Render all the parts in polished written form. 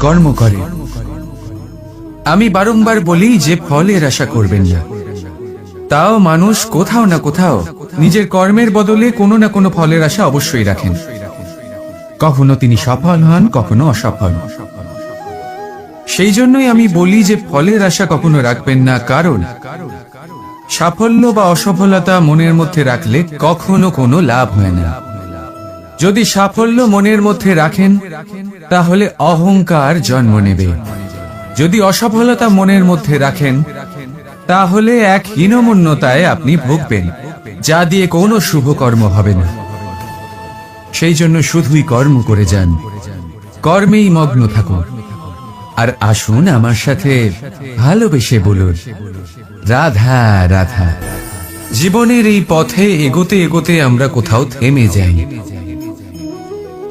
কর্ম করে। আমি বারংবার বলি যে ফলের আশা করবেন না। তাও মানুষ কোথাও না কোথাও নিজের কর্মের বদলে কোনো না কোনো ফলের আশা অবশ্যই রাখেন। কখনো তিনি সফল হন, কখনো অসফল। সেই জন্যই আমি বলি যে ফলের আশা কখনো রাখবেন না, কারণ সাফল্য বা অসফলতা মনের মধ্যে রাখলে কখনো কোনো লাভ হয় না। যদি সাফল্য মনের মধ্যে রাখেন তাহলে অহংকার জন্ম নেবে। যদি অসফলতা মনের মধ্যে রাখেন তাহলে এক হীনমন্যতায় আপনি ভুগবেন, যা দিয়ে কোনো শুভ কর্ম হবে না। সেই জন্য শুধুই কর্ম করে যান, কর্মেই মগ্ন থাকুন। আর আসুন আমার সাথে ভালোবেসে বলুন, রাধা রাধা। জীবনের এই পথে এগোতে এগোতে আমরা কোথাও থেমে যাই।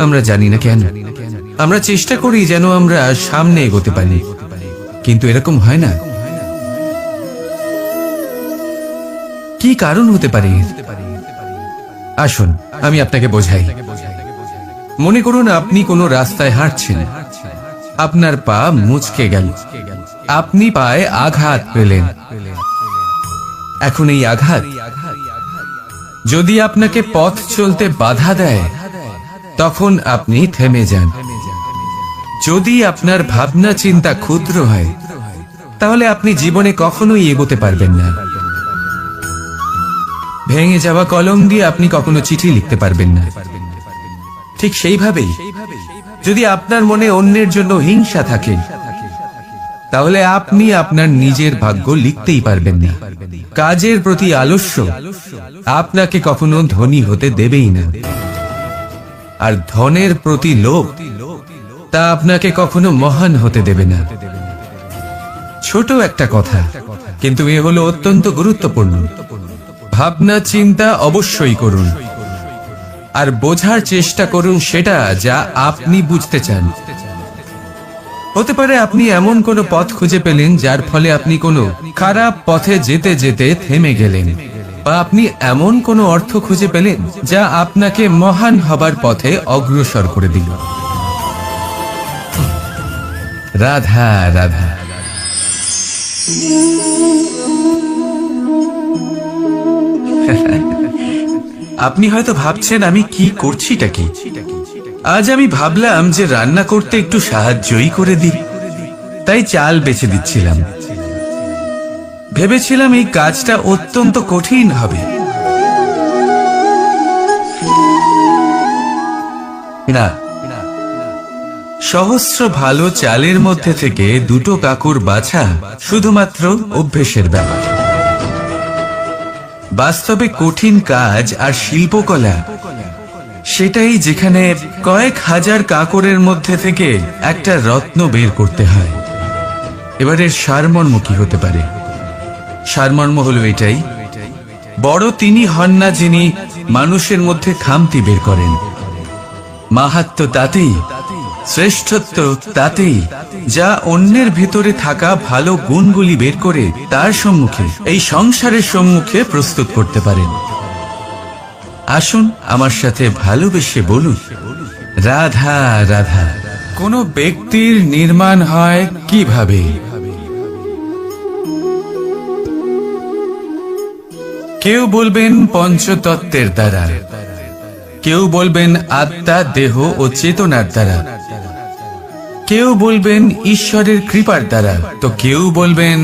আমরা জানি না কেন। আমরা চেষ্টা করি যেন আমরা সামনে এগোতে পারি, কিন্তু এরকম হয় না। কি কারণ হতে পারে? আসুন আমি আপনাকে বোঝাই। মনে করুন আপনি কোনো রাস্তায় হাঁটছেন, আপনার পা মুচকে গেল, আপনি পায়ে আঘাত পেলেন। এখন এই আঘাত যদি আপনাকে পথ চলতে বাধা দেয়, তখন আপনি থেমে যান। যদি আপনার ভাবনা চিন্তা ক্ষুদ্র হয়, তাহলে আপনি জীবনে কখনোই এগোতে পারবেন না। ভেঙে যাওয়া কলম দিয়ে আপনি কখনো চিঠি লিখতে পারবেন না। ঠিক সেইভাবেই যদি আপনার মনে অন্যের জন্য হিংসা থাকে, তাহলে আপনি আপনার নিজের ভাগ্য লিখতেই পারবেন না। কাজের প্রতি আলস্য আপনাকে কখনো ধনী হতে দেবেই না। আর ধনের প্রতি লোভ তা আপনাকে কখনো মহান হতে দেবে না। ছোট একটা কথা, কিন্তু এ হলো অত্যন্ত গুরুত্বপূর্ণ। ভাবনা চিন্তা অবশ্যই করুন, আর বোঝার চেষ্টা করুন সেটা যা আপনি বুঝতে চান। হতে পারে আপনি এমন কোনো পথ খুঁজে পেলেন যার ফলে আপনি কোনো খারাপ পথে যেতে যেতে থেমে গেলেন, বা আপনি এমন কোনো অর্থ খুঁজে পেলেন যা আপনাকে মহান হবার পথে অগ্রসর করে দিল। রাধা রাধা। আপনি হয়তো ভাবছেন আমি কি করছিটা কি। আজ আমি ভাবলাম যে রান্না করতে একটু সাহায্যই করে দিই, তাই চাল বেছে দিচ্ছিলাম। ভেবেছিলাম এই কাজটা অত্যন্ত কঠিন হবে। না, সহস্র ভালো চালের মধ্যে থেকে দুটো কাকুর বাছা শুধুমাত্র অভ্যেসের ব্যাপার। বাস্তবে কঠিন কাজ আর শিল্পকলা সেটাই যেখানে কয়েক হাজার কাকরের মধ্যে থেকে একটা রত্ন বের করতে হয়। এবারের সারমর্ম কি হতে পারে? সারমর্ম হলো এটাই, বড় তিনি হন না যিনি মানুষের মধ্যে খামতি বের করেন। মাহাত্ম্য তাতেই, শ্রেষ্ঠত্ব তাতেই, যা অন্যের ভিতরে থাকা ভালো গুণগুলি বের করে তার সম্মুখে, এই সংসারের সম্মুখে প্রস্তুত করতে পারেন। আসুন আমার সাথে ভালোবেসে বলুন, রাধা রাধা। কোন ব্যক্তির নির্মাণ হয় কিভাবে? কেউ বলবেন পঞ্চতত্ত্বের দ্বারা, কেউ বলবেন আত্মা, দেহ ও চেতনার দ্বারা, কেউ বলবেন ঈশ্বরের কৃপার দ্বারা, তো কেউ বলবেন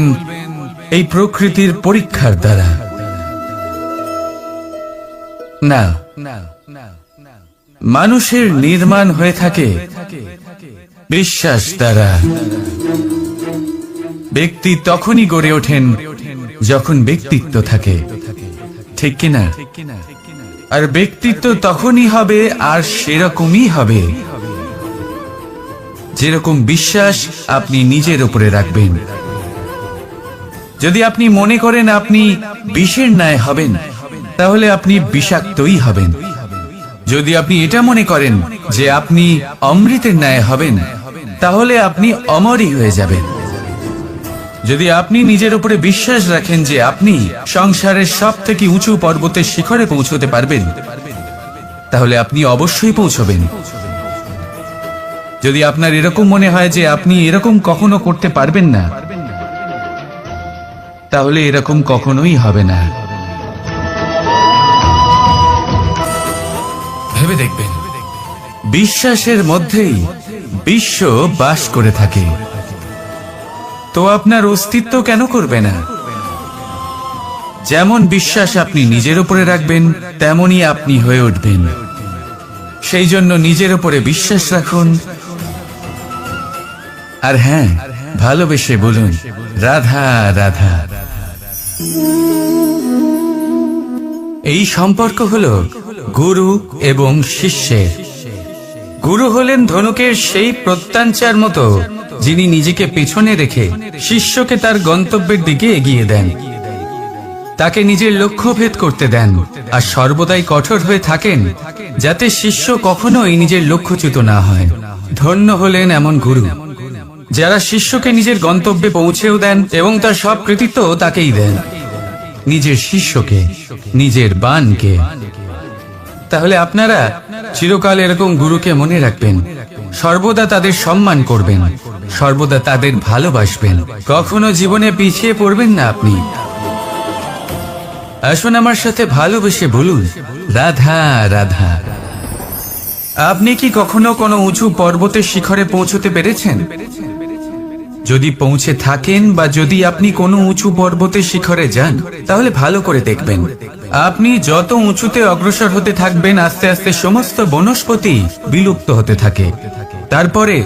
এই প্রকৃতির পরীক্ষার দ্বারা। না, মানুষের নির্মাণ হয়ে থাকে বিশ্বাস দ্বারা। ব্যক্তি তখনই গড়ে ওঠেন যখন ব্যক্তিত্ব থাকে, ঠিক কিনা? আর ব্যক্তিত্ব তখনই হবে আর সেরকমই হবে যেরকম বিশ্বাস আপনি নিজের উপরে রাখবেন। যদি আপনি মনে করেন আপনি বিষের ন্যায় হবেন, তাহলে আপনি বিষাক্তই হবেন। যদি আপনি এটা মনে করেন যে আপনি অমৃতের ন্যায় হবেন, তাহলে আপনি অমরই হয়ে যাবেন। যদি আপনি নিজের উপরে বিশ্বাস রাখেন যে আপনি সংসারের সব থেকে উঁচু পর্বতের শিখরে পৌঁছতে পারবেন, তাহলে আপনি অবশ্যই পৌঁছবেন। যদি আপনার এরকম মনে হয় যে আপনি এরকম কখনো করতে পারবেন না, তাহলে এরকম কখনোই হবে না। ভেবে দেখবেন, বিশ্বাসের মধ্যেই বিশ্ব বাস করে থাকে, তো আপনার অস্তিত্ব কেন করবে না? যেমন বিশ্বাস আপনি নিজের উপরে রাখবেন, তেমনই আপনি হয়ে উঠবেন। সেই জন্য নিজের উপরে বিশ্বাস রাখুন, আর হ্যাঁ, ভালোবেসে বলুন রাধা রাধা। এই সম্পর্ক হলো গুরু এবং শিষ্যের। গুরু হলেন ধনুকের সেই প্রত্যঞ্চার মতো, যিনি নিজেকে পেছনে রেখে শিষ্যকে তার গন্তব্যের দিকে এগিয়ে দেন, তাকে নিজের লক্ষ্য ভেদ করতে দেন, আর সর্বদাই কঠোর হয়ে থাকেন যাতে শিষ্য কখনোই নিজের লক্ষ্যচ্যুত না হয়। ধন্য হলেন এমন গুরু যারা শিষ্যকে নিজের গন্তব্যে পৌঁছেও দেন এবং তার সব কৃতিত্ব তাকেই দেন, নিজের শিষ্যকে, নিজের বাণকে। তাহলে আপনারা চিরকাল এরকম গুরুকে মনে রাখবেন, সর্বদা তাদের সম্মান করবেন, সর্বদা তাদের ভালোবাসবেন, কখনো জীবনে পিছিয়ে পড়বেন না আপনি। আসুন আমার সাথে ভালোবেসে বলুন রাধা রাধা। আপনি কি কখনো কোনো উঁচু পর্বতের শিখরে পৌঁছতে পেরেছেন? যদি পৌঁছে থাকেন বা যদি আপনি কোনো উঁচু পর্বতের শিখরে যান, তাহলে ভালো করে দেখবেন, আপনি যত উঁচুতে অগ্রসর হতে থাকবেন, আস্তে আস্তে সমস্ত বনস্পতি বিলুপ্ত হতে থাকে, তারপরে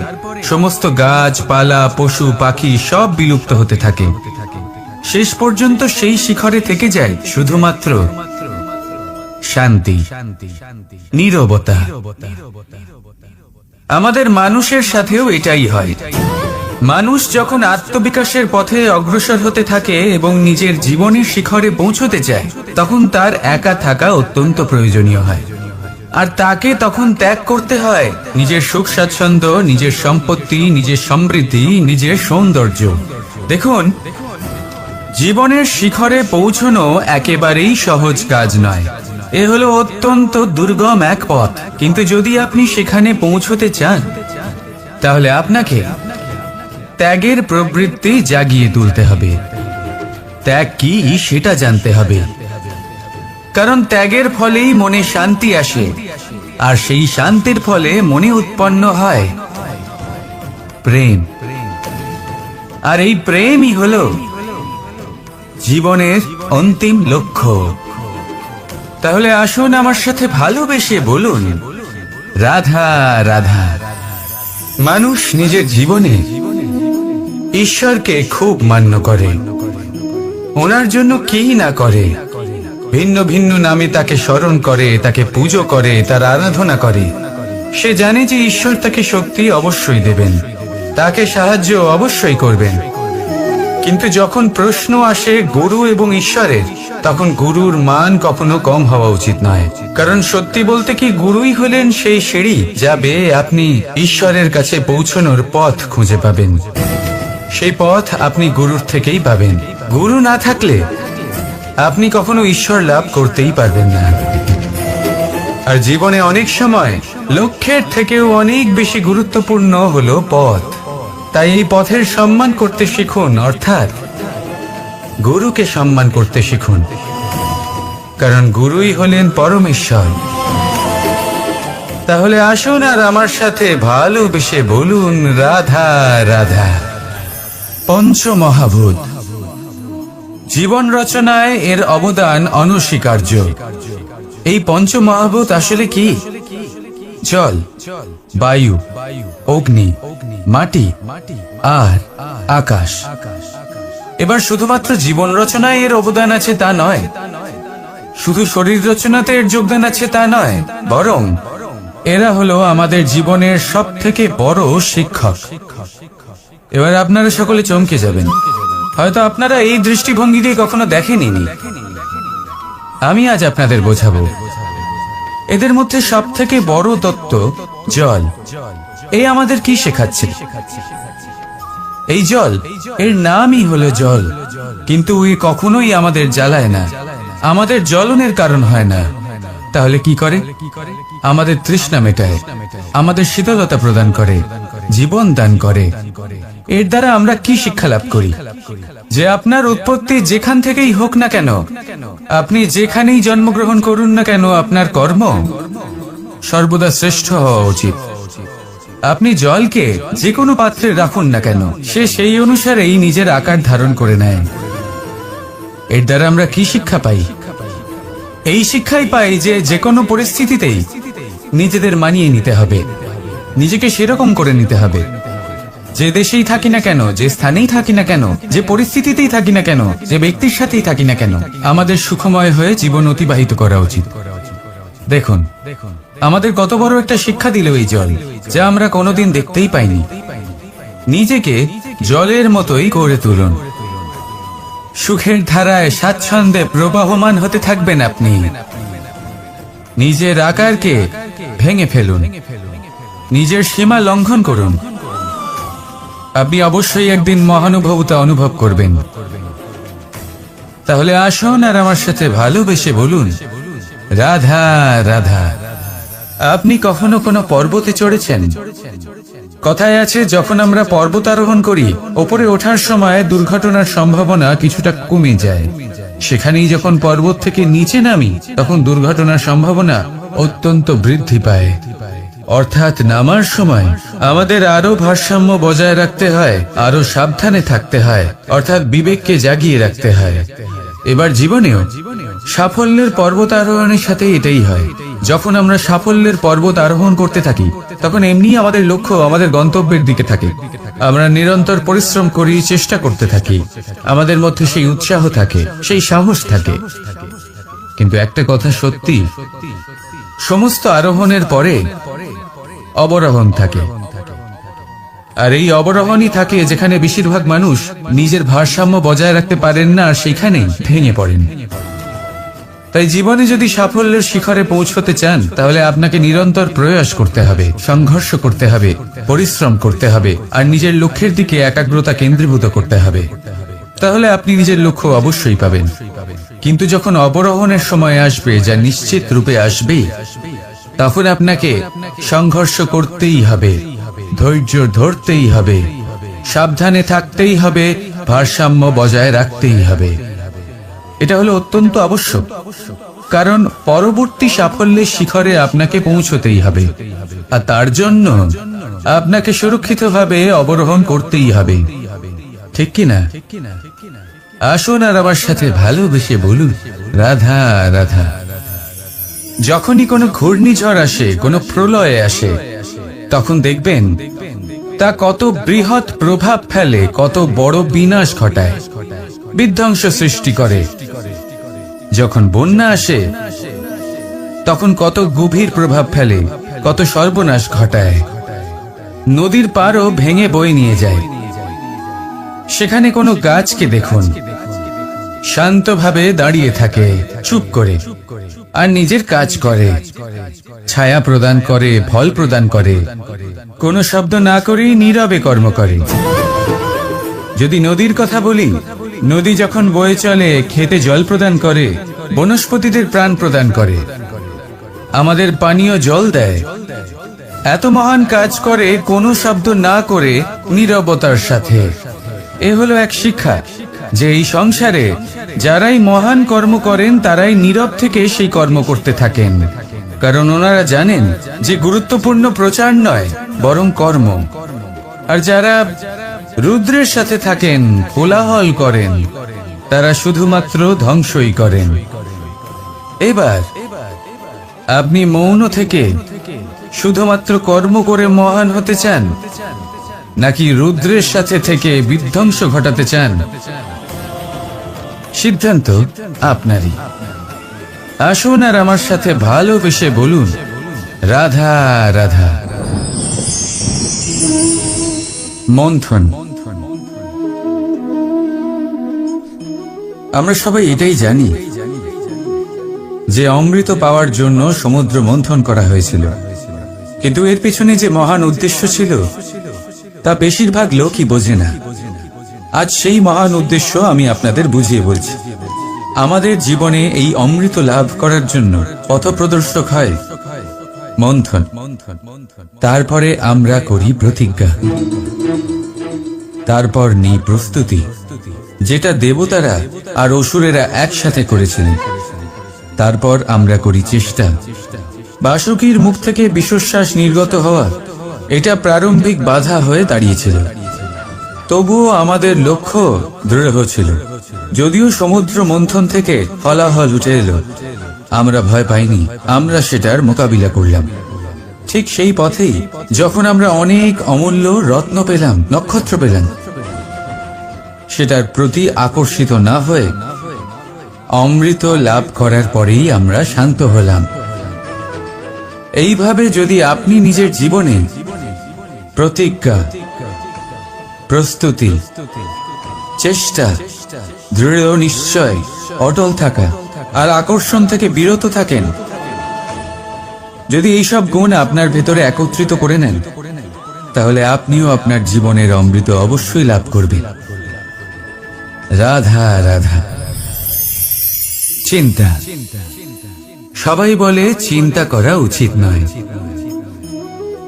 সমস্ত গাছপালা, পশু পাখি সব বিলুপ্ত হতে থাকে। শেষ পর্যন্ত সেই শিখরে থেকে যায় শুধুমাত্র শান্তি, নীরবতা। আমাদের মানুষের সাথেও এটাই হয়। মানুষ যখন আত্মবিকাশের পথে অগ্রসর হতে থাকে এবং নিজের জীবনের শিখরে পৌঁছতে চায়, তখন তার একা থাকা অত্যন্ত প্রয়োজনীয় হয়, আর তাকে তখন ত্যাগ করতে হয় নিজের সুখ স্বাচ্ছন্দ্য, নিজের সম্পত্তি, নিজের সমৃদ্ধি, নিজের সৌন্দর্য। দেখুন, জীবনের শিখরে পৌঁছানো একেবারেই সহজ কাজ নয়। এ হলো অত্যন্ত দুর্গম এক পথ, কিন্তু যদি আপনি সেখানে পৌঁছতে চান, তাহলে আপনাকে ত্যাগের প্রবৃত্তি জাগিয়ে তুলতে হবে। ত্যাগ কি সেটা জানতে হবে, কারণ ত্যাগের ফলেই মনে শান্তি আসে, আর সেই শান্তির ফলে মনে উৎপন্ন হয় প্রেম, আর এই প্রেমই হলো জীবনের অন্তিম লক্ষ্য। তাহলে আসুন আমার সাথে ভালোবেসে বলুন রাধা রাধা। মানুষ নিজের জীবনে ঈশ্বরকে খুব মান্য করে, ওনার জন্য কি না করে, ভিন্ন ভিন্ন নামে তাকে স্মরণ করে, তাকে পুজো করে, তার আরাধনা করে। সে জানে যে ঈশ্বর তাকে শক্তি অবশ্যই দেবেন, তাকে সাহায্য অবশ্যই করবেন। কিন্তু যখন প্রশ্ন আসে গুরু এবং ঈশ্বরের, তখন গুরুর মান কখনো কম হওয়া উচিত নয়, কারণ সত্যি বলতে কি গুরুই হলেন সেই সিঁড়ি যা বেয়ে আপনি ঈশ্বরের কাছে পৌঁছানোর পথ খুঁজে পাবেন। সেই পথ আপনি গুরুর থেকেই পাবেন। গুরু না থাকলে আপনি কখনো ঈশ্বর লাভ করতেই পারবেন না। আর জীবনে অনেক সময় লক্ষ্যের থেকেও অনেক বেশি গুরুত্বপূর্ণ হলো পথ। তাই এই পথের সম্মান করতে শিখুন, অর্থাৎ গুরুকে সম্মান করতে শিখুন, কারণ গুরুই হলেন পরমেশ্বর। তাহলে আসুন আর আমার সাথে ভালোবেসে বলুন রাধা রাধা। পঞ্চমহাভূত, জীবন রচনায় এর অবদান অনস্বীকার্য। এই পঞ্চমহাভূত আসলে কি? জল, বায়ু, অগ্নি, মাটি আর আকাশ। এবার শুধুমাত্র জীবন রচনায় এর অবদান আছে তা নয়, শুধু শরীর রচনাতে এর যোগদান আছে তা নয়, বরং এরা হলো আমাদের জীবনের সব থেকে বড় শিক্ষক। এবার আপনারা সকলে চমকে যাবেন, হয়তো আপনারা এই দৃষ্টিভঙ্গি দিয়ে কখনো দেখেননি। আমি আজ আপনাদের বোঝাবো। এদের মধ্যে সব থেকে বড় তত্ত্ব জল। এই আমাদের কি শেখাচ্ছে? এই জল, এর নামই হলো জল, কিন্তু এ কখনোই আমাদের জ্বালায় না, আমাদের জ্বলনের কারণ হয় না। তাহলে কি করে? আমাদের তৃষ্ণা মেটায়, আমাদের শীতলতা প্রদান করে, জীবন দান করে। এর দ্বারা আমরা কি শিক্ষা লাভ করি? যে আপনার উৎপত্তি যেখান থেকেই হোক না কেন, আপনি যেখানেই জন্মগ্রহণ করুন না কেন, আপনার কর্ম সর্বদা শ্রেষ্ঠ হওয়া উচিত। আপনি জলকে যে কোনো পাত্রে রাখুন না কেন, সে সেই অনুসারেই নিজের আকার ধারণ করে নেয়। এর দ্বারা আমরা কি শিক্ষা পাই? এই শিক্ষাই পাই যে যে কোনো পরিস্থিতিতেই নিজেদের মানিয়ে নিতে হবে, নিজেকে সেরকম করে নিতে হবে। যে দেশেই থাকি না কেন, যে স্থানেই থাকি না কেন, যে পরিস্থিতিতেই থাকি না কেন, যে ব্যক্তির সাথেই থাকি না কেন, আমাদের সুখময় হয়ে জীবন অতিবাহিত করা উচিত। দেখুন, আমাদের কত বড় একটা শিক্ষা দিল এই জল, যা আমরা কোনোদিন দেখতেই পাইনি। নিজেকে জলের মতোই করে তুলুন। সুখের ধারায় স্বাচ্ছন্দ্যে প্রবাহমান হতে থাকবেন আপনি। নিজের আকারকে ভেঙে ফেলুন, নিজের সীমা লঙ্ঘন করুন। আপনি অবশ্যই একদিন মহানুভবতা অনুভব করবেন। তাহলে আসুন আর আমার সাথে ভালোবেসে বলুন, রাধা রাধা। আপনি কখনো কোনো পর্বতে চড়েছেন? কথায় আছে, যখন আমরা পর্বত আরোহণ করি, ওপরে ওঠার সময় দুর্ঘটনার সম্ভাবনা কিছুটা কমে যায়। সেখানেই যখন পর্বত থেকে নিচে নামি, তখন দুর্ঘটনার সম্ভাবনা অত্যন্ত বৃদ্ধি পায়। অর্থাৎ নামার সময় আমাদের আরো ভারসাম্য বজায় রাখতে হয়, আরো সাবধানে থাকতে হয়, অর্থাৎ বিবেককে জাগিয়ে রাখতে হয়। এবার জীবনেও সাফল্যের পর্বত আরোহণের সাথে এটাই হয়। যখন আমরা সাফল্যের পর্বত আরোহণ করতে থাকি, তখন এমনি আমাদের লক্ষ্য আমাদের গন্তব্যের দিকে থাকে। আমরা নিরন্তর পরিশ্রম করি, চেষ্টা করতে থাকি, আমাদের মধ্যে সেই উৎসাহ থাকে, সেই সাহস থাকে। কিন্তু একটা কথা সত্যি, সমস্ত আরোহণের পরে অবরোহণ থাকে। আর এই অবরোহণই থাকে যেখানে বেশিরভাগ মানুষ নিজের ভারসাম্য বজায় রাখতে পারেন না, আর সেখানেই ভেঙে পড়েন। তাই জীবনে যদি সাফল্যের শিখরে পৌঁছতে চান, তাহলে আপনাকে নিরন্তর প্রয়াস করতে হবে, সংঘর্ষ করতে হবে, পরিশ্রম করতে হবে, আর নিজের লক্ষ্যের দিকে একাগ্রতা কেন্দ্রীভূত করতে হবে। তাহলে আপনি নিজের লক্ষ্য অবশ্যই পাবেন। কিন্তু যখন অবরোহণের সময় আসবে, যা নিশ্চিত রূপে আসবে, তখন আপনাকে সংঘর্ষ করতেই হবে, ধৈর্য ধরতেই হবে, সাবধানে থাকতেই হবে, ভারসাম্য বজায় রাখতেই হবে। এটা হলো অত্যন্ত আবশ্যক, কারণ পরবর্তী সাফল্যের শিখরে আপনাকে পৌঁছতেই হবে, আর তার জন্য আপনাকে সুরক্ষিতভাবে অবরোহণ করতেই হবে। ঠিক কিনা? আসুন আর আমার সাথে ভালোবেসে বলুন, রাধা রাধা। যখনই কোনো ঘূর্ণিঝড় আসে, কোনো প্রলয় আসে, তখন দেখবেন তা কত বৃহৎ প্রভাব ফেলে, কত বড় বিনাশ ঘটায়, বিধ্বংস সৃষ্টি করে। যখন বন্যা আসে, তখন কত গভীর প্রভাব ফেলে, কত সর্বনাশ ঘটায়। নদীর পাড়ও ভেঙে বয়ে নিয়ে যায়। সেখানে কোনো গাছকে দেখুন, শান্তভাবে দাঁড়িয়ে থাকে, চুপ করে, আর নিজের কাজ করে, ছায়া প্রদান করে, ফল প্রদান করে, কোনো শব্দ না করেই নীরবে কর্ম করে। যদি নদীর কথা বলি, নদী যখন বয়ে চলে, খেতে জল প্রদান করে, বনস্পতিদের প্রাণ প্রদান করে, আমাদের পানীয় জল দেয়। এত মহান কাজ করে কোনো শব্দ না করে, নীরবতার সাথে। এ হলো এক শিক্ষা, যে এই সংসারে যারাই মহান কর্ম করেন, তারাই নীরব থেকে সেই কর্ম করতে থাকেন। কারণ ওনারা জানেন যে গুরুত্বপূর্ণ প্রচার নয়, বরং কর্ম। আর যারা রুদ্রের সাথে থাকেন, কোলাহল করেন, তারা শুধুমাত্র ধ্বংসই করেন। এবার আপনি মৌন থেকে শুধুমাত্র কর্ম করে মহান হতে চান, নাকি রুদ্রের সাথে থেকে বিধ্বংস ঘটাতে চান? সিদ্ধান্ত আপনারই। আসুন আর আমার সাথে ভালোবেসে বলুন, রাধা রাধা। মন্থন। আমরা সবাই এটাই জানি যে অমৃত পাওয়ার জন্য সমুদ্র মন্থন করা হয়েছিল, কিন্তু এর পিছনে যে মহান উদ্দেশ্য ছিল, তা বেশিরভাগ লোকই বোঝে না। আজ সেই মহান উদ্দেশ্য আমি আপনাদের বুঝিয়ে বলছি। আমাদের জীবনে এই অমৃত লাভ করার জন্য পথপ্রদর্শক হয় মন্থন। তারপরে আমরা করি প্রতিজ্ঞা, তারপর নিই প্রস্তুতি, যেটা দেবতারা আর অসুরেরা একসাথে করেছিলেন। তারপর আমরা করি চেষ্টা। বাসুকীর মুখ থেকে বিশ্বশ্বাস নির্গত হওয়া এটা প্রারম্ভিক বাধা হয়ে দাঁড়িয়েছিল। তবুও আমাদের লক্ষ্য দৃঢ় ছিল। যদিও সমুদ্র মন্থন থেকে ফলাফল উঠে এলো, আমরা ভয় পাইনি, আমরা সেটার মোকাবিলা করলাম। ঠিক সেই পথেই যখন আমরা অনেক অমূল্য রত্ন পেলাম, নক্ষত্র পেলাম, সেটার প্রতি আকর্ষিত না হয়ে অমৃত লাভ করার পরেই আমরা শান্ত হলাম। এইভাবে যদি আপনি নিজের জীবনে প্রতিজ্ঞা, প্রস্তুতি, চেষ্টা, দৃঢ় নিশ্চয়, অটল থাকা আর আকর্ষণ থেকে বিরত থাকেন, যদি এইসব গুণ আপনার ভেতরে একত্রিত করে নেন, তাহলে আপনিও আপনার জীবনের অমৃত অবশ্যই লাভ করবেন। রাধা রাধা। চিন্তা। সবাই বলে চিন্তা করা উচিত নয়,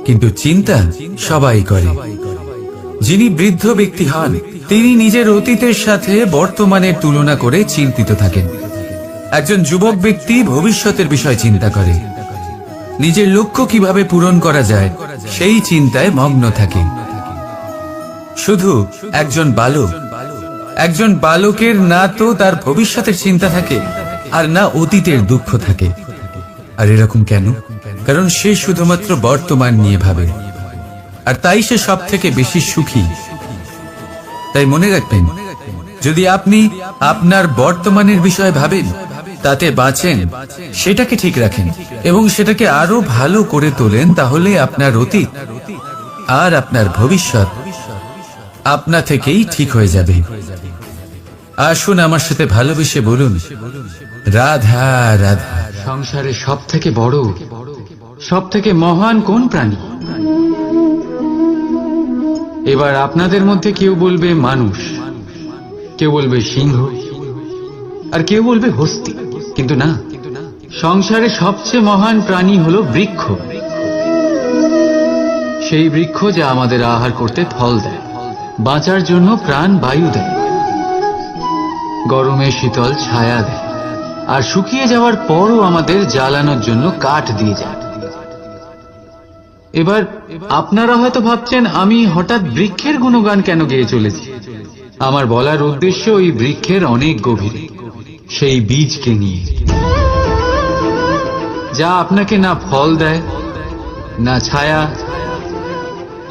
কিন্তু চিন্তা সবাই করে। যিনি বৃদ্ধ ব্যক্তি হন, তিনি নিজের অতীতের সাথে বর্তমানের তুলনা করে চিন্তিত থাকেন। একজন যুবক ব্যক্তি ভবিষ্যতের বিষয় চিন্তা করে, নিজের লক্ষ্য কিভাবে পূরণ করা যায় সেই চিন্তায় মগ্ন থাকে। শুধু একজন বালকের না তো তার ভবিষ্যতের চিন্তা থাকে আর না অতীতের দুঃখ থাকে। আর এরকম কেন? কারণ সে শুধুমাত্র বর্তমান নিয়ে ভাবে, আর তাই সে সব থেকে বেশি সুখী। তাই মনে রাখবেন, যদি আপনি আপনার বর্তমানের বিষয়ে ভাবেন, তাতে বাঁচেন, সেটাকে ঠিক রাখেন এবং সেটাকে আরো ভালো করে তোলেন, তাহলে আপনার অতীত আর আপনার ভবিষ্যৎ আপনা থেকেই ঠিক হয়ে যাবে। আসুন আমার সাথে ভালোবেসে বলুন, রাধা রাধা। সংসারে সব থেকে বড়, সব থেকে মহান কোন প্রাণী? এবার আপনাদের মধ্যে কেউ বলবে মানুষ, কেউ বলবে সিংহ, আর কেউ বলবে হস্তি। কিন্তু না, সংসারে সবচেয়ে মহান প্রাণী হলো বৃক্ষ। সেই বৃক্ষ যা আমাদের আহার করতে ফল দেয়, বাঁচার জন্য প্রাণ বায়ু দেয়, গরমে শীতল ছায়া দেয়, আর শুকিয়ে যাওয়ার পরও আমাদের জ্বালানোর জন্য কাঠ দিয়ে যায়। এবার আপনারা হয়তো ভাবছেন, আমি হঠাৎ বৃক্ষের গুণগান কেন গেয়ে চলেছি? আমার বলার উদ্দেশ্য ওই বৃক্ষের অনেক গভীরে, সেই বীজকে নিয়ে, যা আপনাকে না ফল দেয়, না ছায়া,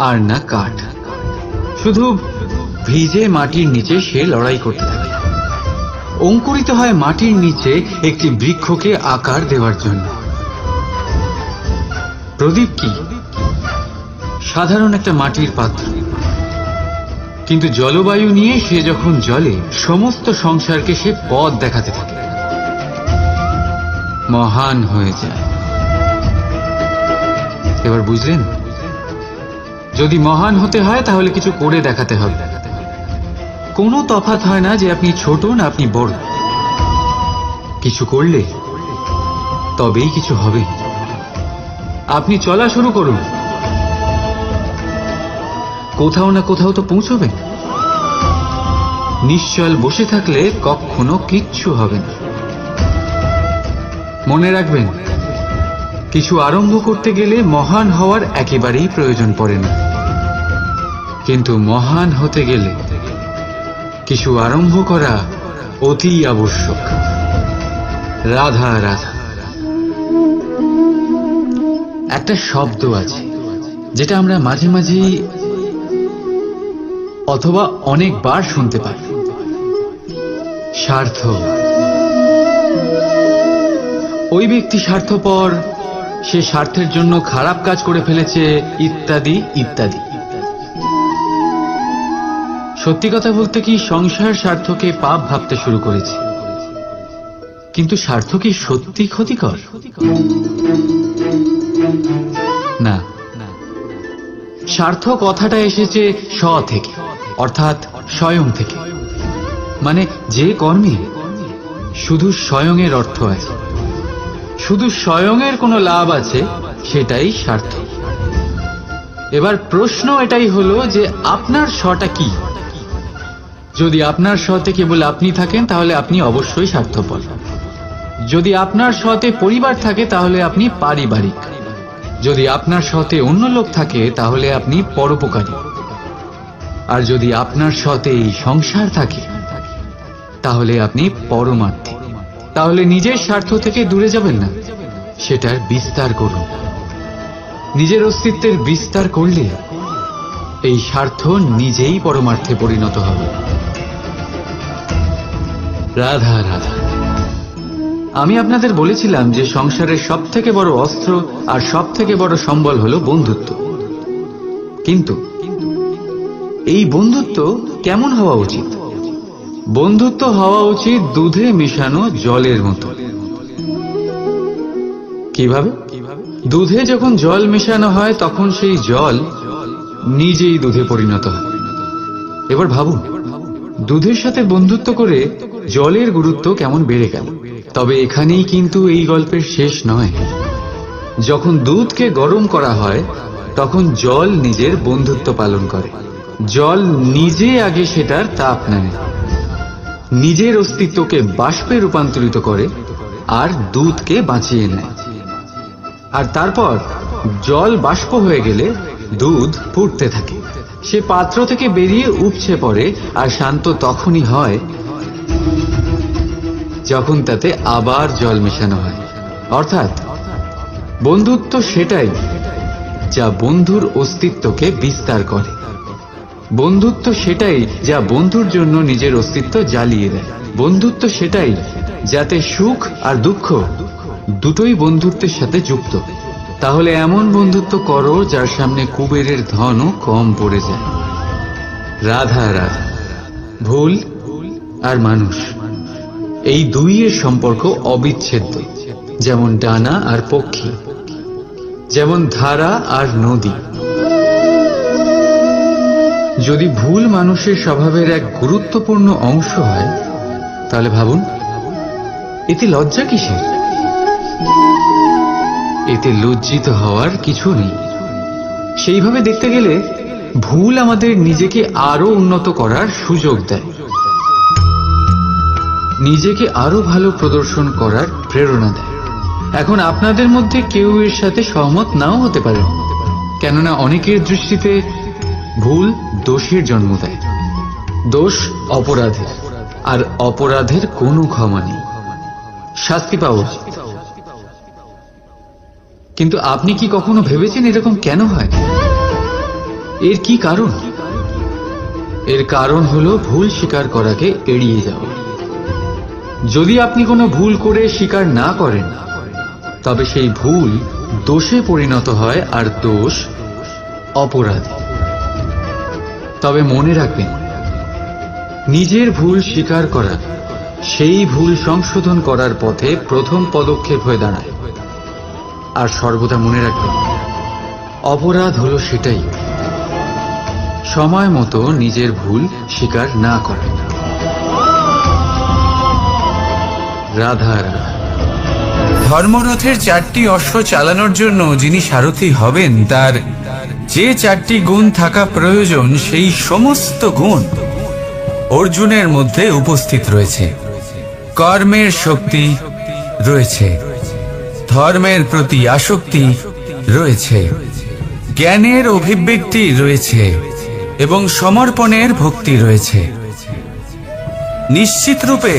আর না কাঠ। শুধু ভিজে মাটির নিচে সে লড়াই করতে থাকে, অঙ্কুরিত হয় মাটির নিচে একটি বৃক্ষকে আকার দেওয়ার জন্য। প্রদীপ কি? সাধারণ একটা মাটির পাত্র, কিন্তু জলবায়ু নিয়ে সে যখন জ্বলে, সমস্ত সংসারকে সে পথ দেখাতে থাকে, মহান হয়ে যায়। এবার বুঝলেন? যদি মহান হতে হয় তাহলে কিছু করে দেখাতে হবে। কোনো তফাৎ হয় না যে আপনি ছোট না আপনি বড়। কিছু করলে তবেই কিছু হবে। আপনি চলা শুরু করুন, কোথাও না কোথাও তো পৌঁছবেন। নিশ্চল বসে থাকলে কখনো কিচ্ছু হবে না। মনে রাখবেন, কিছু আরম্ভ করতে গেলে মহান হওয়ার একেবারেই প্রয়োজন পড়ে না, কিন্তু মহান হতে গেলে কিছু আরম্ভ করা অতি আবশ্যক। রাধা রাধা। একটা শব্দ আছে যেটা আমরা মাঝে মাঝে অথবা অনেকবার শুনতে পাই, স্বার্থ। ওই ব্যক্তি স্বার্থপর, সে স্বার্থের জন্য খারাপ কাজ করে ফেলেছে, ইত্যাদি ইত্যাদি। সত্যি কথা বলতে কি, সংসার স্বার্থকে পাপ ভাবতে শুরু করেছে। কিন্তু স্বার্থ কি সত্যি ক্ষতিকর? না। স্বার্থ কথাটা এসেছে স্ব থেকে, অর্থাৎ স্বয়ং থেকে। মানে যে কর্মে শুধু স্বয়ংয়ের অর্থ আছে, শুধু স্বয়ংয়ের কোনো লাভ আছে, সেটাই স্বার্থ। এবার প্রশ্ন এটাই হলো যে আপনার স্বটা কি? যদি আপনার স্বতে কেবল আপনি থাকেন তাহলে আপনি অবশ্যই স্বার্থপর। যদি আপনার স্বতে পরিবার থাকে তাহলে আপনি পারিবারিক। যদি আপনার স্বতে অন্য লোক থাকে তাহলে আপনি পরোপকারী। আর যদি আপনার স্বতে এই সংসার থাকে তাহলে আপনি পরমার্থী। তাহলে নিজের স্বার্থ থেকে দূরে যাবেন না, সেটার বিস্তার করুন। নিজের অস্তিত্বের বিস্তার করলে এই স্বার্থ নিজেই পরমার্থে পরিণত হবে। রাধা রাধা। আমি আপনাদের বলেছিলাম যে সংসারের সব থেকে বড় অস্ত্র আর সব থেকে বড় সম্বল হলো বন্ধুত্ব। কিন্তু এই বন্ধুত্ব কেমন হওয়া উচিত? বন্ধুত্ব হওয়া উচিত দুধে মেশানো জলের মতো। কিভাবে? দুধে যখন জল মেশানো হয় তখন সেই জল নিজেই দুধে পরিণত হয়। এবার ভাবুন, দুধের সাথে বন্ধুত্ব করে জলের গুরুত্ব কেমন বেড়ে গেল। তবে এখানেই কিন্তু এই গল্পের শেষ নয়। যখন দুধকে গরম করা হয় তখন জল নিজের বন্ধুত্ব পালন করে। জল নিজে আগে সেটার তাপ নেয়, নিজের অস্তিত্বকে বাষ্পে রূপান্তরিত করে আর দুধকে বাঁচিয়ে নেয়। আর তারপর জল বাষ্প হয়ে গেলে দুধ ফুটতে থাকে, সে পাত্র থেকে বেরিয়ে উপচে পড়ে। আর শান্ত তখনই হয় যখন তাতে আবার জল মেশানো হয়। অর্থাৎ বন্ধুত্ব সেটাই যা বন্ধুর অস্তিত্বকে বিস্তার করে। বন্ধুত্ব সেটাই যা বন্ধুর জন্য নিজের অস্তিত্ব জ্বালিয়ে দেয়। বন্ধুত্ব সেটাই যাতে সুখ আর দুঃখ দুটোই বন্ধুত্বের সাথে যুক্ত। তাহলে এমন বন্ধুত্ব করো যার সামনে কুবেরের ধনও কম পড়ে যায়। রাধা রাধা। ভুল আর মানুষ, এই দুইয়ের সম্পর্ক অবিচ্ছেদ্য। যেমন ডানা আর পক্ষী, যেমন ধারা আর নদী। যদি ভুল মানুষের স্বভাবের এক গুরুত্বপূর্ণ অংশ হয় তাহলে ভাবুন, এতে লজ্জা কিসের? এতে লজ্জিত হওয়ার কিছু নেই। সেইভাবে দেখতে গেলে ভুল আমাদের নিজেকে আরো উন্নত করার সুযোগ দেয়, নিজেকে আরো ভালো প্রদর্শন করার প্রেরণা দেয়। এখন আপনাদের মধ্যে কেউ এর সাথে সহমত নাও হতে পারে, কেননা অনেকের দৃষ্টিতে ভুল দোষের জন্ম দেয়। দোষ অপরাধের, আর অপরাধের কোনো ক্ষমা নেই, শাস্তি পাওয়া উচিত। কিন্তু আপনি কি কখনো ভেবেছেন এরকম কেন হয়? এর কি কারণ? এর কারণ হলো ভুল স্বীকার করাকে এড়িয়ে যাওয়া। যদি আপনি কোনো ভুল করে স্বীকার না করেন তবে সেই ভুল দোষে পরিণত হয়, আর দোষ অপরাধ। তবে মনে রাখবেন, নিজের ভুল স্বীকার করা সেই ভুল সংশোধন করার পথে প্রথম পদক্ষেপ হয়ে দাঁড়ায়। আর সর্বদা মনে রাখবেন, অপরাধ হলো সেটাই সময় মতো নিজের ভুল স্বীকার না করে। রাধা রাধা। ধর্মরথের 4টি অশ্ব চালানোর জন্য যিনি সারথি হবেন তার যে 4টি গুণ থাকা প্রয়োজন, সেই সমস্ত গুণ অর্জুনের মধ্যে উপস্থিত রয়েছে। কর্মের শক্তি রয়েছে, ধর্মের প্রতি আসক্তি রয়েছে, জ্ঞানের অভিব্যক্তি রয়েছে এবং সমর্পণের ভক্তি রয়েছে। নিশ্চিত রূপে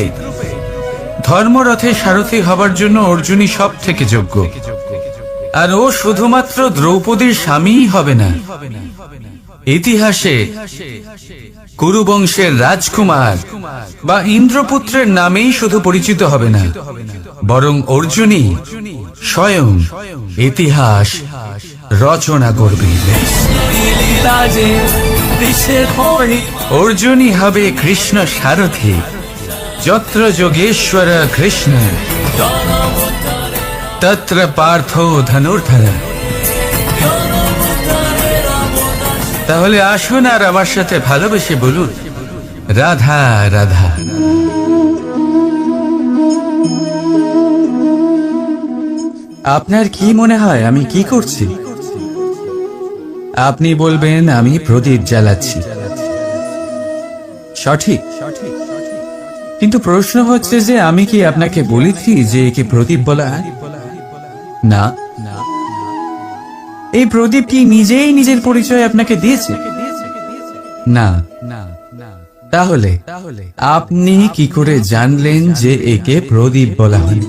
ধর্মরথে সারথি হবার জন্য অর্জুনই সব থেকে যোগ্য। আর ও শুধুমাত্র দ্রৌপদীর স্বামীই হবে না, ইতিহাসে কুরুবংশের রাজকুমার বা ইন্দ্রপুত্রের নামেই শুধু পরিচিত হবে না, বরং অর্জুনই স্বয়ং ইতিহাস রচনা করবে। অর্জুনই হবে কৃষ্ণ সারথি। যত্র যোগেশ্বর কৃষ্ণ তত্র পার্থ ধনুর্ধর। তাহলে আসুন আর আমার সাথে ভালোবেসে বলুন, রাধা রাধা। আপনার কি মনে হয় আমি কি করছি? আপনি বলবেন আমি প্রদীপ জ্বালাচ্ছি। সঠিক, কিন্তু প্রশ্ন হচ্ছে যে আমি কি আপনাকে বলেছি যে একে প্রদীপ বলা হয়? না। এই প্রদীপ কি নিজেই নিজের পরিচয় আপনাকে দিয়েছে? না। তাহলে আপনি কি করে জানলেন যে একে প্রদীপ বলা হয়?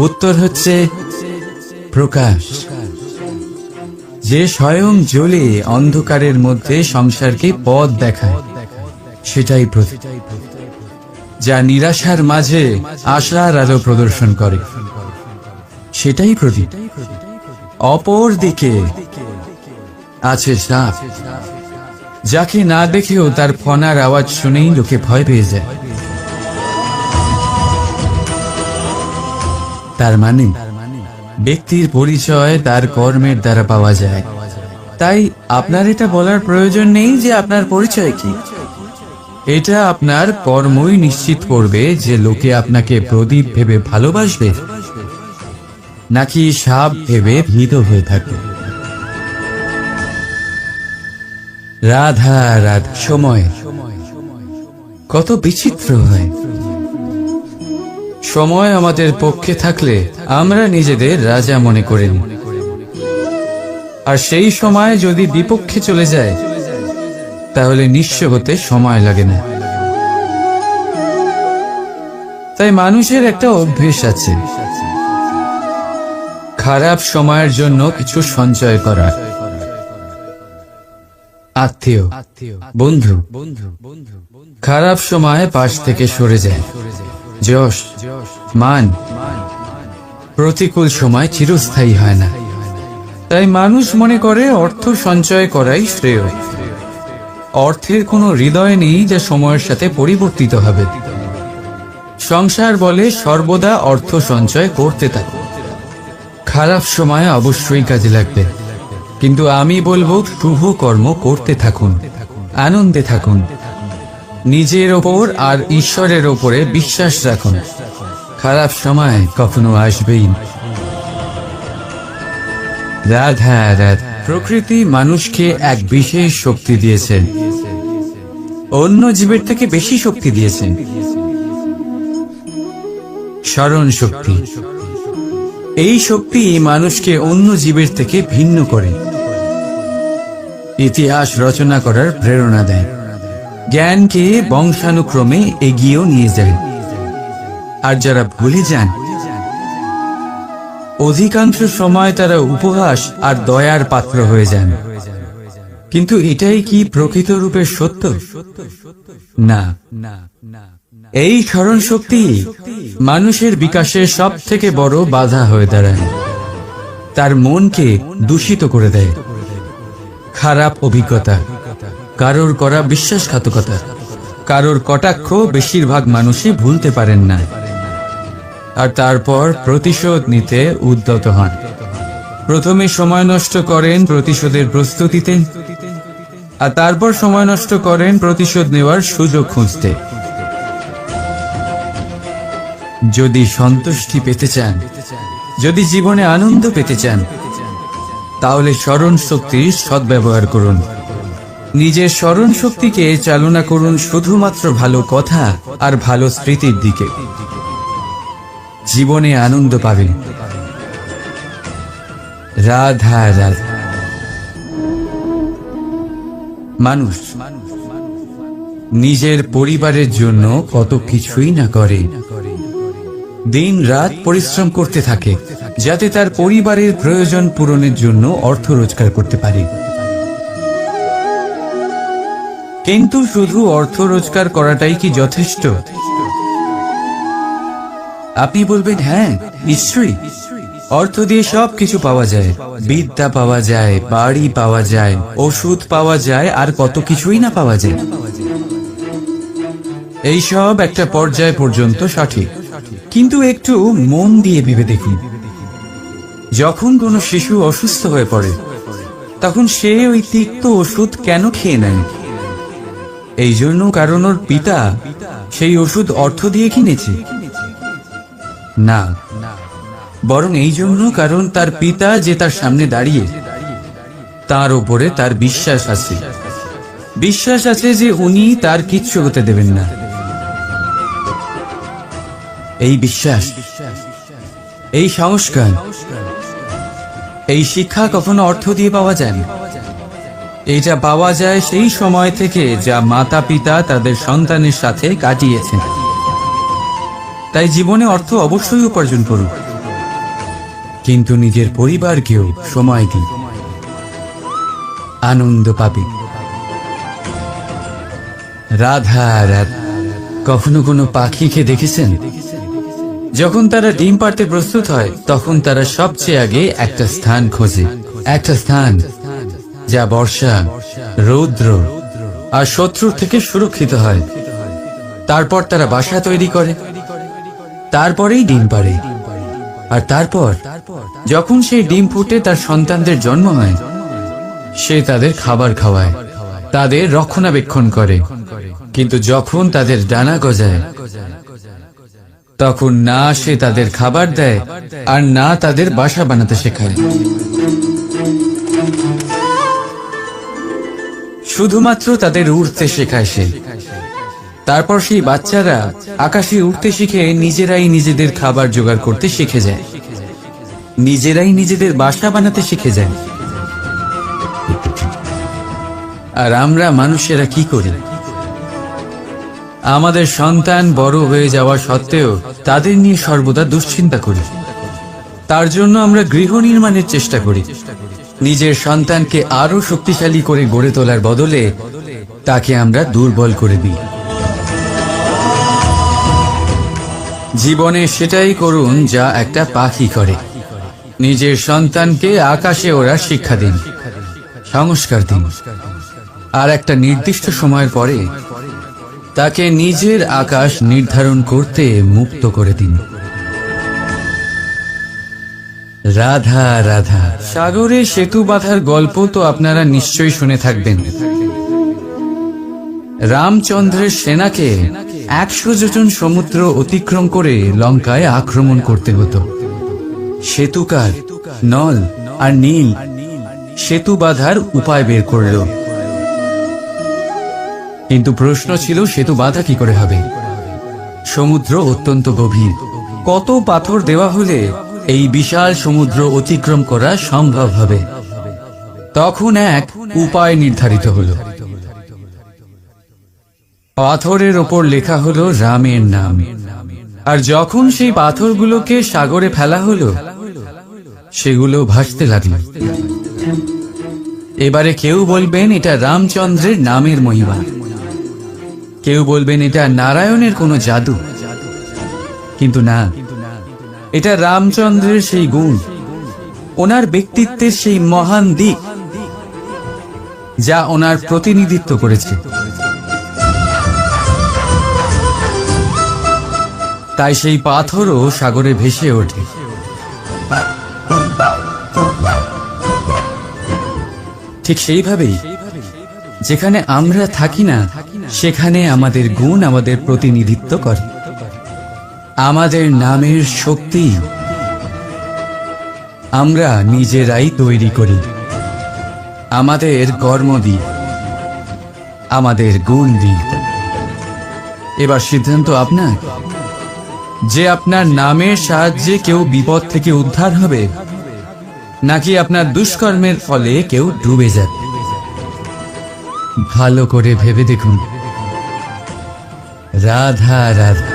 উত্তর হচ্ছে প্রকাশ। যে স্বয়ং জ্বলে অন্ধকারের মধ্যে সংসারকে পথ দেখায়, সেটাই প্রদীপ। যা নিরাশার মাঝে আশার আলো প্রদর্শন করে, সেটাই প্রদীপ। অপর দিকে আছে সাপ, যাকে না দেখেও তার ফনার আওয়াজ শুনেই লোকে ভয় পেয়ে যায়। তার মানে ব্যক্তির পরিচয় তার কর্মের দ্বারা পাওয়া যায়। তাই আপনার এটা বলার প্রয়োজন নেই যে আপনার পরিচয় কি। এটা আপনার কর্মই নিশ্চিত করবে যে লোকে আপনাকে প্রদীপ ভেবে ভালোবাসবে নাকি সাপ ভেবে ভীত হয়ে থাকবে। রাধা রাধা। সময় কত বিচিত্র হয়। সময় আমাদের পক্ষে থাকলে আমরা নিজেদের রাজা মনে করে নিই, আর সেই সময় যদি বিপক্ষে চলে যায় তাহলে নিঃস্ব হতে সময় লাগে না। তাই মানুষের একটা অভ্যেস আছে, খারাপ সময়ের জন্য কিছু সঞ্চয় করা। আত্মীয়, বন্ধু খারাপ সময় পাশ থেকে সরে যায়। যশ, মান প্রতিকূল সময় চিরস্থায়ী হয় না। তাই মানুষ মনে করে অর্থ সঞ্চয় করাই শ্রেয়। অর্থের কোনো হৃদয় নেই যা সময়ের সাথে পরিবর্তিত হবে। সংসার বলে সর্বদা অর্থ সঞ্চয় করতে থাকো। খারাপ সময় অবশ্যই কাজে লাগবে, কিন্তু আমি বলবো শুভ কর্ম করতে থাকুন, আনন্দে থাকুন, নিজের ওপর আর ঈশ্বরের ওপরে বিশ্বাস রাখুন। খারাপ সময় কখনো আসবেই না। রাধা রাধা। প্রকৃতি মানুষকে এক বিশেষ শক্তি দিয়েছেন, অন্য জীবের থেকে বেশি শক্তি দিয়েছেন। স্মরণ শক্তি। এই শক্তি মানুষকে অন্য জীবের থেকে ভিন্ন করে, ইতিহাস রচনা করার প্রেরণা দেয়, জ্ঞানকে বংশানুক্রমে এগিয়েও নিয়ে যায়। আর যারা ভুলে যান, অধিকাংশ সময় তারা উপহাস আর দয়ার পাত্র হয়ে যান। কিন্তু এটাই কি প্রকৃত রূপে সত্য? না। এই স্মরণ শক্তি মানুষের বিকাশের সব থেকে বড় বাধা হয়ে দাঁড়ায়। তার মনকে দূষিত করে দেয়। খারাপ অভিজ্ঞতা, কারোর করা বিশ্বাসঘাতকতা, কারোর কটাক্ষ বেশিরভাগ মানুষই ভুলতে পারেন না, আর তারপর প্রতিশোধ নিতে উদ্যত হন। প্রথমে সময় নষ্ট করেন প্রতিশোধের প্রস্তুতিতে, আর তারপর সময় নষ্ট করেন প্রতিশোধ নেওয়ার সুযোগ খুঁজতে। যদি সন্তুষ্টি পেতে চান, যদি জীবনে আনন্দ পেতে চান, তাহলে স্মরণ শক্তির সদ্ব্যবহার করুন। নিজের স্মরণ শক্তিকে চালনা করুন শুধুমাত্র ভালো কথা আর ভালো স্মৃতির দিকে। জীবনে আনন্দ পাবেন। রাধা রাধা। মানুষ নিজের পরিবারের জন্য কত কিছুই না করে, দিন রাত পরিশ্রম করতে থাকে যাতে তার পরিবারের প্রয়োজন পূরণের জন্য অর্থ রোজগার করতে পারে। কিন্তু শুধু অর্থ রোজগার করাটাই কি যথেষ্ট? আপনি বলবেন হ্যাঁ, নিশ্চয়ই। অর্থ দিয়ে সব কিছু পাওয়া যায়, বিদ্যা পাওয়া যায়, বাড়ি পাওয়া যায়, ওষুধ পাওয়া যায়, আর কত কিছুই না পাওয়া যায়। এই সব একটা পর্যায় পর্যন্ত সঠিক, কিন্তু একটু মন দিয়ে ভেবে দেখুন, যখন কোনো শিশু অসুস্থ হয়ে পড়ে তখন সে ওই তিক্ত ওষুধ কেন খেয়ে নেয়? এই জন্য কারণ ওর পিতা সেই ওষুধ অর্থ দিয়ে কিনেছে? না, বরং এই জন্য কারণ তার পিতা যে তার সামনে দাঁড়িয়ে, তার উপরে তার বিশ্বাস আছে। বিশ্বাস আছে যে উনি তার কিচ্ছু হতে দেবেন না। এই বিশ্বাস, এই সংস্কার, এই শিক্ষা কখনো অর্থ দিয়ে পাওয়া যায় না। এটা পাওয়া যায় সেই সময় থেকে যা মাতা পিতা তাদের সন্তানের সাথে কাটিয়েছেন। তাই জীবনে অর্থ অবশ্যই উপার্জন করুন, কিন্তু নিজের পরিবারকেও সময় দিন, আনন্দ পাবে। রাধা রাধা। কখনো কোনো পাখিকে দেখেছেন? যখন তারা ডিম পাড়তে প্রস্তুত হয় তখন তারা সবচেয়ে আগে একটা স্থান খোঁজে, একটা স্থান যা বর্ষা, রৌদ্র আর শত্রুর থেকে সুরক্ষিত হয়। তারপর তারা বাসা তৈরি করে, তারপরেই ডিম পাড়ে। আর তারপর যখন সেই ডিম ফুটে তার সন্তানদের জন্ম হয়, সে তাদের খাবার খাওয়ায়, তাদের রক্ষণাবেক্ষণ করে। কিন্তু যখন তাদের ডানা গজায়, তখন না সে তাদের খাবার দেয় আর না তাদের বাসা বানাতে শেখায়। শুধুমাত্র তাদের উড়তে শেখায় সে। তারপর সেই বাচ্চারা আকাশে উঠতে শিখে নিজেরাই নিজেদের খাবার জোগাড় করতে শিখে যায়, নিজেরাই নিজেদের বাসা বানাতে শিখে যায়। আর আমরা মানুষেরা কি করি? আমাদের সন্তান বড় হয়ে যাওয়া সত্ত্বেও তাদের নিয়ে সর্বদা দুশ্চিন্তা করি। তার জন্য আমরা গৃহ নির্মাণের চেষ্টা করি। নিজের সন্তানকে আরো শক্তিশালী করে গড়ে তোলার বদলে তাকে আমরা দুর্বল করে দিই। জীবনে সেটাই করুন যা একটা পাখি করে। নিজের সন্তানকে আকাশে ওড়ার শিক্ষা দিন, সংস্কার দিন, আর একটা নির্দিষ্ট সময়ের পরে তাকে নিজের আকাশ নির্ধারণ করতে মুক্ত করে দিন। রাধা রাধা। সাগরে সেতু বাঁধার গল্প তো আপনারা নিশ্চয়ই শুনে থাকবেন। রামচন্দ্রের সেনাকে 100 যোজন সমুদ্র অতিক্রম করে লঙ্কায় আক্রমণ করতে হতো। সেতুকার নল আর নীল সেতু বাঁধার উপায় বের করল, কিন্তু প্রশ্ন ছিল সেতু বাঁধা কি করে হবে? সমুদ্র অত্যন্ত গভীর। কত পাথর দেওয়া হলে এই বিশাল সমুদ্র অতিক্রম করা সম্ভব হবে? তখন এক উপায় নির্ধারিত হলো। পাথরের ওপর লেখা হলো রামের নাম। আর যখন সেই পাথরগুলোকে সাগরে ফেলা হলো, সেগুলো ভাসতে লাগলো। এবারে কেউ বলবেন এটা রামচন্দ্রের নামের মহিমা, কেউ বলবেন এটা নারায়ণের কোনো জাদু। কিন্তু না, এটা রামচন্দ্রের সেই গুণ, ওনার ব্যক্তিত্বের সেই মহান দিক যা ওনার প্রতিনিধিত্ব করেছে। তাই সেই পাথরও সাগরে ভেসে ওঠে। ঠিক সেইভাবেই যেখানে আমরা থাকি না, সেখানে আমাদের গুণ আমাদের প্রতিনিধিত্ব করে। আমাদের নামের শক্তি আমরা নিজেরাই তৈরি করি, আমাদের কর্ম দিই, আমাদের গুণ দিই। এবার সিদ্ধান্ত আপনার যে আপনার নামের সাহায্যে কেউ বিপদ থেকে উদ্ধার হবে, নাকি আপনার দুষ্কর্মের ফলে কেউ ডুবে যাবে। ভালো করে ভেবে দেখুন। রাধা রাধা।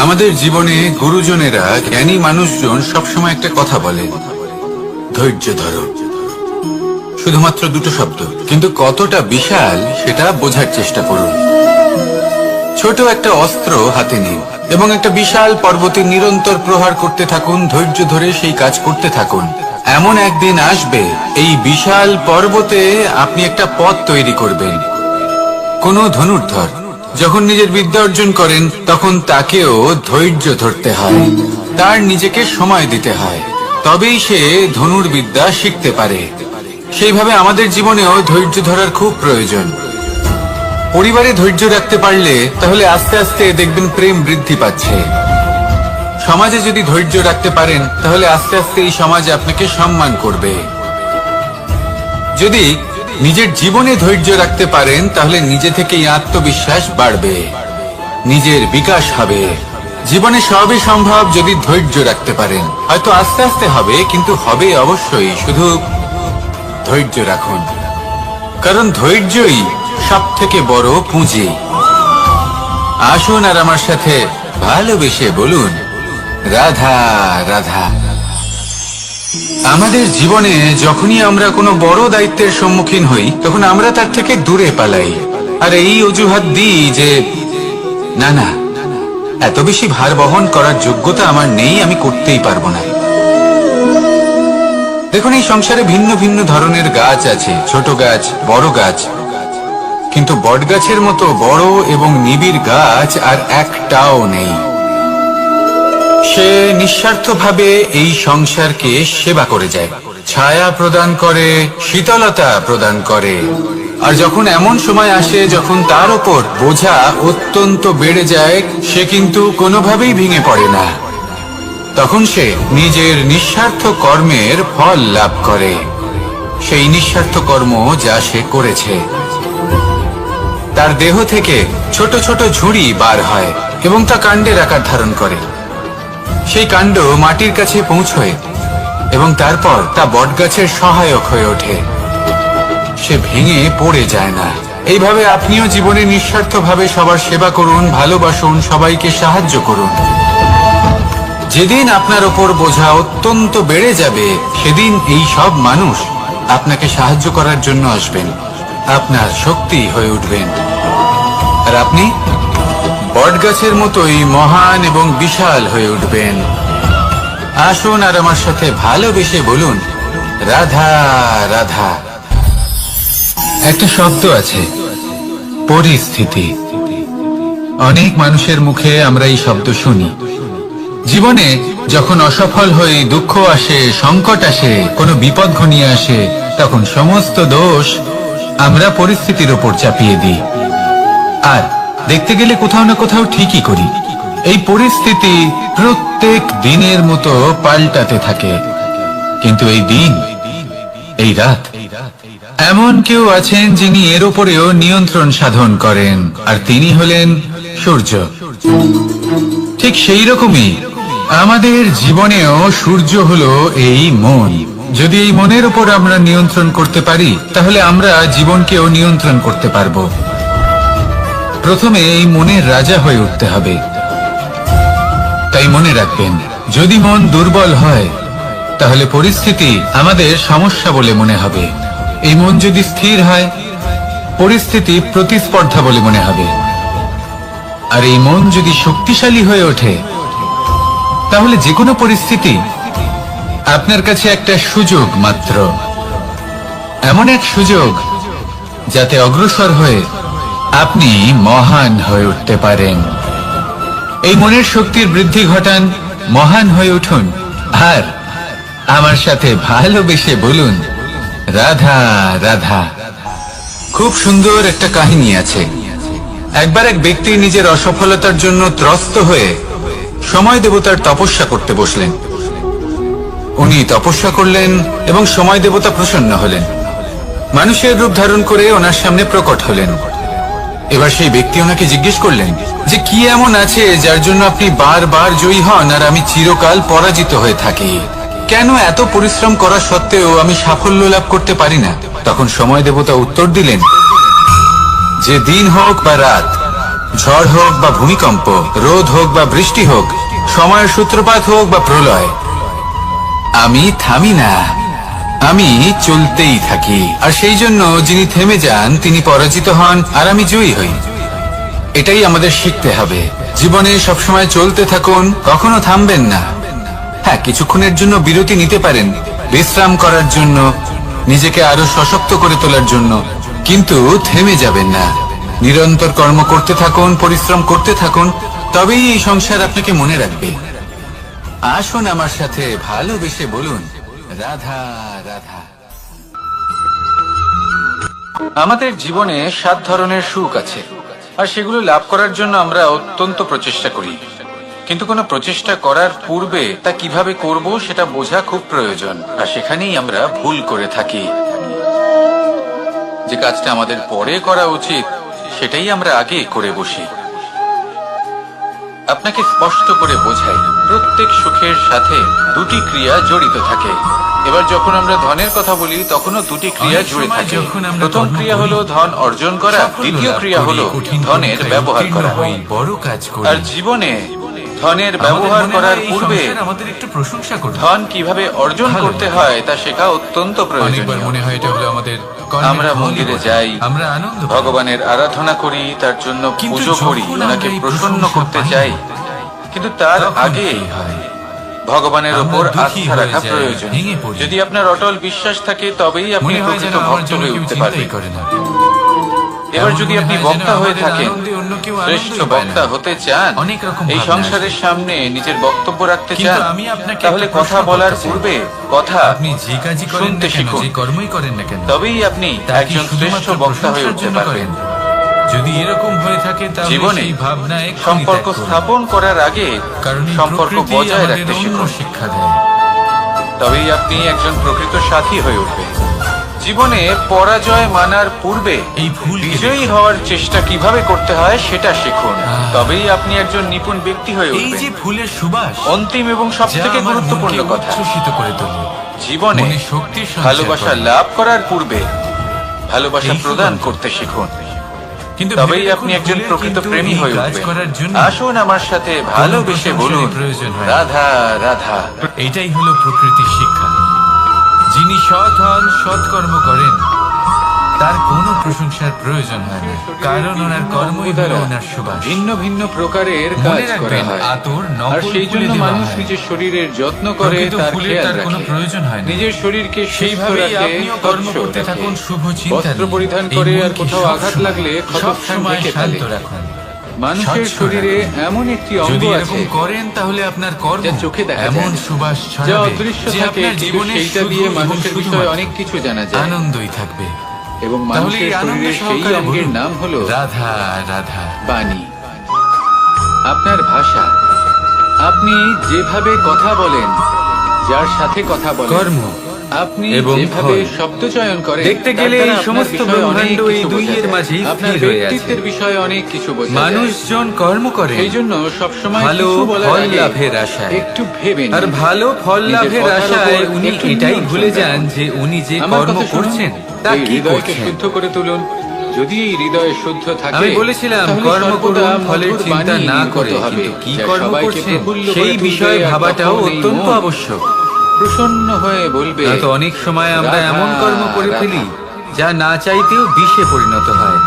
আমাদের জীবনে গুরুজনেরা, জ্ঞানী মানুষজন সবসময় একটা কথা বলে, ধৈর্য ধরো। শুধুমাত্র দুটো শব্দ, কিন্তু কতটা বিশাল সেটা বোঝার চেষ্টা করুন। ছোট একটা অস্ত্র হাতে নিন এবং একটা বিশাল পর্বতে নিরন্তর প্রহার করতে থাকুন। ধৈর্য ধরে সেই কাজ করতে থাকুন। এমন একদিন আসবে, এই বিশাল পর্বতে আপনি একটা পথ তৈরি করবেন। কোন ধনুর্ধর যখন নিজের বিদ্যা অর্জন করেন, তখন তাকেও ধৈর্য ধরতে হয়, তার নিজেকে সময় দিতে হয়, তবেই সে ধনুর্বিদ্যা শিখতে পারে। সেইভাবে আমাদের জীবনেও ধৈর্য ধরার খুব প্রয়োজন। পরিবারে ধৈর্য রাখতে পারলে তাহলে আস্তে আস্তে দেখবেন প্রেম বৃদ্ধি পাচ্ছে, সমাজে যদি ধৈর্য রাখতে পারেন তাহলে আস্তে আস্তে এই সমাজ আপনাকে সম্মান করবে। যদি নিজের জীবনে ধৈর্য রাখতে পারেন তাহলে নিজে থেকেই আত্মবিশ্বাস বাড়বে, নিজের বিকাশ হবে। জীবনে সবই সম্ভব যদি ধৈর্য রাখতে পারেন। হয়তো আস্তে আস্তে হবে, কিন্তু হবে অবশ্যই। শুধু ধৈর্য রাখুন, কারণ ধৈর্যই সব থেকে বড় পুঁজি। আসুন আর আমার সাথে ভালোবেসে বলুন, রাধা রাধা। আমাদের জীবনে যখনই আমরা কোনো বড় দায়িত্বের সম্মুখীন হই তখন আমরা তার থেকে দূরে পালাই, আর এই অজুহাত দিই যে না না, এত বেশি ভার বহন করার যোগ্যতা আমার নেই, আমি করতেই পারবো না। দেখুন, এই সংসারে ভিন্ন ভিন্ন ধরনের গাছ আছে, ছোট গাছ, বড় গাছ, কিন্তু বটগাছের মতো বড় এবং নিবিড় গাছ আর একটাও নেই। সে নিঃস্বার্থভাবে এই সংসারকে সেবা করে যায়, ছায়া প্রদান করে, শীতলতা প্রদান করে। আর যখন এমন সময় আসে যখন তার উপর বোঝা অত্যন্ত বেড়ে যায়, সে কিন্তু কোনোভাবেই ভেঙে পড়ে না। তখন সে নিজের নিঃস্বার্থ কর্মের ফল লাভ করে, সেই নিঃস্বার্থ কর্ম যা সে করেছে। তার দেহ থেকে ছোট ছোট ঝুড়ি বার হয় এবং তা কাণ্ডের আকার ধারণ করে। সেই কাণ্ড মাটির কাছে পৌঁছয় এবং তারপর তা বটগাছের সহায়ক হয়ে ওঠে। সে ভেঙে পড়ে যায় না। এইভাবে আপনিও জীবনে নিঃস্বার্থভাবে সবার সেবা করুন, ভালোবাসুন, সবাইকে সাহায্য করুন। যেদিন আপনার ওপর বোঝা অত্যন্ত বেড়ে যাবে, সেদিন এই সব মানুষ আপনাকে সাহায্য করার জন্য আসবেন, আপনার শক্তি হয়ে উঠবেন, আর আপনি বটগাছের মতোই মহান এবং বিশাল হয়ে উঠবেন। আসুন আর আমার সাথে ভালোবেসে বলুন, রাধা রাধা। একটা শব্দ আছে, পরিস্থিতি। অনেক মানুষের মুখে আমরা এই শব্দ শুনি। জীবনে যখন অসফল হই, দুঃখ আসে, সংকট আসে, কোনো বিপদ ঘনিয়ে আসে, তখন সমস্ত দোষ আমরা পরিস্থিতির ওপর চাপিয়ে দিই। আর দেখতে গেলে কোথাও না কোথাও ঠিকই করি। এই পরিস্থিতি প্রত্যেক দিনের মতো পাল্টাতে থাকে, কিন্তু এই দিন, এই রাত, এমন কেউ আছেন যিনি এর উপরেও নিয়ন্ত্রণ সাধন করেন, আর তিনি হলেন সূর্য। ঠিক সেই রকমই আমাদের জীবনেও সূর্য হলো এই মন। যদি এই মনের উপর আমরা নিয়ন্ত্রণ করতে পারি তাহলে আমরা জীবনকেও নিয়ন্ত্রণ করতে পারবো। প্রথমে এই মনের রাজা হয়ে উঠতে হবে। তাই মনে রাখবেন, যদি মন দুর্বল হয় তাহলে পরিস্থিতি আমাদের সমস্যা বলে মনে হবে। এই মন যদি স্থির হয়, পরিস্থিতি প্রতিস্পর্ধা বলে মনে হবে। আর এই মন যদি শক্তিশালী হয়ে ওঠে তাহলে যে কোনো পরিস্থিতি আপনার কাছে একটা সুযোগ মাত্র, এমন এক সুযোগ যাতে অগ্রসর হয়ে আপনি মহান হয়ে উঠতে পারেন। এই মনের শক্তির বৃদ্ধি ঘটান, মহান হয়ে উঠুন, আর আমার সাথে ভালোবেসে বলুন, রাধা রাধা। খুব সুন্দর একটা কাহিনী আছে। একবার এক ব্যক্তি নিজের অসফলতার জন্য ত্রস্ত হয়ে সময় দেবতার তপস্যা করতে বসলেন। উনি তপস্যা করলেন এবং সময় দেবতা প্রসন্ন হলেন, মানুষের রূপ ধারণ করে ওনার সামনে প্রকট হলেন। এবার সেই ব্যক্তি ওনাকে জিজ্ঞেস করলেন যে কি এমন আছে যার জন্য আপনি বারবার জয়ী হন আর আমি চিরকাল পরাজিত হয়ে থাকি? কেন এত পরিশ্রম করা সত্ত্বেও আমি সাফল্য লাভ করতে পারি না? তখন সময় দেবতা উত্তর দিলেন যে দিন হোক বা রাত, ঝড় হোক বা ভূমিকম্প, রোদ হোক বা বৃষ্টি হোক, সময়ের সূত্রপাত হোক বা প্রলয়, আমি থামি না, আমি চলতেই থাকি। আর সেই জন্য যিনি থেমে যান তিনি পরাজিত হন আর আমি জয়ী হই। এটাই আমাদের শিখতে হবে। জীবনে সবসময় চলতে থাকুন, কখনো থামবেন না। হ্যাঁ, কিছুক্ষণের জন্য বিরতি নিতে পারেন, বিশ্রাম করার জন্য, নিজেকে আরো সশক্ত করে তোলার জন্য, কিন্তু থেমে যাবেন না। নিরন্তর কর্ম করতে থাকুন, পরিশ্রম করতে থাকুন, তবেই এই সংসার আপনাকে মনে রাখবে। আসুন আমার সাথে ভালোবেসে বলুন, রাধা রাধা। আমাদের জীবনে 7 ধরনের সুখ আছে, আর সেগুলো লাভ করার জন্য আমরা অত্যন্ত প্রচেষ্টা করি। কিন্তু কোনো প্রচেষ্টা করার পূর্বে তা কিভাবে করব সেটা বোঝা খুব প্রয়োজন, আর সেখানেই আমরা ভুল করে থাকি। যে কাজটা আমাদের পরে করা উচিত সেটাই আমরা আগে করে বসি। আপনাকে স্পষ্ট করে বোঝাই, প্রত্যেক সুখের সাথে দুটি ক্রিয়া জড়িত থাকে। এবার যখন আমরা ধনের কথা বলি তখনও দুটি ক্রিয়া জুড়ে থাকে। প্রথম ক্রিয়া হলো ধন অর্জন করা, দ্বিতীয় ক্রিয়া হলো ধনের ব্যবহার করা। বড় কাজ করি, আর জীবনে ধনের ব্যবহার করার পূর্বে আমাদের একটু প্রশংসা করতে ধন কিভাবে অর্জন করতে হয় তা শেখা অত্যন্ত প্রয়োজনীয়। মনে হয় এটা হলো আমাদের আমরা মন্দিরে যাই, আমরা আনন্দ ভগবানের আরাধনা করি, তার জন্য কিন্তু পুজো করি, যখন ওনাকে আমরা এই প্রসন্ন প্রশংসা করতে পাই, চাই, কিন্তু তার তখন আগে কি হয়? ভগবানের আমরা উপর দুঃখী আস্থা হয়ে রাখা যাই, প্রয়োজন। ভেঙে পড়ি। যদি আপনার অটল বিশ্বাস থাকে তবেই আপনি মনে হয় যেন প্রকৃত আমার ভক্ত জন্য হয়ে কেউ উঠতে চিন্তাই পারবেন। করে না। এবার যদি আপনি বক্তা হয়ে থাকেন, অন্য কেউ শ্রেষ্ঠ আনন্দই পায় না। বক্তা হতে চান, অনেক রকম এই ভাবনা সংসারের সামনে নিজের বক্তব্য রাখতে কিন্তু চান, আমি আপনাকে তাহলে একটা কথা প্রশ্ন বলার করতে চাই। পূর্বে কথা আপনি যে কাজই করেন শুনতে না কেন, শিখুন। যে কর্মই করেন না কেন, তবেই আপনি তা কি একজন শ্রেষ্ঠ শুধুমাত্র বক্তা হয়ে প্রশংসার উঠতে জন্য পারবেন। করেন? যদি এরকম হয়ে থাকে তাহলে জীবনে সেই ভাবনা এক্ষুনি সম্পর্ক ত্যাগ করুন। স্থাপন করার আগে কারণ এই সম্পর্ক প্রকৃতি বজায় আমাদের রাখতে অন্য শিখুন, শিক্ষা দেয়। তবেই আপনি একজন প্রকৃত সাথী হয়ে উঠবেন। জীবনে পরাজয় মানার পূর্বে এই ভুলকে বিজয়ী হওয়ার চেষ্টা কিভাবে করতে হয় সেটা শিখুন, তবেই আপনি একজন নিপুণ ব্যক্তি হয়ে এই উঠবেন। যে ফুলের সুবাস অন্তিম এবং যা সবথেকে আমার গুরুত্বপূর্ণ মনকে কথা, উচ্ছ্বসিত করে তোলে, জীবনে মনে শক্তির সঞ্চার ভালোবাসা করে। লাভ করার পূর্বে ভালোবাসা এই প্রদান সুগন্ধ। করতে শিখুন, কিন্তু তবেই ভেবে আপনি দেখুন, একজন ফুলের প্রকৃত কিন্তু প্রেমী এই হয়ে কাজ উঠবেন। করার জন্য আসুন আমার সাথে ভালোবেসে প্রশংসার বলুন, প্রয়োজন হয় না। রাধা রাধা। এটাই হলো প্রকৃতির শিক্ষা। যিনি সৎ হন, সৎকর্ম করেন, তার কোনো প্রশংসার প্রয়োজন হয় না, কারণ ওনার কর্মই হলো ওনার সুবাস। ভিন্ন ভিন্ন প্রকারের মনে কাজ করা রাখবেন, হয়, আতর আর নকল সেই ফুলে জন্য দেওয়া মানুষ হয়। নিজের শরীরের যত্ন করে, প্রকৃত তার ফুলের খেয়াল তার কোনো রাখে, প্রয়োজন হয় না। নিজের শরীরকে সুস্থ সেইভাবেই রাখে, আপনিও কর্ম স্বচ্ছ করতে রাখে। থাকুন শুভ চিন্তা বস্ত্র নিয়ে। পরিধান এই করে আর মনকে কোথাও সব আঘাত সময়- লাগলে সব ক্ষতস্থান সময় ঢেকে শান্ত ফেলে। রাখুন। মানুষের স্বচ্ছ শরীরে রাখুন। এমন একটি অঙ্গ যদি আছে এরকম করেন তাহলে আপনার কর্ম যা চোখে দেখা এমন যায় না, সুবাস যা ছড়াবে অদৃশ্য যে থাকে, আপনার কিন্তু জীবনে সেইটা দিয়ে মানুষের বিষয়ে অনেক কিছু জানা যায়, আনন্দই থাকবে। এবং তাহলে মানুষের এই আনন্দ শরীরের সেই সহকারে অঙ্গের বলুন, নাম হলো রাধা রাধা। বাণী। আপনার ভাষা, আপনি যেভাবে কথা বলেন, যার সাথে কথা বলেন, কর্ম আপনি এবং যেভাবে ফল। শব্দ চয়ন করেন, দেখতে তার গেলে দ্বারা এই আপনার সমস্ত বিষয়ে ব্রহ্মাণ্ড অনেক এই কিছু দুইয়ের বোঝা যায়। মাঝেই আপনার স্থির হয়ে আছে। ব্যক্তিত্বের বিষয়ে অনেক কিছু বোঝা যায়। মানুষজন কর্ম করে সেই জন্য সবসময় ভালো কিছু বলার ফল আগে লাভের আশায়। একটু ভেবে নিন। আর ভালো ফল নিজের লাভের কথার আশায় উপর উনি একটু এটাই নিয়ন্ত্রণ ভুলে যান রাখুন। যে উনি যে আমার কর্ম কথা শুনুন, করছেন তা এই কি হৃদয়কে করছেন। শুদ্ধ করে তুলুন। যদি এই হৃদয় শুদ্ধ থাকে, আমি বলেছিলাম তাহলে কর্ম সর্বদা করুন, ফলের মধুর চিন্তা বাণী না করে, নির্গত হবে, কিন্তু কি যা কর্ম সবাইকে করছেন প্রফুল্ল করে সেই তুলবে, বিষয়ে আর ভাবাটাও তখন এই অত্যন্ত মন আবশ্যক। প্রসন্ন হয়ে বলবে, নয়তো অনেক সময় আমরা রাধা, এমন কর্ম করে রাধা। ফেলি যা না চাইতেও বিষে পরিণত হয়,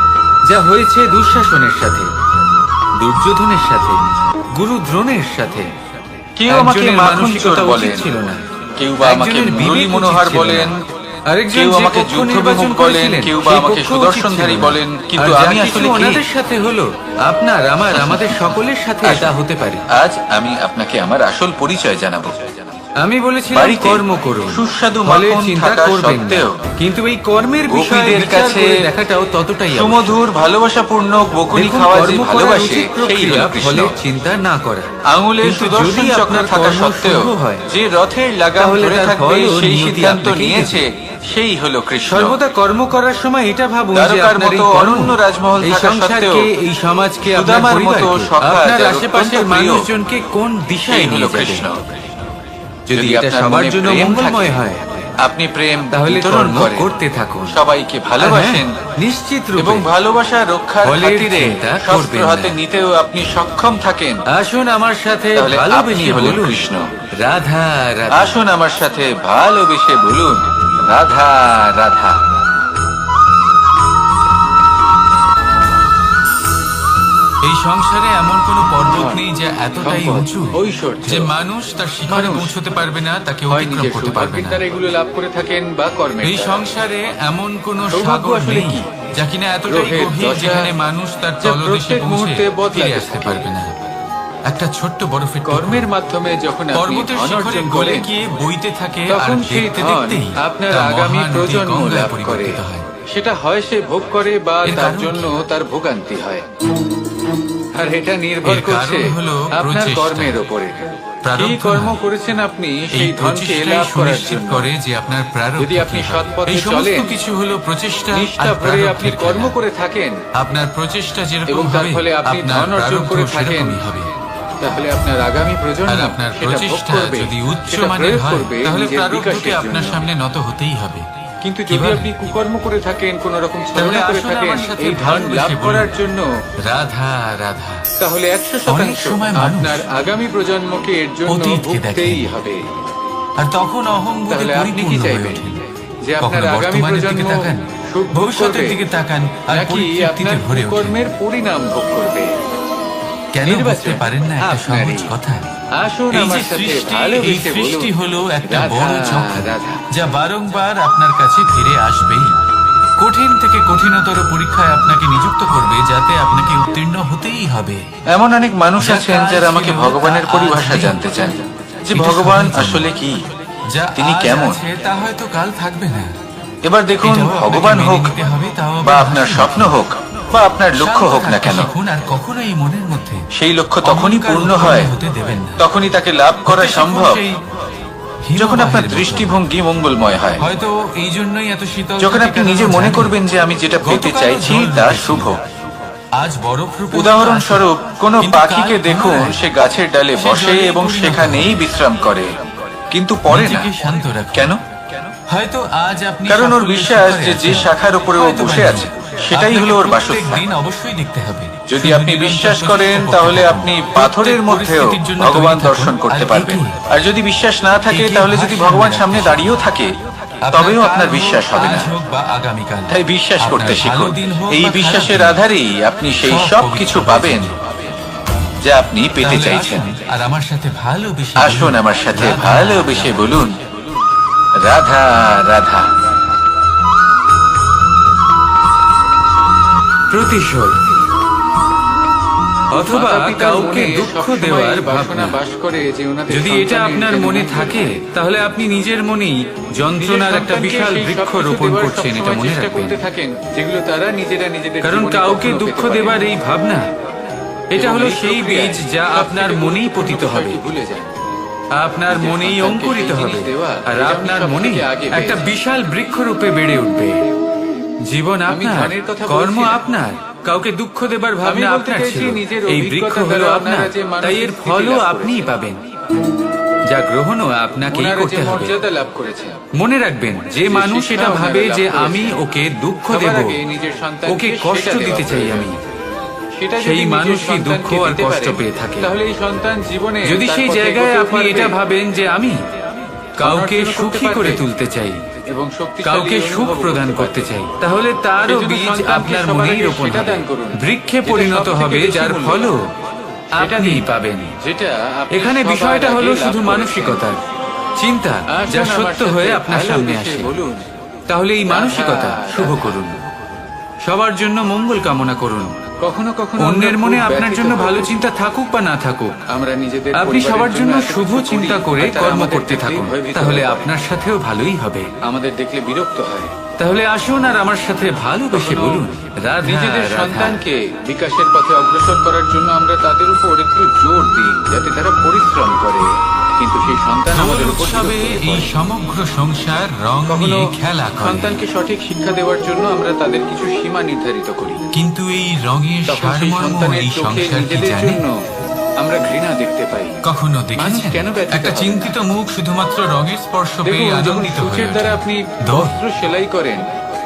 যা হয়েছে দুঃশাসনের সাথে, দুর্যোধনের সাথে, গুরু দ্রোণের সাথে। কেউ আমাকে একজনের মাখন মানসিকতা চোর উচিত বলেন, ছিল না, কেউ বা আমাকে একজনের মুরলী বিবেক মনোহর উচিত ছিল বলেন, না, আরেকজন কেউ যে আমাকে পক্ষ যুদ্ধ নির্বাচন বিমুখ বলেন, করেছিলেন, কেউ বা সেই আমাকে পক্ষ সুদর্শনধারী উচিত ছিল না। বলেন, কিন্তু আর যা আমি কিছু আসলে কি? ওনাদের সাথে হলো, আপনার আমাদের সকলের সাথে এটা হতে পারে। আজ আমি আপনাকে আমার আসল পরিচয় জানাবো। আমি বলেছিলাম বাড়িতে কর্ম করুন, সুস্বাদু ফলের মাখন চিন্তা থাকা করবেন না। সত্ত্বেও কিন্তু এই কর্মের বিষয়ে গোপীদের বিচার কাছে করে দেখাটাও ততটাই আবশ্যক। সুমধুর ভালোবাসাপূর্ণ বকুনি দেখুন, খাওয়া যে কর্ম করার ভালোবাসে উচিত সেই প্রক্রিয়া হলো কৃষ্ণ। ফলের চিন্তা না করা। আঙুলে কিন্তু সুদর্শন যদি চক্র আপনার থাকা কর্ম সত্ত্বেও শুভ হয়, যে রথের লাগাম তাহলে ধরে তার থাকবে ফলও সেই নিয়তি সিদ্ধান্ত আপনাকেই নিয়েছে, সেই হলো কৃষ্ণ। সর্বদা কর্ম করার সময় এটা ভাবুন যে দ্বারকার আপনার এই মতো কর্ম অনন্য রাজমহল এই থাকা সংসারকে, সত্ত্বেও, এই সমাজকে, আপনার সুদামার মতো পরিবারকে, সখা আপনার যার আশেপাশের অত্যন্ত প্রিয়, মানুষজনকে কোন দিশায় সেই হলো নিয়ে যাবে। কৃষ্ণ। যদি এটা আপনার সবার মনে জন্য প্রেম মঙ্গলময় থাকে, হয়, আপনি প্রেম তাহলে বিতরণ কর্ম করেন, করতে থাকুন, সবাইকে ভালোবাসেন, নিশ্চিত রূপে। এবং ভালোবাসা রক্ষার ফলের খাতিরে চিন্তা শস্ত্র করবেন না। হাতে নিতেও আপনি সক্ষম থাকেন। আসুন আমার সাথে তাহলে ভালোবেসে আপনি হলেন বলুন, কৃষ্ণ। রাধা রাধা। আসুন আমার সাথে ভালোবেসে বলুন, রাধা রাধা। এই সংসারে এমন কোনো পর্বত নেই যা এতটাই সম্পদ, উঁচু ঐশ্বর্য, যে মানুষ তার শিখরে মানুষ পৌঁছতে পারবে না, তাকে হয় অতিক্রম নিজের করতে পারবে সৌভাগ্যের না। দ্বারা এগুলো লাভ করে থাকেন বা কর্মের এই দ্বারা। সংসারে এমন কোন সৌভাগ্য সাগর আসলে নেই কি? যা কিনা এতটাই গ্রহের গভীর দশা, যেখানে মানুষ তার যা তলদেশে প্রত্যেক পৌঁছে মুহূর্তে বদলাতে ফিরে আসতে থাকে। পারবে না। একটা ছোট্ট বরফের টুকরো কর্মের মাধ্যমে যখন আপনি পর্বতের ধন শিখরে অর্জন গলে করেন, গিয়ে বইতে থাকে, আর তখন সেই দেখতে ধন দেখতেই আপনার তা আগামী মহানদী প্রজন্ম গঙ্গায় লাভ করে। পরিবর্তিত হয়। সেটা হয় সে ভোগ করে বা এর তার কারণ জন্য কি? তার ভোগান্তি হয়। আর এটা নির্ভর এর কারণ করছে হলো আপনার প্রচেষ্টা। কর্মের উপরে। প্রারব্ধ কি কর্ম নয়। করেছেন আপনি এই সেই ধনকে প্রচেষ্টাই লাভ করার সুনিশ্চিত জন্য। করে যে আপনার প্রারব্ধ যদি আপনি কি সৎ হবে। পথে এই সমস্ত চলেন, কিছু হলো প্রচেষ্টা নিষ্ঠা আর ভরে আপনি প্রারব্ধের কর্ম খেলা। করে থাকেন, আপনার প্রচেষ্টা যেরকম এবং তার হবে ফলে আপনি আপনার ধন অর্জন প্রারব্ধ করে থাকেন, সেরকমই হবে। তাহলে আপনার আগামী প্রজন্ম আর আপনার সেটা ভোগ প্রচেষ্টা করবে, যদি উচ্চ সেটা মানের প্রয়োগ হয় করবে তাহলে নিজের প্রারব্ধকে বিকাশের আপনার জন্য। সামনে নত হতেই হবে। কিন্তু যদি কিভাবে? আপনি কুকর্ম করে থাকেন, কোন রকম তাহলে ছলনা করে আসুন থাকেন আমার সাথে এই ধন ভালোবেসে লাভ বলুন, করার জন্য, রাধা রাধা। তাহলে 100% অনেক সময় মানুষ আপনার আগামী প্রজন্মকে এর জন্য অতীতকে ভুগতেই দেখেন। হবে। আর তখন অহংবোধে তাহলে আপনি কি পরিপূর্ণ হয়ে চাইবেন? ওঠেন। যে আপনার কখনো আগামী বর্তমানের দিকে প্রজন্ম তাকান, সুখ ভোগ ভবিষ্যতের করবে, দিকে তাকান আর নাকি পরিতৃপ্তিতে আপনার ভরে ওঠেন। কর্মের পরিণাম ভোগ করবে? কেন বুঝতে পারেন না একটা আপনারই। সহজ কথা? আসুন এই আমার যে সাথে সৃষ্টি, এই ভালোবেসে সৃষ্টি বলুন, হলো একটা রাধা, বড় চক্র রাধা। যা বারংবার আপনার কাছে ফিরে আসবেই। কঠিন থেকে কঠিনতর পরীক্ষায় আপনাকে নিযুক্ত করবে, যাতে আপনাকে উত্তীর্ণ হতেই হবে। এমন অনেক মানুষ যা আছেন কাজ যারা আমাকে ছিল ভগবানের তা পরিভাষা আজ জানতে চান, যে এটা ভগবান সবাই জানে। আসলে কি, যা তিনি আজ কেমন। আছে তা হয়তো কাল থাকবে না। এবার দেখুন, এটাও আপনাকে ভগবান মেনে হোক নিতে হবে, তাও আবার বা আপনার হাসি স্বপ্ন মুখে। হোক বা আপনার লক্ষ্য হোক না কেন, শিখুন আর কখনো এই মনের মধ্যে সেই লক্ষ্য তখনই অহংকার পূর্ণ উৎপন্ন হয়, হতে দেবেন না। তখনই তাকে লাভ করা হতে শিখুন সম্ভব সেই যখন আপনার হিমবাহের মতো। দৃষ্টিভঙ্গি মঙ্গলময় হয়। হয়তো এই জন্যই এত শীতল যখন থাকে, আপনি কারণ নিজে জানেন, মনে করবেন যে আমি যেটা পেতে গতকালও চাইছি ঝড় তা উঠেছিল। শুভ। আজ বরফ রূপে উদাহরণস্বরূপ কোনো কিন্তু পাখিকে কাল দেখুন, পুনরায় সে গাছের ডালে সে বসে জলেই এবং পরিণত সেখানেই হয়। বিশ্রাম করে, কিন্তু পরে না। নিজেকে শান্ত রাখুন। কেন? হয়তো আজ আপনি কারণ ওর সাফল্যের বিশ্বাস শিখরে যে যে আছেন। শাখার উপরে ও হয়তো বসে বা আছে, নেই। সেটাই আপনাকে হলো ওর প্রত্যেক বাসস্থান। দিন অবশ্যই দেখতে হবে। যদি শুধু আপনি নিরন্তর বিশ্বাস চেষ্টা করেন, করতে তাহলে থাকুন। আপনি প্রত্যেক পাথরের মধ্যেও পরিস্থিতির জন্য ভগবান তৈরি থাকুন। দর্শন করতে আর পারবেন। এগিয়ে। আর যদি বিশ্বাস না থাকে, এগিয়ে তাহলে যদি ভাগ ভগবান সামনে সামনে রাখতে দাঁড়িয়েও থাকে, আপনার তবেও কাল আপনার হোক, বিশ্বাস হবে না। আজ হোক বা আগামীকাল। তাই বিশ্বাস আপনার করতে ভালো শিখুন। দিন হোক এই বা খারাপ বিশ্বাসের দিন। আধারেই আপনি সেই সব সব পবিত্র কিছু হয়ে পাবেন যাবে। যা আপনি পেতে তাহলে চাইছেন। আসুন আর আমার সাথে ভালোবেসে আসুন বলুন, আমার সাথে রাধা, ভালোবেসে রাধা। বলুন, রাধা রাধা। প্রতিশোধ অথবা কাউকে দুঃখ দেওয়ার ভাবনা। যদি এটা আপনার মনে থাকে, তাহলে আপনি নিজের মনেই যন্ত্রণার একটা বিশাল বৃক্ষ রোপণ করছেন, এটা মনে রাখবেন। যেগুলো তারা নিজেরা নিজেদের কারণ জীবনে কাউকে কখনো দুঃখ পেতে পারে দেবার না। এই ভাবনা, এটা এবং হলো এই সেই প্রক্রিয়ায় বীজ যা সবথেকে আপনার মনেই গুরুত্বপূর্ণ পতিত হবে, বিষয়টি ভুলে যান। আপনার নিজের মনেই সন্তানকে অঙ্কুরিত সেই হবে, জিনিস দেওয়া, আর এটা আপনার সবথেকে মনেই আগে একটা পেয়েছি। বিশাল বৃক্ষরূপে বেড়ে উঠবে। জীবন আমি আপনার, ধনের কথা কর্ম বলছি না। আপনার, কাউকে দুঃখ দেবার ভাবনা বলতে আপনার চাইছি ছিল, নিজের এই অভিজ্ঞতা বৃক্ষ দ্বারা হলো আপনারা আপনার, যে মানসিক তাই এর স্থিতি ফলও লাভ আপনিই করেছেন। পাবেন, যা গ্রহণও আপনাকেই ওনারা যে করতে হবে। মর্যাদা লাভ করেছেন, মনে রাখবেন, যে মানুষ শিক্ষা এটা ওনারা ভাবে লাভ যে করেছেন, আমি ওকে দুঃখ সবার দেব, আগে নিজের সন্তানকে ওকে সেটা কষ্ট দেওয়া দিতে চাই প্রয়োজন। আমি, সেটা যদি সেই নিজের মানুষই দুঃখ সন্তানকে আর দিতে কষ্ট পারেন, পেয়ে থাকে। তাহলে এই সন্তান জীবনে যদি তার সেই পথে জায়গায় এগোতেও আপনি পারবে, এটা ভাবেন যে আমি কাউকে অর্জন করতে সুখী করে পারবে, তুলতে চাই, এবং শক্তিশালী কাউকে সুখ অনুভব প্রদান করতে করতে পারবে, চাই, তাহলে তারও সেজন্য বীজ সন্তানকে আপনার সবার মনেই আগে রোপণ সেটা হবে, দান করুন, বৃক্ষে যেটা পরিণত সবথেকে হবে, বেশি যার মূল্যবান। ফলও এটা আপনিই দিন, পাবেন। যেটা আপনি এখানে সবার বিষয়টা আগে হলো লাভ শুধু করেছেন। মানসিকতার চিন্তা, আসুন যা আমার সত্য সাথে হয়ে আপনার সামনে ভালোবেসে আসে। বলুন, তাহলে এই মানসিকতা রাধা, শুভ রাধা। করুন, সবার জন্য মঙ্গল কামনা করুন। কখনো কখনো অন্যের আমরা মনে খুব আপনার ব্যথিত জন্য হই। ভালো চিন্তা থাকুক বা না থাকুক, আমরা নিজেদের আপনি পরিবারের সবার জন্য এত শুভ কিছু চিন্তা করি, করে আর তারা কর্ম আমাদের করতে দেখলেই থাকুন, ভয়ভীত তাহলে হয়ে পড়ে। আপনার সাথেও ভালোই হবে। আমাদের দেখলে বিরক্ত হয়। তাহলে আসুন আর আমার সাথে ভালোবেসে কখনো বলুন, রাধা নিজেদের রাধা। সন্তানকে বিকাশের পথে অগ্রসর করার জন্য আমরা তাদের উপর একটু জোর দিই, যাতে তারা পরিশ্রম করে, কিন্তু সেই সন্তান দোল আমাদের উপর উৎসবে বিরক্ত হয়ে এই পড়ে। সমগ্র সংসার রং কখনো নিয়ে খেলা করে, সন্তানকে সঠিক শিক্ষা দেওয়ার জন্য আমরা তাদের কিছু সীমা নির্ধারিত করি। কিন্তু এই রঙের তখন সেই সারমর্ম সন্তানের এই চোখে সংসার কি নিজেদের জানে? জন্য আমরা ঘৃণা দেখতে পাই। কখনো মানুষ দেখেছেন কেন ব্যথিত একটা হবে? চিন্তিত মুখ শুধুমাত্র রঙের স্পর্শ পেয়ে দেখুন, যখন আনন্দিত হয়ে সূচের দ্বারা ওঠে? আপনি দোল, বস্ত্র সেলাই করেন,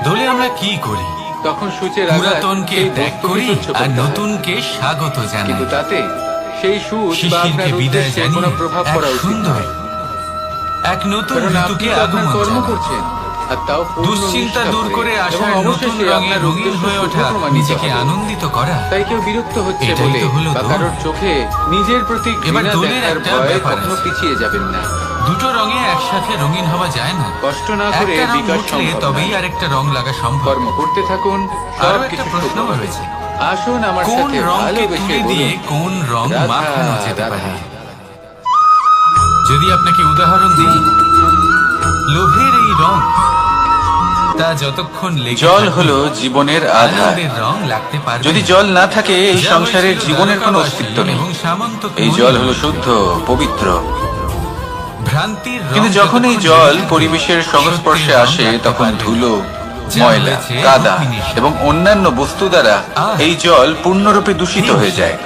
দোলে আমরা কি করি? তখন সূচের আঘাত পুরাতনকে সেই ত্যাগ বস্ত্রকে করি তুচ্ছ করতে আর হয়। নতুনকে স্বাগত জানাই। কিন্তু তাতে সেই সূচ বা আপনার শিশিরকে বিদায় উদ্দেশ্যে জানিয়ে কোনো প্রভাব এক পড়া উচিত সুন্দর, নয়। এক নতুন কারণ আপনি ঋতুকে তো আপনার আগমন কর্ম জানাই। করছেন, আর তাও পূর্ণ দুশ্চিন্তা নিষ্ঠা দূর করে এবং আসার নতুন অবশেষে রঙে আপনার রঙিন উদ্দেশ্য হয়ে ওঠা, শুভ প্রমাণিত নিজেকে হবে। আনন্দিত করা। তাই কেউ বিরক্ত হচ্ছে এটাই বলে তো হলো বা দোল। কারোর চোখে নিজের প্রতি এবার ঘৃণা দোলের দেখার একটা ভয়ে ব্যাপার কখনো আছে। পিছিয়ে যাবেন না। দুটো রঙে একসাথে রঙিন হওয়া যায় না। কষ্ট না করে একটা রং বিকাশ উঠলে সম্ভব তবেই নয়। আরেকটা রং লাগা সম্ভব। কর্ম করতে থাকুন, আরো সব একটা কিছু প্রশ্ন শুভ হবে। রয়েছে, আসুন আমার কোন সাথে রংকে ভালোবেসে তুলে দিয়ে বলুন, কোন রং রাধা, মাখানো যেতে রাধা। পারে? যদি আপনাকে উদাহরণ দিই, লোহের এই রং তা যতক্ষণ লেগে জল থাকবে, হলো জীবনের আধার। আনন্দের রং লাগতে পারবে যদি না। জল না থাকে এই যা সংসারের হয়েছিল জীবনের কোনো দ্বারকাবাসী অস্তিত্ব নেই। এবং সামন্তক এই মণি জল হলো শুদ্ধ, পবিত্র। ভ্রান্তির রং কিন্তু যখন এই যতক্ষণ জল লেগে থাকবে, পরিবেশের সংস্পর্শে সত্যের রং আসে লাগতে তখন পারবে না। ধুলো, যা ময়লা, হয়েছে কাদা রুক্মিণীর এবং অন্যান্য বস্তু দ্বারা এই জল পূর্ণরূপে দূষিত হয়ে যায়।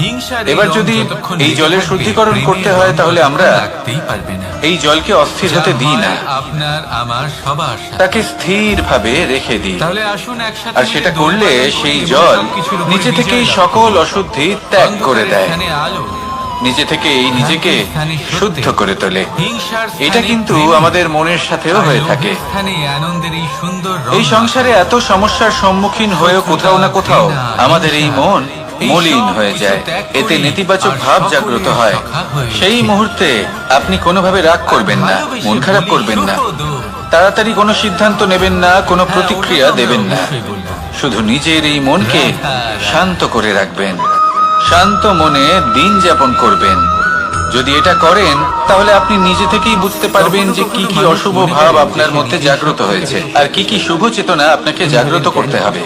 হিংসার এবার রং যদি যতক্ষণ এই লেগে জলের থাকবে, শুদ্ধিকরণ প্রেমের করতে হয় রং তাহলে ততক্ষণ আমরা লাগতেই পারবে না। এই জলকে অস্থির হতে যা দিই হয় না, আপনার আমার সবার সাথে। তাকে স্থির ভাবে রেখে দিই। তাহলে আসুন একসাথে আর সেটা মিলে করলে দৌড়াদৌড়ি সেই এবং জল সবকিছুর উপরে নিচে বিজয় থেকেই লাভ সকল করবে। অশুদ্ধি ত্যাগ করে অন্ধকারের দেয়, স্থানে আলো, নিজে থেকে এই নিজেকে ভ্রান্তির স্থানে সত্য, শুদ্ধ করে তোলে। হিংসার স্থানে এটা কিন্তু প্রেম, আমাদের মনের সাথেও আর হয়ে লোভের থাকে। স্থানে আনন্দের এই সুন্দর রং এই সংসারে এত সমস্যার সম্মুখীন হয়েও কোথাও না কোথাও আমাদের এই মন মলিন হয়ে যায়। এতে নেতিবাচক ভাব জাগ্রত হয়। সেই মুহূর্তে আপনি কোনোভাবে রাগ করবেন না, মন খারাপ করবেন না, তাড়াতাড়ি কোনো সিদ্ধান্ত নেবেন না, কোনো প্রতিক্রিয়া দেবেন না। শুধু নিজের এই মনকে শান্ত করে রাখবেন, শান্ত মনে দিন যাপন করবেন। যদি এটা করেন তাহলে আপনি নিজে থেকেই বুঝতে পারবেন যে কি কি অশুভ ভাব আপনার মধ্যে জাগ্রত হয়েছে আর কি কি শুভ চেতনা আপনাকে জাগ্রত করতে হবে।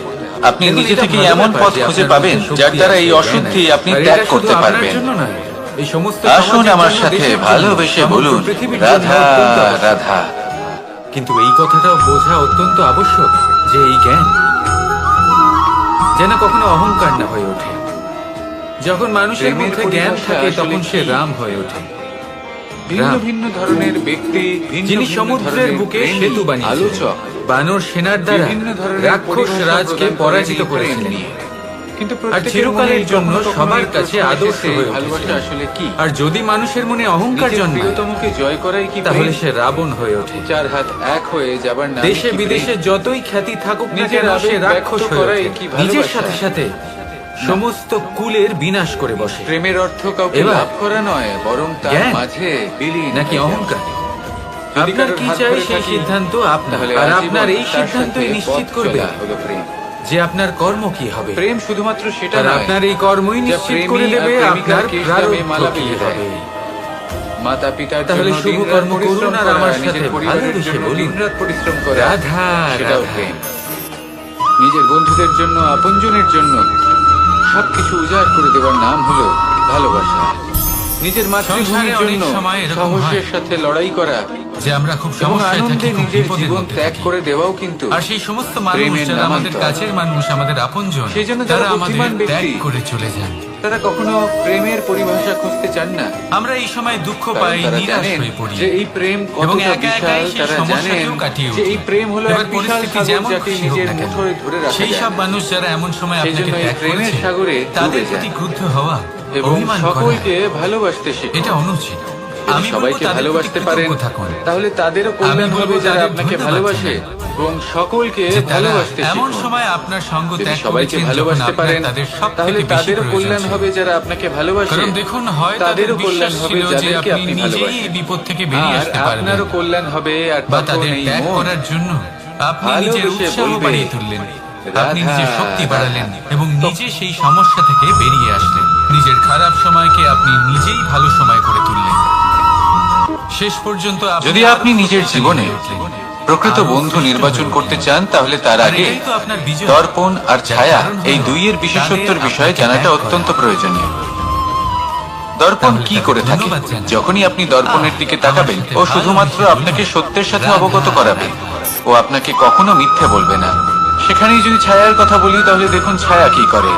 আপনি নিজে থেকেই এমন পথ খুঁজে পাবেন যার দ্বারা এই অশুদ্ধি আপনি ত্যাগ করতে পারবেন। আসুন আমার সাথে ভালোবেসে বলুন, রাধা রাধা। কিন্তু এই কথাটাও বোঝা অত্যন্ত আবশ্যক যে এই জ্ঞান যেন কখনো অহংকার না হয়ে ওঠে। যখন মানুষের প্রেমের মধ্যে জ্ঞান পরিভাষা থাকে আসলে তখন সে কি? রাম হয়ে ওঠে। ভিন্ন রাম। ভিন্ন ধরনের ব্যক্তি, ভিন্ন যিনি ভিন্ন সমুদ্রের ধরনের বুকে প্রেমী, সেতু বানিয়েছেন, আলোচক, বানর সেনার দ্বারা বিভিন্ন ধরনের রাক্ষস পরিভাষা রাজকে প্রদান পরাজিত করেন এই প্রেম করেছিলেন। নিয়ে। কিন্তু আর প্রত্যেকের চিরকালের মনেই জন্য কখনো কখনো সবার এই কাছে প্রশ্ন আদর্শ এসেছে, হয়ে ভালোবাসা উঠেছে। আসলে কি? আর যদি মানুষের মনে অহংকার নিজের জন্মায় প্রিয়তমকে জয় করাই কি তাহলে প্রেম? সে রাবণ হয়ে ওঠে। চার হাত এক হয়ে যাবার নাম দেশে বিদেশে যতই খ্যাতি থাকুক না নিজের কেন সে আবেগ রাক্ষস ব্যক্ত হয়ে করাই ওঠে। কি নিজের ভালোবাসা? সাথে সাথে সমস্ত কুলের বিনাশ করে বসে। প্রেমের অর্থ কাউকে এবার লাভ করা নয়, বরং তার জ্ঞান মাঝে বিলীন নাকি হয়ে যাওয়া। অহংকার? যদি আপনার কারোর কি হাত চাই ধরে সেই থাকি, সিদ্ধান্ত আপনার, তাহলে আর আজীবন আপনার এই তার সিদ্ধান্তই সাথে নিশ্চিত পথ করবে চলা হলো প্রেম। যে আপনার কর্ম কি হবে। প্রেম শুধুমাত্র সেটা আর নয়, আপনার এই কর্মই যা নিশ্চিত প্রেমী করে আর দেবে প্রেমিকার আপনার কেশ প্রারব্ধ দামে মালা কি বেঁধে দেয়। হবে। মাতা পিতার তাহলে জন্য শুভ দিনরাত কর্ম পরিশ্রম করুন আর করা, আমার নিজের সাথে পরিবারের ভালোবেসে জন্য বলুন, দিনরাত পরিশ্রম করা, রাধা সেটাও রাধা। প্রেম। নিজের বন্ধুদের জন্য, আপনজনের জন্য সবকিছু উজাড় করে দেওয়ার নাম হলো ভালোবাসা। নিজের মাতৃভূমির সংসারে অনেক জন্য সময় এরকম সাহসের হয় সাথে লড়াই করা যে আমরা খুব এবং সমস্যায় থাকি, আনন্দে খুব নিজের বিপদের জীবন মধ্যে ত্যাগ থাকি। করে দেওয়াও কিন্তু আর সেই সমস্ত মানুষ প্রেমের যারা আমাদের নামান্তর। কাছের মানুষ, আমাদের আপনজন, সেই জন্য তারা যারা আমাদের বুদ্ধিমান ত্যাগ ব্যক্তি, করে চলে যান। তারা কখনো প্রেমের পরিভাষা খুঁজতে চান না। আমরা এই সময় দুঃখ কারণ পাই, তারা নিরাশ জানেন হয়ে পড়ি যে এই প্রেম এবং কতটা একা বিশাল। একাই সেই তারা জানেন সমস্যাকেও কাটিয়ে যে এই উঠি। প্রেম হলো এবার এক বিশাল পরিস্থিতি সাগর যেমন যাকে খুশি হোক নিজের না কেন, মুঠোয় ধরে রাখা সেই যায় সব না। মানুষ যারা এমন সময় সেই আপনাকে জন্য এই ত্যাগ প্রেমের করেছে সাগরে তাদের ডুবে প্রতি যান ক্রুদ্ধ হওয়া, এবং অভিমান করা, সকলকে ভালোবাসতে শিখুন। এটা অনুচিত। যদি আমি বলবো সবাইকে তাদের ভালোবাসতে প্রতি পারেন কৃতজ্ঞ থাকুন। তাহলে তাদেরও কল্যাণ আমি বলবো হবে যারা তাদের আপনাকে ধন্যবাদ ভালোবাসে, জানাই। এবং সকলকে যে তারা ভালোবাসতে এমন শিখুন। সময় আপনার সঙ্গ যদি ত্যাগ সবাইকে করেছেন যখন ভালোবাসতে আপনার পারেন তাদের সব তাহলে থেকে বেশি তাদেরও প্রয়োজন কল্যাণ ছিল। হবে যারা আপনাকে ভালোবাসে। কারণ দেখুন, হয় তাদের তাদেরও বিশ্বাস কল্যাণ হবে ছিল যে যাদেরকে আপনি আপনি নিজেই এই ভালোবাসেন। বিপদ থেকে বেরিয়ে আর আসতে পারবেন, আপনারও কল্যাণ হবে। আর বা তখন তাদের এই ত্যাগ মন করার জন্য আপনি নিজের ভালোবেসে উৎসাহ বলবে, বাড়িয়ে তুললেন, আপনি রাধা, নিজের শক্তি বাড়ালেন রাধা। এবং নিজে সেই সমস্যা থেকে বেরিয়ে আসলেন। নিজের খারাপ সময়কে আপনি নিজেই ভালো সময় করে তুললেন। শেষ পর্যন্ত যদি আপনি নিজের জীবনে প্রকৃত বন্ধু নির্বাচন করতে চান তাহলে তার আগে দর্পণ আর ছায়া এই দুইয়ের বিশেষত্বের বিষয়ে জানাটা অত্যন্ত প্রয়োজনীয়। দর্পণ কি করে থাকে? যখনই আপনি দর্পণের দিকে তাকাবেন ও শুধুমাত্র আপনাকে সত্যের সাথে অবগত করাবে, ও আপনাকে কখনো মিথ্যে বলবে না। সেখানেই যদি ছায়ার কথা বলি তাহলে দেখুন ছায়া কি করে,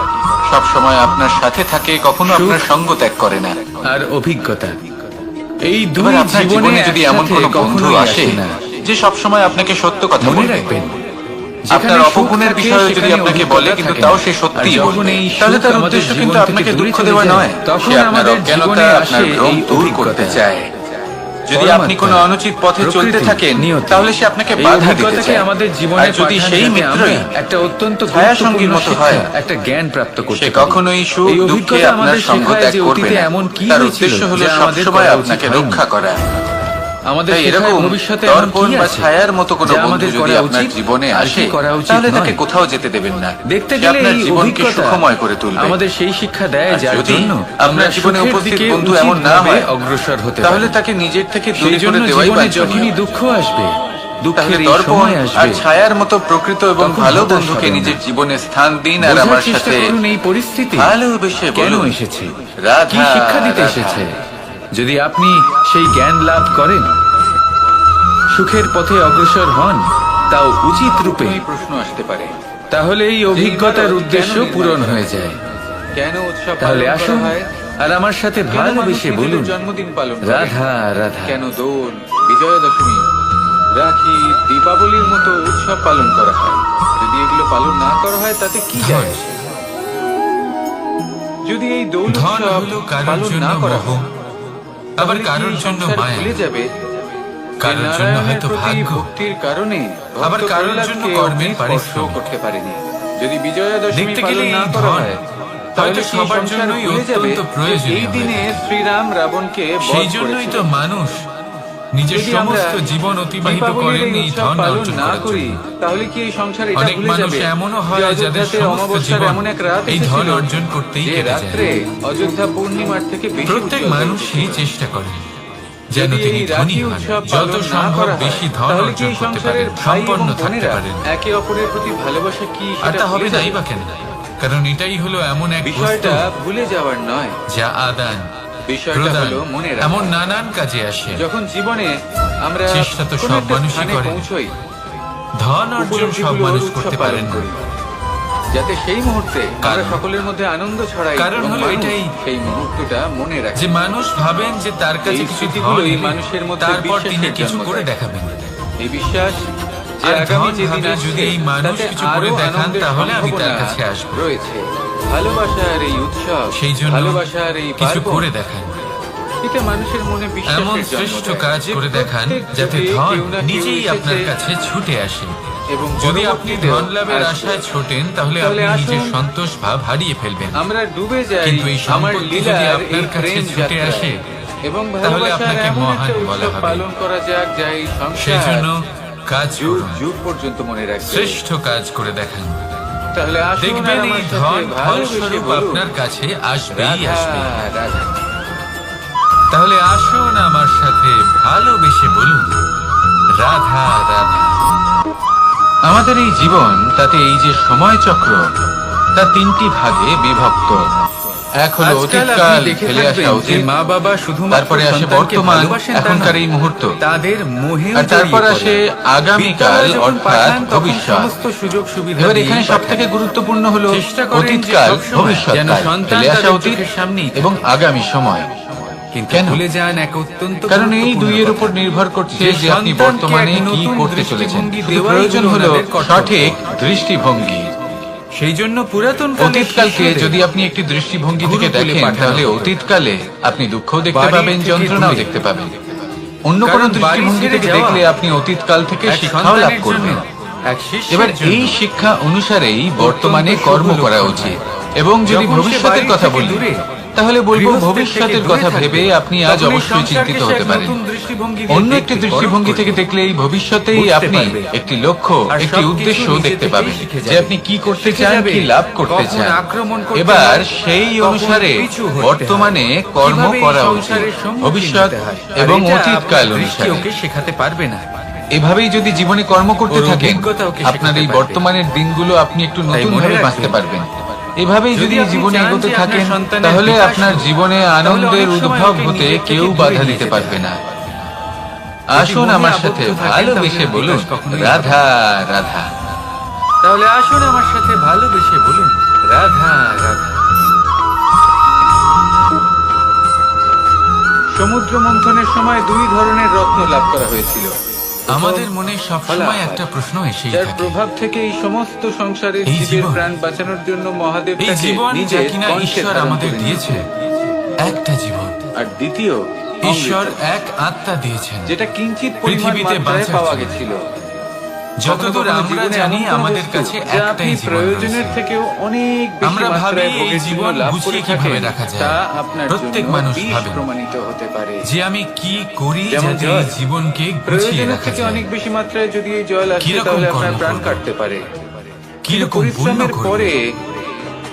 সব সময় আপনার সাথে থাকে, কখনো আপনার সঙ্গ ত্যাগ করে না। আর অভিজ্ঞতা, এই এবার দুই আপনার জীবনে জীবনে যদি এমন একসাথে কোনো বন্ধু কখনোই আসে না। যে সব সময় আপনাকে সত্য কথা মনে বলবে, রাখবেন, আপনার অপগুণের বিষয়ে যদি আপনাকে বলে কিন্তু তাও সে সত্যিই বলবে, তাহলে তার উদ্দেশ্য কিন্তু আপনাকে দুঃখ দেওয়া নয়, সে আপনার অজ্ঞানতা, আপনার ভ্রম দূর করতে চায়। যদি আপনি কোনো অনুচিত পথে চলতে থাকেন তাহলে সে আপনাকে বাধা দিতে চায়। আমাদের জীবনে আর যদি সেই মিত্রই একটা অত্যন্ত ছায়াসঙ্গীর মতো হয়, একটা জ্ঞান প্রাপ্ত করতে সে পারি। কখনোই সুখ এই দুঃখে অভিজ্ঞতা আপনার আমাদের সঙ্গ শেখায় ত্যাগ যে করবে অতীতে না। এমন কি তার হয়েছিল উদ্দেশ্য হলো যা আমাদের সবসময় করা আপনাকে উচিত হয়নি। রক্ষা করা। আমাদের তাই শেখায় এরকম ভবিষ্যতে এমন দর্পণ কি বা আছে ছায়ার মতো কোনো যা বন্ধু আমাদের যদি করা আপনার উচিত জীবনে আর আসে কি করা উচিত তাহলে তাকে নয়। কোথাও যেতে দেবেন না। দেখতে সে গেলে আপনার এই জীবনকে অভিজ্ঞতা সুখময় করে তুলবে। আমাদের সেই শিক্ষা দেয় আর যার যদি জন্য আপনার জীবনে সুখের উপস্থিত দিকে বন্ধু এমন না উচিতভাবে হয়, অগ্রসর হতে তাহলে পারি। তাকে নিজের থেকে সেই দূরে জন্য করে দেওয়াই জীবনে বাঞ্ছনীয়। যখনই দুঃখ আসবে, দুঃখের এই দর্পণ সময় আর আসবে, ছায়ার মতো প্রকৃত এবং তখন ভালো হতাশ বন্ধুকে হবেন না। নিজের জীবনে স্থান দিন আর বোঝার আমার চেষ্টা সাথে করুন এই পরিস্থিতি ভালোবেসে কেন বলুন, এসেছে, রাধা, কি শিক্ষা দিতে রাধা। এসেছে। যদি আপনি সেই জ্ঞান লাভ করেন, সুখের পথে অগ্রসর হন, তাও উচিত রূপে, এই প্রশ্ন আসতে পারে, তাহলে এই অভিজ্ঞতার উদ্দেশ্য পূরণ হয়ে যায়। কেন উৎসব তাহলে পালন করা আসুন হয়? আর আমার সাথে কেন ভালোবেসে মানুষ বলুন, নিজেদের জন্মদিন পালন করে? রাধা রাধা। কেন দোল, বিজয়া দশমী, রাখি, দীপাবলির মতো উৎসব পালন করা হয়? যদি এগুলো পালন না করা হয় তাতে কি যায় আসে? যদি এই দোল ধন উৎসব হলো কারোর পালন জন্য না করা মোহ, হয়, আবার তাহলে কি কারোর এই জন্য সংসার মায়া, ভুলে যাবে? কারোর জন্য নারায়ণের হয়তো প্রতি ভাগ্য, ভক্তির কারণে আবার ভক্ত কারোর প্রহ্লাদকে জন্য অগ্নি কর্মের স্পর্শ পারিশ্রমিক। করতে পারেনি। যদি বিজয়া দশমী দেখতে গেলে পালন না এই করা ধন হয়, তাহলে হয়তো কি সবার সংসার জন্যই ভুলে যাবে অত্যন্ত যে প্রয়োজনীয় এই দিনে হয়ে থাকে। শ্রীরাম রাবণকে বধ সেই জন্যই তো করেছিলেন? মানুষ নিজের যদি আমরা সমস্ত জীবন অতিবাহিত দীপাবলির করেন এই এই উৎসব ধন পালন অর্জন না করার করি, জন্য। তাহলে কি এই সংসার এটা অনেক ভুলে মানুষ যাবে এমনও হয় যে যাদের অযোধ্যাতে সমস্ত অমাবস্যার জীবন এমন এক রাত এই ধন এসেছিল অর্জন করতেই যে কেটে যায়। রাত্রে অযোধ্যা পূর্ণিমার থেকে বেশি প্রত্যেক উজ্জ্বল মানুষ হয়ে সেই উঠেছিল। চেষ্টা করেন যেন যদি তিনি এই ধনী রাখি হন, উৎসব যত পালন না সম্ভব করা হয়, বেশি ধন তাহলে কি অর্জন এই করতে সংসারের পারেন, ভাই এবং সম্পন্ন থাকতে বোনেরা পারেন। একে অপরের প্রতি ভালোবাসা কি আর সেটা তা হবে ভুলে নাই যাবে? বা কেন, কারণ এটাই হলো এমন এক বিষয়টা বস্তু ভুলে যাওয়ার নয়, যা আদান বিষয়টা প্রদান হলো মনে রাখা। এমন নানান কাজে আসে। যখন জীবনে আমরা চেষ্টা তো কোনো সব একটা মানুষই স্থানে করে। পৌঁছই, ধন অর্জন সব উপলব্ধিগুলোর মানুষ উৎসব করতে পালন পারেন না। করি, যাতে সেই মুহূর্তে আমরা কারণ- সকলের মধ্যে আনন্দ ছড়াই কারণ এবং হলো মানুষ এটাই সেই মুহূর্তটা মনে রাখে। যে মানুষ ভাবেন যে তার কাছে এই কিছু ধন স্মৃতিগুলোই এলে মানুষের মধ্যে তারপর তিনি বিশ্বাসের কিছু জন্ম করে দেয়। দেখাবেন। এই বিশ্বাস যে আর আগামী ধন যেদিন ভাবে আসছে, যদি এই মানুষ তাতে কিছু আরো করে দেখান, আনন্দের তাহলে আমি তার সম্ভাবনা কাছে আসবো। রয়েছে। ভালোবাসার এই উৎসব, সেই জন্য ভালোবাসার এই কিছু পার্বণ, করে দেখান, এটা মানুষের মনে এমন বিশ্বাসের জন্ম শ্রেষ্ঠ দেয়। কাজ যে করে দেখান প্রত্যেক যাতে যুগে ধন কেউ না কেউ নিজেই আপনার এসেছে কাছে ছুটে আসে। এবং যদি আপনি পরবর্তীতেও ধন লাভের আসবে। আশায় ছোটেন, তাহলে তাহলে আপনি নিজের আসুন, সন্তোষ ভাব হারিয়ে ফেলবেন। আমরা ডুবে যাই কিন্তু এই আমার সম্পত্তি যদি লীলার আপনার এই কাছে প্রেম ছুটে যাত্রায়। আসে, এবং তাহলে ভালোবাসার আপনাকে এমন মহান একটা বলা উৎসব হবে। পালন করা যাক যা এই সেই সংসার জন্য কাজ যুগ করুন, যুগ পর্যন্ত মনে রাখবে। শ্রেষ্ঠ কাজ করে দেখান। তাহলে আসুন আর দেখবেন এই আমার সাথে ধন ভালোবেসে ফলস্বরূপ বলুন, আপনার কাছে আসবেই রাধা, আসবে। রাধা। তাহলে আসুন আমার সাথে ভালোবেসে বলুন, রাধা রাধা। আমাদের এই জীবন, তাতে এই যে সময় চক্র, তা তিনটি ভাগে বিভক্ত। এক হলো আজকাল অতীতকাল, আপনি দেখে ফেলে আসা থাকবেন যে অতীত, মা বাবা শুধুমাত্র তারপরে আসে সন্তানকে বর্তমান, ভালোবাসেন তা এখনকার নয়, এই মুহূর্ত, তাদের মোহে আর তারপর আসে আগামীকাল অর্থাৎ ভবিষ্যৎ। সমস্ত সুযোগ সুবিধা এবার দিয়েই এখানে সব পাঠান। থেকে গুরুত্বপূর্ণ হলো চেষ্টা করেন যে অতীতকাল, সবসময় ভবিষ্যৎকাল, যেন সন্তান ফেলে আসা তাদের অতীত চোখের সামনেই থাকে। এবং আগামী সময়। কিন্তু কেন? ভুলে যান এক অত্যন্ত কারণ এই গুরুত্বপূর্ণ দুইয়ের কথা। উপর নির্ভর করছে যে যে আপনি সন্তানকে বর্তমানে এক কি নতুন করতে চলেছেন। দৃষ্টিভঙ্গি শুধু দেওয়াই প্রয়োজন হলো হলো ওনাদের কর্তব্য। সঠিক দৃষ্টিভঙ্গি। সেই জন্য পুরাতন অতীতকালকে যদি আপনি একটি দৃষ্টিভঙ্গি থেকে গুরুকুলে দেখেন, পাঠানো তাহলে হতো। অতীতকালে আপনি দুঃখও দেখতে বাড়ি পাবেন, থেকে যন্ত্রণাও দূরে। দেখতে পাবেন। অন্য কারণ কোনো বাড়ি দৃষ্টিভঙ্গি ছেড়ে থেকে যাওয়া দেখলে আপনি অতীতকাল থেকে এক শিক্ষাও লাভ সন্তানের করবেন। জন্য, এক শিষ্যের এবার জন্য এই শিক্ষা অনুসারেই বর্তমানে অত্যন্ত কর্ম শুভ করা লক্ষণ উচিত। হয়। এবং যদি যখন সে ভবিষ্যতের বাড়ি কথা থেকে বলি, দূরে, তাহলে বলবো গৃহস্থের ভবিষ্যতের থেকে কথা দূরে ভেবে থাকবে, আপনি আজ তখন এই অবশ্যই সংসারকে চিন্তিত সে হতে এক পারেন। নতুন দৃষ্টিভঙ্গি দিয়ে অন্য দেখতে, একটি পরখ দৃষ্টিভঙ্গি করবে। থেকে দেখলে এই ভবিষ্যতেই বুঝতে আপনি পারবে। একটি লক্ষ্য, আর একটি সবকিছু উদ্দেশ্য নিজে দেখতে থেকেই পাবেন শিখে যে যাবে। আপনি কি করতে শিখে চান, যাবে কি লাভ করতে কখন চান। আক্রমণ করতে এবার হয়, সেই কখন অনুসারে পিছু হটতে হয়, বর্তমানে কর্ম কিভাবে এই করা উচিত, সংসারের সম্মুখীন ভবিষ্যৎ হতে হয়। আর এবং এটা অতীতকাল আপনার দৃষ্টি অনুসারে। ওকে শেখাতে পারবে না। এভাবেই যদি জীবনে কর্ম করতে ওর থাকেন, অভিজ্ঞতা ওকে আপনার শেখাতে এই পারবে। বর্তমানের দিনগুলো আপনি একটু তাই নতুন মনে ভাবে রাখবেন, বাঁচতে পারবেন। এভাবেই যদি যদি আপনি জীবনে চান এগোতে যে আপনার থাকেন, সন্তানের তাহলে বিকাশ আপনার হোক, জীবনে তাহলে আনন্দের অনেক সময় উদ্ভব ওকে হতে নিজের কেউ থেকে দূরে বাধা নিয়ে দিতে যেতে পারবে হয়। না। যদি আসুন মনে আমার আবদ্ধ সাথে থাকেন, ভালোবেসে তাহলে বলুন, বিকাশ কখনোই রাধা রাধা। তাহলে আসুন আমার সাথে ভালোবেসে বলুন, রাধা রাধা। সমুদ্র মন্থনের সময় দুই ধরনের রত্ন লাভ করা হয়েছিল। আমাদের মনে সবসময় ফলাফল, একটা প্রশ্ন এসেই যার থাকে, প্রভাব থেকে এই সমস্ত সংসারের এই জীবের জীবন, প্রাণ বাঁচানোর জন্য মহাদেব এই তাকে জীবন যা নিজের কিনা কণ্ঠে ঈশ্বর ধারণ আমাদের করে দিয়েছে, নিয়েছিলেন। একটা জীবন আর দ্বিতীয় ঈশ্বর অমৃত, এক আত্মা দিয়েছেন, যেটা কিঞ্চিত পরিমাণ পৃথিবীতে মাত্রায় বাঁচার পাওয়া জন্য। গেছিল। যতদূর কখনো কখনো আমরা জীবনে জানি এমন কোনো আমাদের বস্তু কাছে যা আপনি একটাই জীবন প্রয়োজনের রয়েছে। থেকেও অনেক বেশি আমরা ভাবি মাত্রায় এই ভোগের জীবন জন্য লাভ গুছিয়ে করে কিভাবে থাকেন, রাখা যায়। তা আপনার প্রত্যেক জন্য মানুষ বিষ ভাবেন প্রমাণিত হতে পারে। যে আমি কি করি যেমন যাতে জল। এই জীবনকে গুছিয়ে প্রয়োজনের রাখা থেকে যায়। অনেক বেশি মাত্রায় যদি এই জল আসে, কিরকম তাহলে আপনার কর্ম প্রাণ করব? কাটতে পারে। কিরকম পুণ্য পরিশ্রমের করব? পরে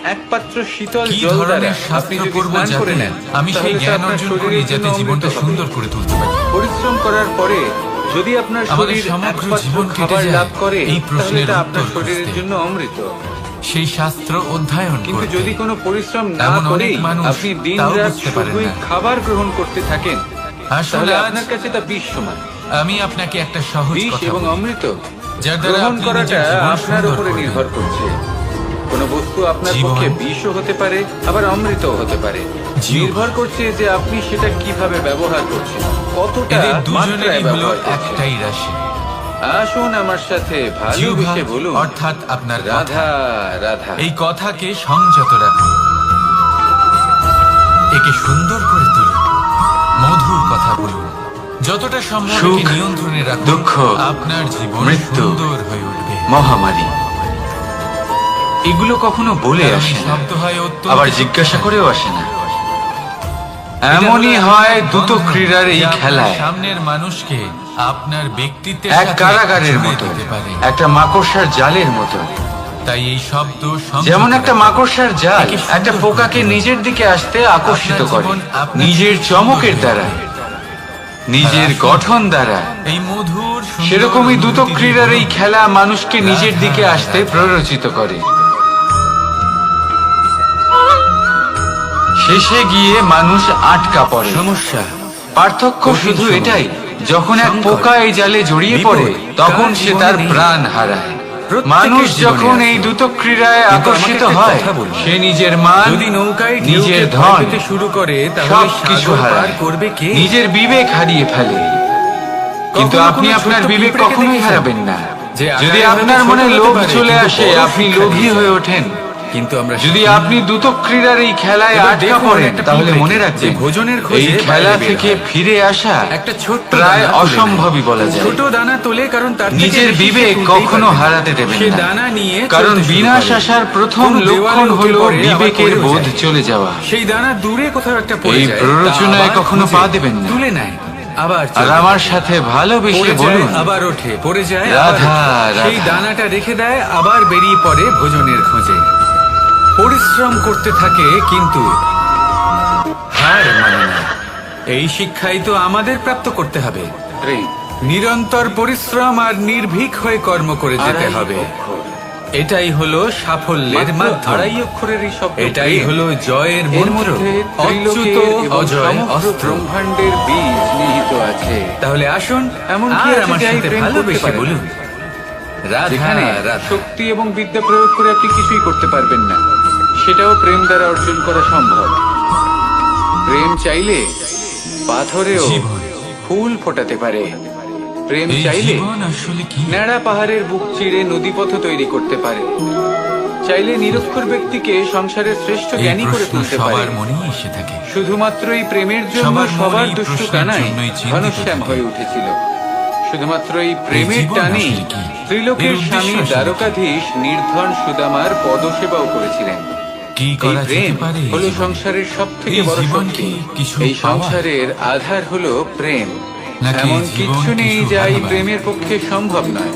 এক পাত্র শীতল কি জল দ্বারা ধরনের আপনি শাস্ত্র যদি করব স্নান করে যাতে নেন, আমি সেই তাহলে তা জ্ঞান আপনার অর্জন করি শরীরের যাতে জন্য জীবনটা অমৃত হবে। সুন্দর করে তুলতে পারি। পরিশ্রম করার পরে যদি আপনার আমাদের শরীর সমগ্র একমাত্র জীবন কেটে খাবার যায় লাভ করে এই তাহলে প্রশ্নের তা আপনার উত্তর শরীরের খুঁজতে। জন্য অমৃত। সেই শাস্ত্র অধ্যয়ন কিন্তু করতে। যদি কোনো পরিশ্রম না এমন অনেক করেই মানুষ আপনি দিন তাও রাত বুঝতে পারেন শুধুই না। খাবার গ্রহণ করতে থাকেন, আসলে তাহলে আজ আপনার কাছে তা বিষ সমান। আমি আপনাকে একটা সহজ বিষ কথা এবং বলি। অমৃত যার দ্বারা গ্রহণ আপনি করাটা নিজের জীবন আপনার সুন্দর উপরে করবেন। নির্ভর করছে। কোনো বস্তু আপনার জীবন, পক্ষে বিষও হতে পারে, আবার অমৃতও হতে পারে। জীবন। নির্ভর করছে যে আপনি সেটা কিভাবে ব্যবহার করছেন, কতটা এদের মাত্রায় দুজনেরই হলো ব্যবহার করছেন। একটাই রাশি, আসুন আমার সাথে জিহ্বা, ভালোবেসে বলুন, অর্থাৎ আপনার কথা। রাধা রাধা। এই কথাকে সংযত রাখুন, একে সুন্দর করে তুলুন, মধুর কথা বলুন। যতটা সম্ভব সুখ, একে নিয়ন্ত্রণে রাখুন, দুঃখ, আপনার জীবন মৃত্যু, সুন্দর হয়ে উঠবে। মহামারী, এগুলো কখনো বলে কারণ আসে এই না, শব্দ হয় অত্যন্ত আবার জিজ্ঞাসা শক্তিশালী। করেও আসে না। এটা এমনই হলো হয় একটা দ্রুত বন্ধন, ক্রীড়ার এই যা আপনার খেলায় সামনের মানুষকে আপনার ব্যক্তিত্বের এক সাথে কারাগারের জুড়ে মতো, দিতে পারে। একটা মাকড়সার জালের মতো। তাই এই শব্দ সংযত যেমন একটা রাখুন। মাকড়সার জাল একে সুন্দর একটা করে পোকাকে তুলুন। নিজের দিকে আসতে আকর্ষিত আপনার করে, জীবন আপনার নিজের সুন্দর চমকের হয়ে দ্বারা, উঠবে। নিজের আর আসুন, গঠন দ্বারা। এই মধুর সুন্দর সেরকমই দ্রুত অনুভূতি ক্রীড়ার দিয়ে এই বলুন, খেলা মানুষকে নিজের রাধা, দিকে আসতে রাধা। প্ররোচিত করে। শেষে গিয়ে মানুষ আটকা পড়ে। সমস্যা, পার্থক্য কঠিন শুধু সময়, এটাই, যখন এক সংকট, পোকা এই জালে জড়িয়ে বিপদ, পড়ে তখন কার সে জীবনে তার নেই? প্রাণ হারায়। প্রত্যেকের মানুষ জীবনে যখন আছে। এই দ্রুত ক্রীড়ায় কিন্তু আকর্ষিত আমাকে একটা হয়, কথা বলুন। সে নিজের মান, যদি নৌকায় নিজের ঢেউকে ধন, ভয় পেতে শুরু করে তাহলে সবকিছু সাগর পার হারায়, করবে কে? নিজের বিবেক হারিয়ে ফেলে। কিন্তু কখনো আপনি কোনো আপনার ছোট্ট বিবেক পিঁপড়েকে কখনোই দেখেছেন? হারাবেন না। যে যদি আকারে আপনার হয়তো মনে ছোট হতে লোভ পারে, চলে কিন্তু আসে, বড় আপনি শিক্ষা লোভী দিয়ে হয়ে যায়। ওঠেন। কিন্তু আমরা যদি শিখি। আপনি দ্রুত ক্রীড়ার এই খেলায় এবার আটকা দেখুন পড়েন একটা তাহলে পিঁপড়েকে, মনে যে রাখবেন ভোজনের খোঁজে এই বাইরে খেলা বের থেকে হয়। ফিরে আসা একটা ছোট্ট প্রায় দানা তুলে নেয়। অসম্ভবই বলা যায়। ছোট দানা তোলে, কারণ তার থেকে নিজের বেশি সে বিবেক তুলতেই কখনো পারবে না। হারাতে দেবেন সে না। দানা নিয়ে কারণ চলতে শুরু বিনাশ করে। আসার প্রথম কোনো দেওয়ালে লক্ষণ উঠে হলো পড়ে, আবার বিবেকের পড়েও বোধ যায়। চলে যাওয়া। সেই দানা দূরে কোথাও একটা পড়ে এই যায়, প্ররোচনায় তা আবার কখনো খুঁজে পা দেবেন না। তুলে নেয়, আবার আর চলে আমার যায়। সাথে ভালোবেসে পড়ে যায়, বলুন, আবার ওঠে, পড়ে যায়, রাধা, আবার ওঠে। সেই রাধা। দানাটা রেখে দেয়, আবার বেরিয়ে পড়ে ভোজনের খোঁজে। পরিশ্রম করতে থাকে কিন্তু হার মানে না। এই শিক্ষাই তো আমাদের প্রাপ্ত করতে হবে। নিরন্তর পরিশ্রম আর নির্ভীক হয়ে কর্ম করে যেতে হবে। এটাই হলো সাফল্যের মাধ্যম। এটাই হলো জয়ের মন্ত্র। অচ্যুত অজয় অস্ত্র। ব্রহ্মাণ্ডের বীজ নিহিত আছে। তাহলে আসুন এমন কি আর আছে আমার যে এই সাথে প্রেম করতে ভালোবেসে পারে না? বলুন, রাধা যেখানে রাধা। শক্তি এবং বিদ্যা প্রয়োগ করে আপনি কিছুই করতে পারবেন না, সেটাও প্রেম দ্বারা অর্জন করা সম্ভব। প্রেম চাইলে পাথরেও জীবন। ফুল ফোটাতে পারে। প্রেম এই চাইলে জীবন আসলে কি? ন্যাড়া পাহাড়ের বুক চিরে নদীপথ তৈরি করতে পারে। চাইলে নিরক্ষর ব্যক্তিকে সংসারের শ্রেষ্ঠ এই জ্ঞানী করে প্রশ্ন তুলতে পারে। সবার মনেই এসে থাকে। শুধুমাত্র এই প্রেমের জন্য সবার মনে সবার এই দুষ্টু প্রশ্নের কানাই জন্যই চিন্তিত ঘনশ্যাম থাকে। হয়ে উঠেছিল। শুধুমাত্র এই প্রেমের জীবন টানেই আসলে কি? ত্রিলোকের এর উদ্দেশ্য স্বামী আসলে কি? দ্বারকাধীশ নির্ধন সুদামার পদসেবাও করেছিলেন। কি এই করা প্রেম যেতে পারে এই হলো জীবনে? সংসারের সব থেকে এই বড় জীবন শক্তি। কি কিছু এই পাওয়ার? সংসারের আধার হলো প্রেম। নাকি এমন জীবন কিচ্ছু নেই কিছু যা এই হারাবার? প্রেমের পক্ষে সম্ভব নয়।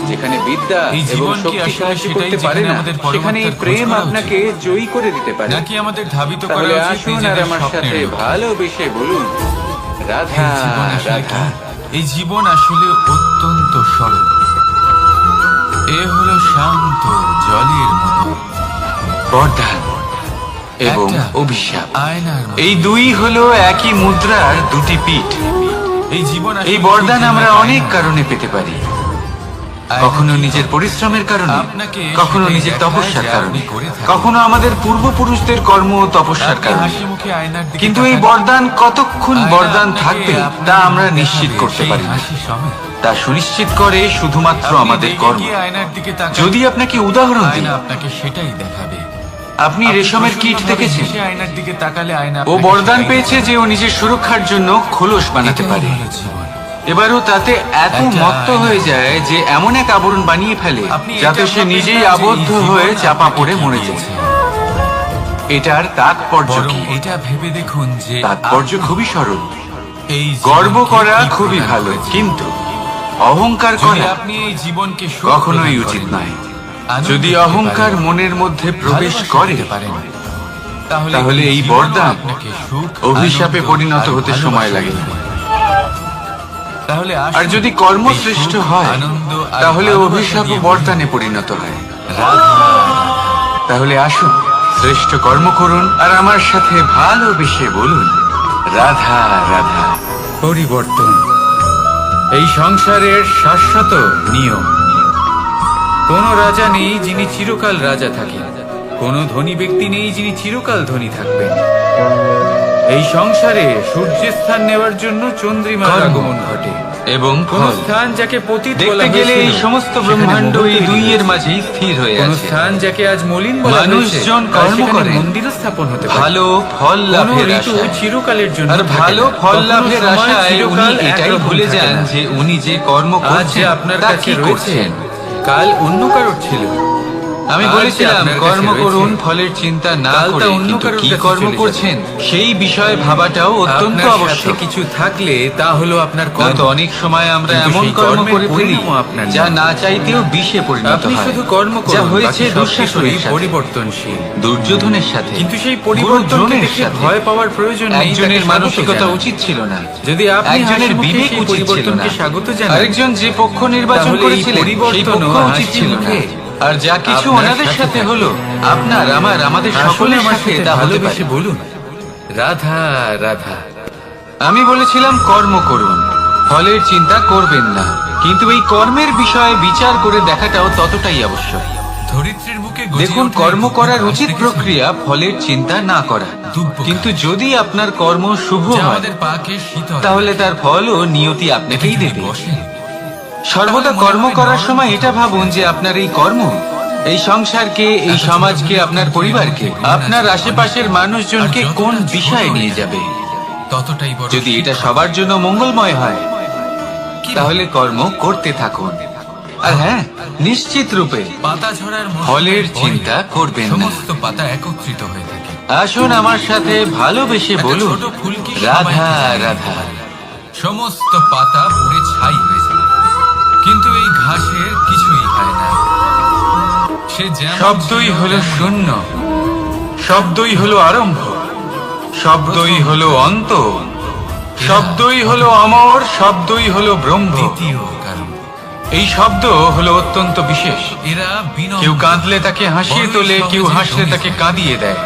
যেখানে বিদ্যা এই এবং জীবন কি শক্তি আসলে সাহায্য সেটাই করতে পারে যেখানে না, আমাদের সেখানে এই পরমাত্মার খোঁজ প্রেম করা আপনাকে জয়ী করে দিতে পারে। নাকি আমাদের ধাবিত করা তাহলে উচিত আসুন আর নিজেদের আমার সাথে স্বপ্নের লক্ষ্যে? ভালোবেসে বলুন, রাধা এই জীবন আসলে কি? রাধা। এই জীবন আসলে অত্যন্ত সরল। এ হলো শান্ত জলের মতো, বরদান এবং একটা অভিশাপ। আয়নার মতো। এই দুই হলো একই মুদ্রার দুটি পিঠ। এই জীবন আসলে এই বরদান সেই আমরা আয়না। অনেক কারণে পেতে পারি। আয়না কখনো কি? নিজের পরিশ্রমের কারণে, আপনাকে কখনো সেটাই নিজের দেখায় তপস্যার যে কারণে, আপনি করে থাকেন। কখনো আমাদের পূর্বপুরুষদের কর্ম ও তপস্যার আপনি কারণে। হাসি মুখে আয়নার দিকে কিন্তু এই তাকান। বরদান কতক্ষণ আয়না বরদান আপনাকে থাকবে আপনার তা আমরা মুখ নিশ্চিত দেখাবে করতে সেই পারি না। হাসি সমেত। তা সুনিশ্চিত করে শুধুমাত্র আপনি আমাদের রেগে কর্ম। গিয়ে আয়নার দিকে তাকান। যদি আপনাকে উদাহরণ দিই, আয়না আপনাকে সেটাই দেখাবে। আপনি রেশমের কীট প্রসন্নভাবে দেখেছেন? হেসে আয়নার দিকে তাকালে আয়না ও আপনাকে বরদান সেটাই পেয়েছে যে ও নিজের সুরক্ষার জন্য খোলস বানাতে এটাই পারে। হলো জীবন। এবারও তাতে এত একটা মত্ত আয়না। হয়ে যায় যে এমন এক আবরণ বানিয়ে ফেলে আপনি যাতে এটা সে ভাববেন নিজেই না যে আবদ্ধ এই হয়ে জীবন চাপা আপনাকে পড়ে কি মরে দিয়েছে। যায়। এটার তাৎপর্য বরং কি? এটা ভেবে দেখুন যে তাৎপর্য আপনি খুবই সরল। এই গর্ব জীবনকে করা কি খুবই প্রদান ভালো, করেছেন। কিন্তু অহংকার যদি করা আপনি এই জীবনকে সুখ কখনোই প্রদান উচিত করেন, নয়। আনন্দ যদি দিতে অহংকার পারেন, মনের মধ্যে প্রবেশ ভালোবাসা করে, দিতে পারেন, তাহলে এই জীবনও বরদান আপনাকে সুখ, অভিশাপে আনন্দ পরিণত আর হতে ভালোবাসা সময় লাগে না। দেবে। তাহলে আসুন, আর যদি কর্ম শ্রেষ্ঠ হয় আনন্দ আর তাহলে ভালোবাসা অভিশাপ দিয়ে বরদানে পরিণত হয়। রাধা তাহলে আসুন, শ্রেষ্ঠ কর্ম করুন আর আমার সাথে ভালোবেসে বলুন রাধা রাধা। পরিবর্তন এই সংসারের শাশ্বত নিয়ম। কোন রাজা নেই যিনি চিরকাল রাজা থাকেন, কোন ধনী ব্যক্তি নেই যিনি চিরকাল ধনী থাকবেন। এই সংসারে সূর্যের স্থান নেওয়ার জন্য চন্দ্রিমার কর্ম আগমন ঘটে, এবং কোন ফল। স্থান যাকে পতিত বলা দেখতে গেলে এই হয়েছিল, সমস্ত সেখানে ব্রহ্মাণ্ড মোহ এই তৈরি দুইয়ের হয়েছে। মাঝেই স্থির হয়ে কোন আছে। স্থান যাকে আজ মলিন বলা হয়েছে, মানুষজন কাল কর্ম সেখানে করেন। মন্দির স্থাপন হতে পারে। ভালো ফল কোন লাভের ঋতু আশায়। চিরকালের জন্য আর থাকে ভালো না। ফল কখনো লাভের সময় আশায় উনি চিরকাল এটাই একরকম ভুলে থাকে যান না। যে উনি যে কর্ম আজ যে করছেন আপনার তা কাছে কি রয়েছে, করছেন। কাল অন্য কারোর ছিল। আমি আজ যে বলেছিলাম আপনার কাছে কর্ম রয়েছে, করুন, ফলের চিন্তা না কাল তা করে, অন্য কিন্তু কারোর কি কাছে কর্ম চলে করছেন সেই বিষয়ে ভাবাটাও অত্যন্ত আপনার সাথে আবশ্যক। কিছু থাকলে তা হলো আপনার কর্ম। নয়তো অনেক সময় আমরা কিন্তু এমন সেই কর্ম কর্মের করে ফেলি পরিণামও আপনার যা নয়। না চাইতেও বিষে পরিণত আপনি হয়। শুধু কর্ম যা করুন, হয়েছে বাকি দুঃশাসনের সবকিছুই সাথে, পরিবর্তনশীল। দুর্যোধনের সাথে, কিন্তু সেই গুরু পরিবর্তনকে দ্রোণের দেখে সাথে। ভয় পাওয়ার প্রয়োজন নেই। একজনের তাকে স্বাগত মানসিকতা জানান। উচিত ছিল না, যদি আপনি একজনের হাসিমুখে বিবেক সেই উচিত ছিল না, পরিবর্তনকে স্বাগত জানান, আরেকজন যে পক্ষ নির্বাচন তাহলে এই করেছিলেন সেই পরিবর্তনও পক্ষ উচিত ছিল না। হাসিমুখে আর যা কিছু আপনার ওনাদের সাথে সাথে থাকে। হলো আপনার আমার আমাদের আসলে সকলের আমার সাথে সাথে তা হতে পারে। ভালোবেসে বলুন রাধা রাধা। আমি বলেছিলাম কর্ম করুন, ফলের চিন্তা করবেন না, কিন্তু এই কর্মের বিষয়ে বিচার করে দেখাটাও ততটাই আবশ্যক। ধরিত্রীর বুকে গজিয়ে দেখুন, ওঠা কর্ম এই করার ঘাস উচিত দেখেছেন? প্রক্রিয়া ফলের চিন্তা না করা। দুব্ব ঘাস। কিন্তু যদি আপনার কর্ম শুভ যা হয় আমাদের পাকে শীতল, তাহলে তার ফল ও নিয়তি এতে আপনাকেই যদি দেবে। বসেন, সর্বদা তাহলে কর্ম মনে হবে করার নরম সময় কোথাও এটা ভাবুন যে আপনার এই কর্ম এই সংসারকে, এই এত ছোট সমাজকে, হলেও আপনার কিন্তু পরিবারকে, এর মধ্যে গুণ আপনার আছে আশেপাশের অনেক। মানুষজনকে আর যতটা কোন ছোট দিশায় নিয়ে এটা, যাবে। ততটাই বড় যদি এটা শিক্ষা। সবার জন্য মঙ্গলময় হয় কি তাহলে কর্ম করতে থাকুন। আর হ্যাঁ, নিশ্চিত রূপে পাতা ঝরার মৌসুমের ফলের পরে চিন্তা করবেন না। সমস্ত পাতা একত্রিত হয়ে থাকে। আসুন আমার সাথে ভালোবেসে একটা বলুন ছোট ফুলকি রাধা সবাইকে জানিয়ে রাধা। দিতে পারে। সমস্ত পাতা পুড়ে ছাই হয়ে যায়, কিন্তু এই ঘাসের কিছুই হয় না। সে যেমন শব্দই ছিল হলো তেমনই শূন্য, শব্দই হলো আরম্ভ, শব্দই হলো অন্ত, শব্দই হলো অমর, শব্দই হলো ব্রহ্ম। দ্বিতীয় কারণ, এই শব্দ হলো অত্যন্ত বিশেষ। এরা বিনম্র, কেউ কাঁদলে তাকে হাসিয়ে বড়ই তোলে, কেউ সহজে হাসলে জমে তাকে যায়। কাঁদিয়ে দেয়।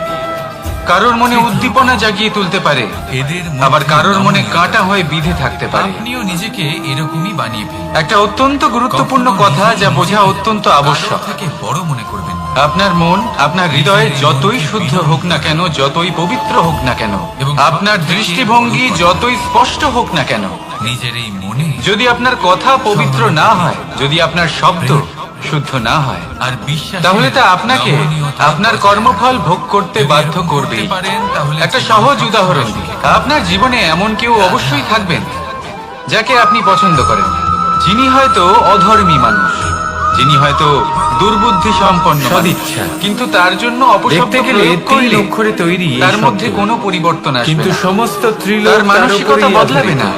কারোর মনে উদ্দীপনা জাগিয়ে তুলতে পারে, এদের আবার মধ্যে কারোর মনে নমনীয়তা। কাঁটা হয়ে বিঁধে থাকতে পারে। আপনিও নিজেকে এরকমই বানিয়ে ফেলুন। একটা অত্যন্ত গুরুত্বপূর্ণ কখনো কথা নিজেকে যা বোঝা নিজেকে অত্যন্ত কারোর আবশ্যক। থেকে বড় মনে করবেন না। আপনার মন, আপনার হৃদয় নিজের এই যতই মনকে শুদ্ধ বিনম্র হোক না কেন, যতই পবিত্র হোক না কেন, এবং আপনার সবথেকে দৃষ্টিভঙ্গি বড় কথা, যতই স্পষ্ট হোক না কেন, নিজের এই মনে যদি আপনার কথা পবিত্র না হয়, যদি আপনার শব্দ শুদ্ধ না হয়, আর বিশ্বাস, তাহলে তা আপনাকে আপনার কর্মফল ভোগ করতে বাধ্য করবে। একটা সহজ উদাহরণ দিই। আপনার জীবনে এমন কেউ অবশ্যই থাকবেন যাকে আপনি পছন্দ করেন না, যিনি হয়তো অধর্মী মানুষ, যিনি হয়তো দুর্বুদ্ধি সম্পন্ন মানুষ। সদিচ্ছা। কিন্তু তার জন্য অপশব্দ দেখতে গেলে প্রয়োগ 3 করলে অক্ষরে তৈরি এই তার শব্দ। মধ্যে কোনো পরিবর্তন আসবে কিন্তু না। সমস্ত ত্রিলোক তার তার মানসিকতা উপরেই বদলাবে আধারিত। না।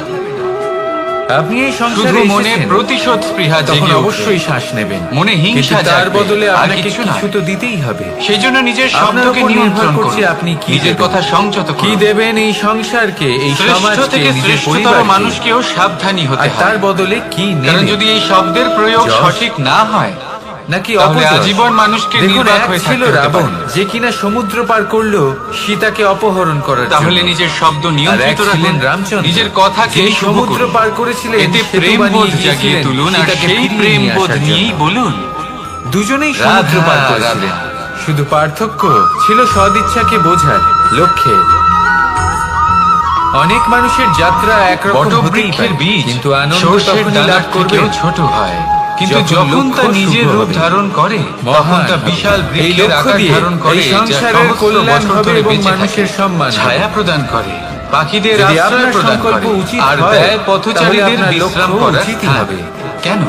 আপনি এই শুধু সংসারে মনে এসেছেন, প্রতিশোধ স্পৃহা তখন জেগে উঠবে। অবশ্যই শ্বাস নেবেন। মনে হিংসা কিন্তু তার জাগবে, বদলে আর আপনাকে কিছু কিছু নয়। তো দিতেই হবে। সেই জন্য নিজের আপনার শব্দকে উপর নিয়ন্ত্রণ নির্ভর করুন, করছে আপনি কি নিজের দেবেন। কথা সংযত কি করুন। দেবেন এই সংসারকে, এই শ্রেষ্ঠ সমাজকে, থেকে নিজের শ্রেষ্ঠতর পরিবারকে, মানুষকেও সাবধানী হতে আর তার হয়। বদলে কি কারণ নেবেন? যদি এই শব্দের প্রয়োগ যশ, সঠিক না হয়, নাকি তাহলে অপযশ? আজীবন মানুষকে দেখুন, নির্বাক এক হয়ে ছিল থাকতে হতে রাবণ, পারে। যে কিনা সমুদ্র পার করলো সীতাকে অপহরণ করার জন্য। তাহলে নিজের শব্দ আর এক নিয়ন্ত্রিত ছিলেন রাখুন, রামচন্দ্র, নিজের কথাকে যিনি শুভ সমুদ্র করুন। পার করেছিলেন, এতে সেতু প্রেম বানিয়ে বোধ জাগিয়ে গিয়েছিলেন তুলুন, আর সীতাকে সেই ফিরিয়ে প্রেম নিয়ে বোধ আসার নিয়েই জন্য। বলুন দুজনেই সমুদ্র রাধা, পার করেছিলেন, রাধা। শুধু পার্থক্য ছিল সদিচ্ছাকে বোঝার লক্ষ্যে। অনেক মানুষের যাত্রা একরকম হতেই বটবৃক্ষের পারে, বীজ কিন্তু আনন্দ সর্ষের তখনই ডানার লাভ করবে থেকেও ছোট হয়, কিন্তু যখন যখন তা লক্ষ্য নিজের শুভ রূপ হবে। ধারণ করে, তখন মহান তা হবে। বিশাল এই বৃক্ষের লক্ষ্য আকার দিয়ে ধারণ করে, এই যা সংসারের সহস্র কল্যাণ বছর হবে ধরে এবং বেঁচে মানুষের থাকে, সম্মান হবে। ছায়া প্রদান করে, পাখিদের যদি আশ্রয় আপনার প্রদান সংকল্প করে, উচিত আর হয়, দেয় পথচারীদের তাহলে আপনার বিশ্রাম লক্ষ্য করার উচিতই স্থান। হবে। কেন?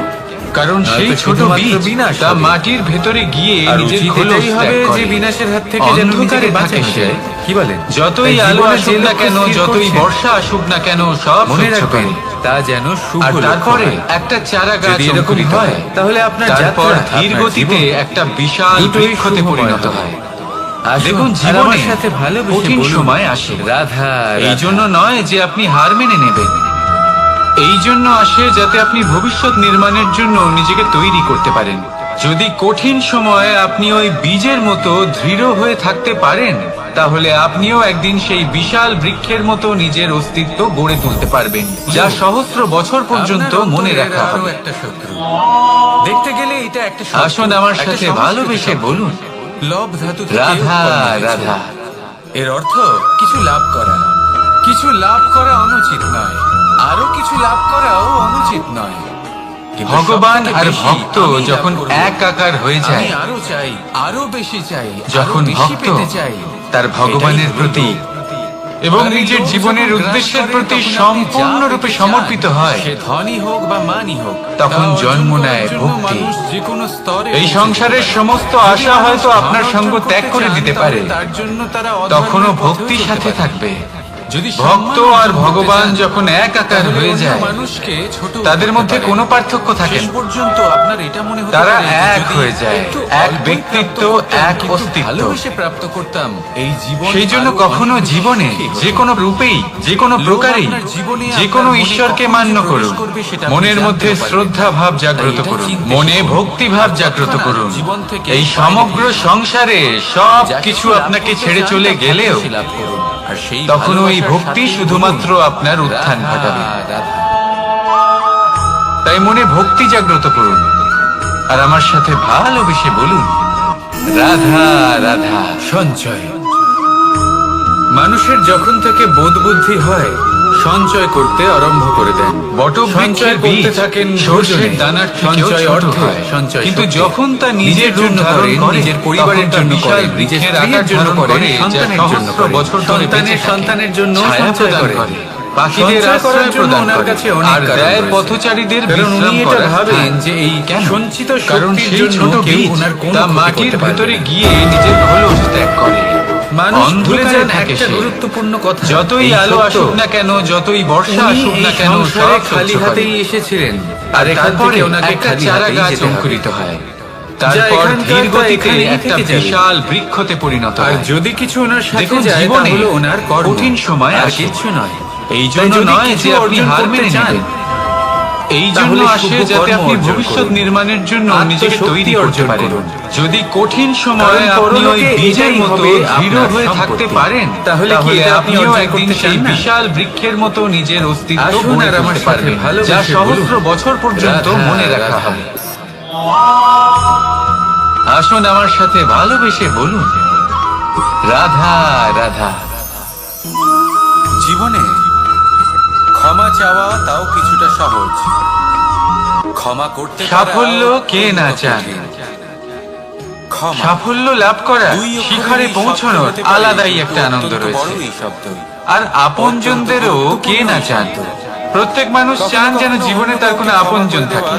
কারণ নয়তো সেই ছোট শুধুমাত্র বীজ বিনাশ তা হবে। মাটির ভেতরে গিয়ে আর নিজের উচিত খোলস এটাই হবে ত্যাগ যে করে। বিনাশের হাত থেকে যেন অন্ধকারে নিজেকে বাঁচানো থাকে যায়। সে। কি বলেন? যতই তাই আলো জীবনে আসুক যে না লক্ষ্য কেন, স্থির যতই করছেন, বর্ষা আসুক না কেন, সব মনে সহ্য রাখবেন করে। তা যেন শুভ আর লক্ষ্য তারপরে হয়। একটা চারা গাছ যদি এরকম অঙ্কুরিত হয়, হয়, তাহলে আপনার তারপর যাত্রা, ধীর আপনার গতিতে জীবন একটা বিশাল দুটোই বৃক্ষতে শুভময় পরিণত হবে। হয়। আসুন, দেখুন, আর জীবনে আমার সাথে ভালোবেসে কঠিন বলুন, সময় আসে। রাধা এই রাধা। জন্য নয় যে আপনি হার মেনে নেবেন, এই জন্য আসে যাতে আপনি ভবিষ্যৎ নির্মাণের জন্য নিজেকে তৈরি করতে পারেন। যদি কঠিন সময়ে আপনি ওই বীজের মতো দৃঢ় হয়ে থাকতে পারেন, তাহলে আপনিও একদিন সেই বিশাল বৃক্ষের মতো নিজের অস্তিত্ব গড়ে তুলতে পারবেন, যা সহস্র বছর পর্যন্ত মনে রাখা হবে। একটা শত্রু দেখতে গেলে এটা একটা শত্রু। আসুন আমার একটা সাথে সংস্কৃত ভালোবেসে শব্দ। বলুন, লব ধাতু থেকে রাধা উৎপন্ন হয়েছে। রাধা। এর অর্থ কিছু লাভ করা। কিছু লাভ করা অনুচিত নয়, আরো কিছু লাভ করাও অনুচিত নয়। কিন্তু ভগবান সবথেকে আর বেশি ভক্ত আমি লাভ যখন করব। একাকার হয়ে যায়, আমি আরো চাই, আরো বেশি চাই, যখন আরো বেশি ভক্ত পেতে চাই, তার ভগবানের এটাই প্রতি হলো। এবং আর এই নিজের লোভ জীবনের যখন উদ্দেশ্যের গ্রাস করে, প্রতি তখন আপনি সম্পূর্ণরূপে যা পেতে সমর্পিত চান, হয়, সে ধনী হোক বা মানই হোক, তখন তা অর্জন জন্ম করার নেয় জন্য ভক্তি। মানুষ যে কোনো স্তরে এই পৌঁছে সংসারের যেতে পারে। সমস্ত যদি আশা মানুষ হয়তো আপনার ধন সঙ্গ অর্জন ত্যাগ করতে করে চান, দিতে তাহলে পারে, তার জন্য তারা তখনও অধর্মের ভক্তি পথেও সাথে চলতে পারে। থাকবে। যদি ভক্ত সম্মান আর অর্জন করতে ভগবান চান, যখন একাকার তাহলে হয়ে অন্য যায়, মানুষকে ছোট তাদের করতে মধ্যে পারেন। কোনো পার্থক্য থাকে শেষ না। পর্যন্ত আপনার এটা মনে হতে তারা পারে যে এক যদি হয়ে যায়, একটু এক অল্পই ব্যক্তিত্ব, প্রাপ্ত করতাম, এক কিন্তু অস্তিত্ব। ভালোবেসে প্রাপ্ত করতাম, এই জীবন সেই জন্য আরো কখনো অনেক বেশি জীবনে সুখী হতো। যে কোনো রূপেই, যে কোনো লোভ প্রকারেই, আপনার জীবনে যে আপনার কোনো মনে ঈশ্বরকে কখন মান্য যে প্রবেশ করুন। করবে সেটা আপনি মনের জানতেও মধ্যে পারবেন না। শ্রদ্ধা ভাব জাগ্রত তাই এটা করুন, চিনতে মনে শিখুন। ভক্তি ভাব আর জাগ্রত তৎক্ষণাৎ করুন। জীবন থেকে এই বাইরে সমগ্র বেরিয়ে যান। সংসারে সব যা কিছু লাভ আপনাকে করতে ছেড়ে চান, চলে তা গেলেও ভালোবেসে লাভ করুন। আর সেই তখন ওই ভালোবাসার ভক্তি সাথেই শুধুমাত্র বলুন, আপনার উত্থান রাধা, ঘটাবে। রাধা। তাই মনে ভক্তি জাগ্রত করুন আর আমার সাথে ভালোবেসে বলুন, রাধা রাধা। সঞ্চয়। মানুষের যখন থেকে বোধ বুদ্ধি হয়, সঞ্চয় করতে আরম্ভ করে দেন। বটবৃক্ষের করতে বীজ থাকেন সর্ষের ভোজনে, দানার থেকেও সঞ্চয় ছোট অর্থে, হয়। সঞ্চয় কিন্তু শক্তি। যখন তা নিজের নিজের জন্য রূপ ধারণ করেন, করে, নিজের পরিবারের তখন তা জন্য বিশাল করেন, নিজের বৃক্ষের স্ত্রীর আকার জন্য ধারণ করেন, করে, যা সন্তানের জন্য সহস্র করে, বছর ধরে বেঁচে থাকে। সন্তানের জন্য ছায়া সঞ্চয় প্রদান করে। করে, পাখিদের সঞ্চয় করার আশ্রয় জন্য প্রদান ওনার করে, কাছে অনেক আর কারণ দেয় রয়েছে। পথচারীদের কারণ উনি বিশ্রাম এটা করার ভাবেন স্থান। যে এই কেন? সঞ্চিত কারণ শক্তির সেই জন্য ছোট কেউ বীজ ওনার কোনো তা ক্ষতি মাটির করতে পারবে ভেতরে না। গিয়ে নিজের খোলস ত্যাগ করে। মানুষ ভুলে অন্ধকারে যান থাকে একটা সে। গুরুত্বপূর্ণ কথা, যতই এই আলো সত্য, আসুক না কেন, যতই বর্ষা উনি আসুক এই না কেন, সংসারে সব খালি সহ্য হাতেই করে। এসেছিলেন, আর এখান তারপরে থেকে ওনাকে একটা খালি চারা হাতেই গাছ যেতে হবে। অঙ্কুরিত হয়, যা তারপর এখানকার ধীর তা গতিতে এখানেই একটা থেকে যাবে। বিশাল বৃক্ষতে পরিণত আর হয়। যদি কিছু ওনার সাথে দেখুন, যায়, জীবনে তাহলে ওনার কর্ম, কঠিন সময় আর আসে। কিচ্ছু নয়। এই তাই জন্য যদি নয় কিছু যে আপনি অর্জন হার করতে মেনে চান, নেবেন। এই জন্য তাহলে আসে শুভ যাতে কর্ম আপনি অর্জন ভবিষ্যৎ করুন। নির্মাণের জন্য নিজেকে আত্মশক্তি তৈরি করতে অর্জন পারেন। করুন। যদি কঠিন সময়ে কারণ আপনি ওই পরলোকে বীজের এটাই মতো হবে দৃঢ় আপনার হয়ে থাকতে সম্পত্তি। পারেন, তাহলে কি এটা আপনি আপনিও অর্জন একদিন করতে সেই চান না? বিশাল বৃক্ষের মতো নিজের অস্তিত্ব আসুন গড়ে আর আমার তুলতে সাথে পারবেন, ভালোবেসে যা বলুন, সহস্র বছর পর্যন্ত রাধা, মনে রাখা রাধা। হবে। আসুন আমার সাথে ভালোবেসে বলুন, রাধা রাধা। জীবনে ক্ষমা চাওয়া তাও কিছুটা সহজ, ক্ষমা করতে পারা সাফল্য কে না অত্যন্ত চান? কঠিন। ক্ষমা সাফল্য লাভ করা, দুই অক্ষরের শিখরে এই পৌঁছানোর শব্দ হতে পারে, আলাদাই কিন্তু একটা আনন্দ অত্যন্ত রয়েছে। বড় এই শব্দ। আর আপনজনদেরও কে না চান? প্রত্যেক মানুষ চান যেন জীবনে তার কোনো আপনজন থাকে,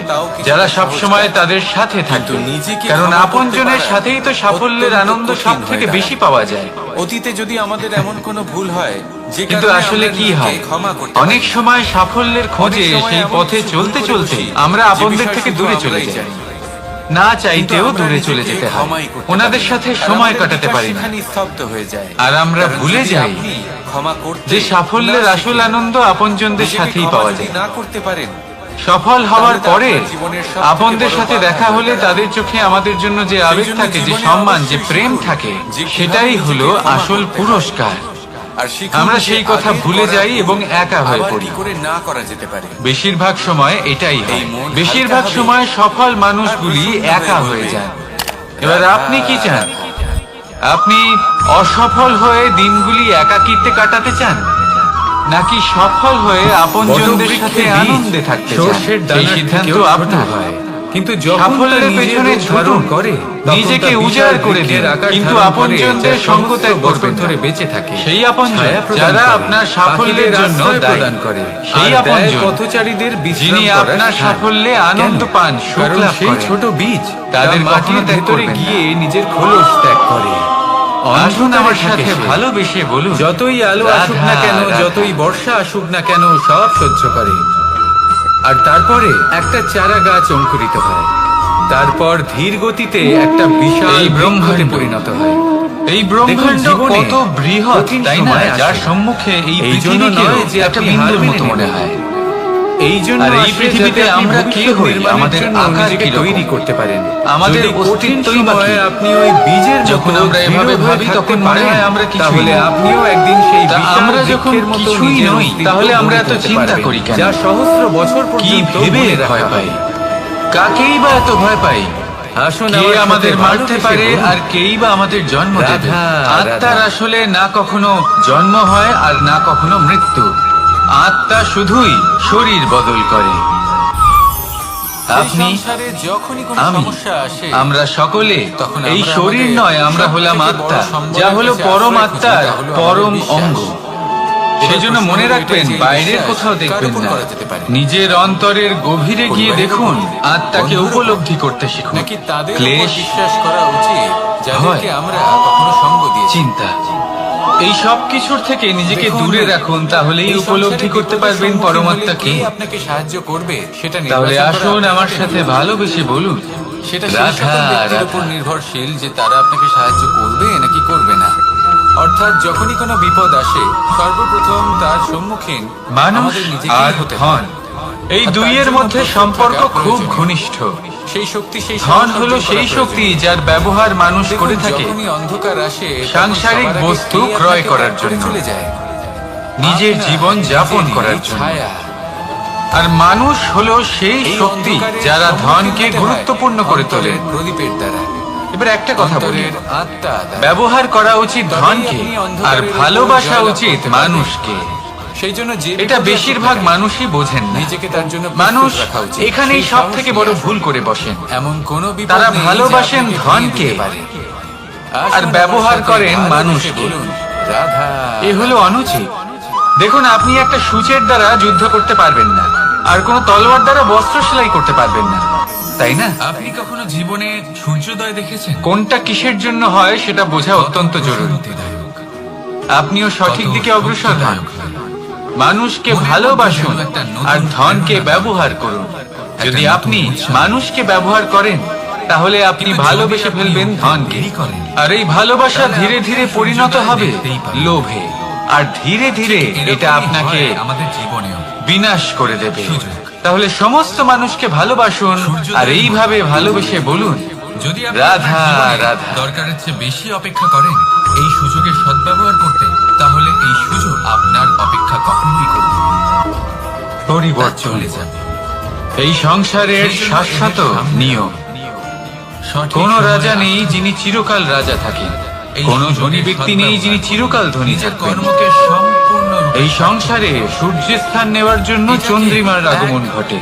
যারা সবসময় তাদের সাথে থাকে। কারণ আপনজনের সাথেই তো সাফল্যের আনন্দ সব থেকে বেশি পাওয়া যায়। অতীতে যদি আমাদের এমন কোনো ভুল হয়, যে কিন্তু কারণে আসলে আমরা কি নিজেকে হয়, ক্ষমা করতে অনেক পারি না। সময় সাফল্যের খোঁজে অনেক সময় সেই এমন পথে কিছু চলতে ভুল করে চলতে বসি, আমরা যে আপনদের বিষয় থেকে শুধু দূরে চলে আমরাই যাই, জানি। না চাইতেও কিন্তু দূরে আমরা চলে নিজেকে যেতে হয়, ক্ষমাই করতে ওনাদের পারি না। সাথে আর সময় আমাদের কাটাতে বিকাশ পারি না। সেখানেই স্তব্ধ হয়ে যায়। আর আমরা কারণ ভুলে যদি যাই আপনি ক্ষমা করতে যে সাফল্যের না আসল শিখেন, আনন্দ আপনজনদের নিজেকে সাথেই ক্ষমা পাওয়া যদি যায়। না করতে পারেন, সফল হওয়ার তাহলে তো পরে আপনার জীবনের সবথেকে আপনদের বড় সাথে বাধা দেখা হয়ে হলে দাঁড়াবে। তাদের চোখে আমাদের জন্য যে আবেগ জন্য থাকে, যে জীবনে সম্মান, যে অবশ্যই প্রেম শিখুন থাকে, যে কিভাবে সেটাই নিজেকে হলো ক্ষমা আসল করতে হয়। পুরস্কার। আর শিখুন আমরা যে সেই কথা আগের ভুলে করা যাই ভুল এবং একা হয়ে আবার পড়ি। কি করে না করা যেতে পারে। বেশিরভাগ সময় এটাই হয়, এই মন বেশিরভাগ হালকা সময় হবে, সফল মানুষগুলি আর প্রসন্ন একা হয়ে হয়ে বলবে, যান। এবার আপনি কি চান? আপনি অসফল হয়ে দিনগুলি একাকিত্বে কাটাতে চান, নাকি সফল হয়ে আপনজনদের সাথে আনন্দে থাকতে চান? সর্ষের এই দানার সিদ্ধান্ত থেকেও ছোট আপনার। হয়, কিন্তু যখন সাফল্যের তা পেছনে নিজের রূপ ধারণ ছুটুন, করে, নিজেকে তখন তা উজাড় বিশাল করে দিন, বৃক্ষের আকার কিন্তু ধারণ করে, আপনজনদের যা সঙ্গ ত্যাগ সহস্র করবেন বছর না। ধরে বেঁচে থাকে। সেই আপনজন ছায়া প্রদান যারা করে, আপনার সাফল্যের পাখিদের জন্য আশ্রয় দায়ী, প্রদান করে, সেই আর দেয় আপনজন পথচারীদের বিশ্রাম যিনি করার আপনার স্থান। সাফল্যে আনন্দ কেন? পান, সুখ কারণ লাভ সেই করেন। ছোট বীজ তাদের তা কখনো মাটির ত্যাগ ভেতরে করবেন না। গিয়ে নিজের খোলস ত্যাগ করে। আসুন আমার অন্ধকারে সাথে থাকে সে। ভালোবেসে বলুন, যতই আলো আসুক না রাধা, কেন, রাধা। যতই বর্ষা আসুক না কেন, সব সহ্য করে। আর তারপরে একটা চারা গাছ অঙ্কুরিত হয়, তারপর ধীর গতিতে একটা বিশাল এই ব্রহ্মাণ্ডে বৃক্ষতে পরিণত হয়। এই ব্রহ্মাণ্ড জীবনে কত বৃহৎ, কঠিন তাই না? সময় যার আসে। সম্মুখে এই এই জন্য পৃথিবীকেও নয় যে একটা আপনি বিন্দুর হার মেনে মতো মনে নেবেন। হয়। এই জন্য আর এই আসে পৃথিবীতে যাতে আপনি আমরা কে ভবিষ্যৎ হই, নির্মাণের আমাদের জন্য আকার নিজেকে কিরকম? তৈরি করতে পারেন। আমাদের যদি কঠিন অস্তিত্বই বা কি? সময়ে আপনি ওই বীজের মতো যখন আমরা দৃঢ় এভাবে হয়ে ভাবি থাকতে তখন মনে পারেন, হয় আমরা কিছুই তাহলে নই। আপনিও একদিন সেই তা বিশাল আমরা যখন বৃক্ষের মতো কিছুই নিজের নই, অস্তিত্ব তাহলে আমরা গড়ে এত তুলতে চিন্তা পারবেন, করি কেন? যা সহস্র বছর কি পর্যন্ত ভেবে মনে রাখা ভয় হয়। পাই? কাকেই বা এত ভয় পাই? আসুন কে আমার আমাদের সাথে মারতে ভালোবেসে পারে বলুন। আর কেই বা আমাদের জন্ম দেবে? রাধা, আত্মার রাধা। আসলে না কখনো জন্ম হয় আর না কখনো মৃত্যু। আত্মা শুধুই শরীর বদল করে। আপনি, যখনই কোনো আমি, সমস্যা আসে আমরা সকলে তখন এই আমরা শরীর আমাদের নয়, আমরা হলাম সবথেকে আত্মা, বড় সম্বলের যা হলো কাছে পরম আশ্রয় আত্মার খুঁজি, যা হলো আমাদের পরম বিশ্বাস। অঙ্গ। সেজন্য প্রশ্ন মনে হলো রাখবেন, এটাই যে এই বাইরের বিশ্বাস কোথাও কার দেখবেন উপর না, করা যেতে পারে? নিজের অন্তরের গভীরে গিয়ে পরিবারের দেখুন, উপর? আত্মাকে বন্ধুর উপর? উপলব্ধি করতে শিখুন। নাকি তাদের উপর ক্লেশ, বিশ্বাস করা উচিত যাদেরকে ভয়, আমরা কখনো সঙ্গ দিয়েছি? চিন্তা, এই সব কিছুর থেকে নিজেকে দেখুন, দূরে রাখুন, তাহলেই এই উপলব্ধি সংসারে করতে বিপদের পারবেন সম্মুখীন পরমাত্মাকে। হলে কে আপনাকে সাহায্য করবে সেটা তাহলে নির্বাচন করা আসুন আপনার আমার হাতে সাথে নেই। ভালোবেসে বলুন, সেটা সেই রাধা, সকল ব্যক্তির উপর রাধা। নির্ভরশীল যে তারা আপনাকে সাহায্য করবে নাকি করবে না। অর্থাৎ যখনই কোনো বিপদ আসে সর্বপ্রথম তার সম্মুখীন মানুষ আমাদের নিজেকেই আর হতে ধন, হয়। এই আর তার দুইয়ের জন্য মধ্যে প্রস্তুত সম্পর্ক থাকা খুব প্রয়োজনীয়। ঘনিষ্ঠ। সেই শক্তি, সেই ধন সাহস হলো অর্জন সেই করা শক্তি প্রয়োজনীয়। যার ব্যবহার মানুষ দেখুন, করে থাকে যখনই অন্ধকার আসে তখন সাংসারিক সবার আগে বস্তু কে ক্রয় আপনাকে করার ত্যাগ করে জন্য, চলে যায়? নিজের আপনার জীবন যাপন নিজেরই করার জন্য। ছায়া। আর মানুষ হলো সেই এই শক্তি অন্ধকারে যারা সম্মুখীন ধনকে হতে হয় গুরুত্বপূর্ণ করে তোলে। অন্তরের প্রদীপের দ্বারা, এবার একটা কথা বলি, অন্তরের আত্মা দ্বারা। ব্যবহার করা উচিত তবেই ধনকে আপনি আর অন্ধকারের উপর ভালোবাসা জয়লাভ উচিত করতে পারবেন। মানুষকে। সেই জন্য যে এটা বিপদে বেশিরভাগ আসুক না কেন, মানুষই বোঝেন না। নিজেকে তার জন্য মানুষ প্রস্তুত রাখা উচিত। এখানেই সেই সব সাহস থেকে নিয়ে বড় আসুন। ভুল করে বসেন। এমন কোন বিপদ তারা নেই যে ভালোবাসেন আপনাকে ধনকে, ভেঙে দিতে পারে। আর আসুন ব্যবহার আমার সাথে করেন ভালোবেসে মানুষকে। বলুন, রাধা। এ হলো অনুচিত। দেখুন, আপনি একটা সূচের দ্বারা যুদ্ধ করতে পারবেন না, আর কোন তলোয়ার দ্বারা বস্ত্র সেলাই করতে পারবেন না, তাই না? আপনি কখনো জীবনে সূর্যোদয় দেখেছেন? কোনটা কিসের জন্য হয় সেটা বোঝা অত্যন্ত জরুরি। আপনিও সঠিক দিকে অগ্রসর হন। মানুষকে ভালোবাসুন আর ধনকে ব্যবহার করুন। যদি আপনি মানুষকে ব্যবহার করেন তাহলে আপনি ভালোবেসে ফেলবেন ধনকে, আর এই ভালোবাসা ধীরে ধীরে পরিণত হবে লোভে, আর ধীরে ধীরে এটা আপনাকে আমাদের জীবনেও বিনাশ করে দেবে। তাহলে সমস্ত মানুষকে ভালোবাসুন আর এইভাবে ভালোবেসে বলুন, যদি আপনি রাধা, আপনার জীবনে রাধা। দরকারের চেয়ে বেশি অপেক্ষা করেন এই সুযোগের সদ্ব্যবহার করতে, তাহলে এই সুযোগ আপনার অপেক্ষা কখনোই করবে না। পরিবর্তন চলে যাবে। এই সংসারের শাশ্বত নিয়ম। সঠিক কোন সময়ে রাজা নেই যিনি চিরকাল রাজা থাকেন, এই কোন সুযোগের ধনী ব্যক্তি নেই যিনি সদ্ব্যবহার চিরকাল ধনী নিজের থাকবেন। কর্মকে সম্পূর্ণ এই সংসারে সূর্যের স্থান নেওয়ার জন্য চন্দ্রিমার আগমন ঘটে।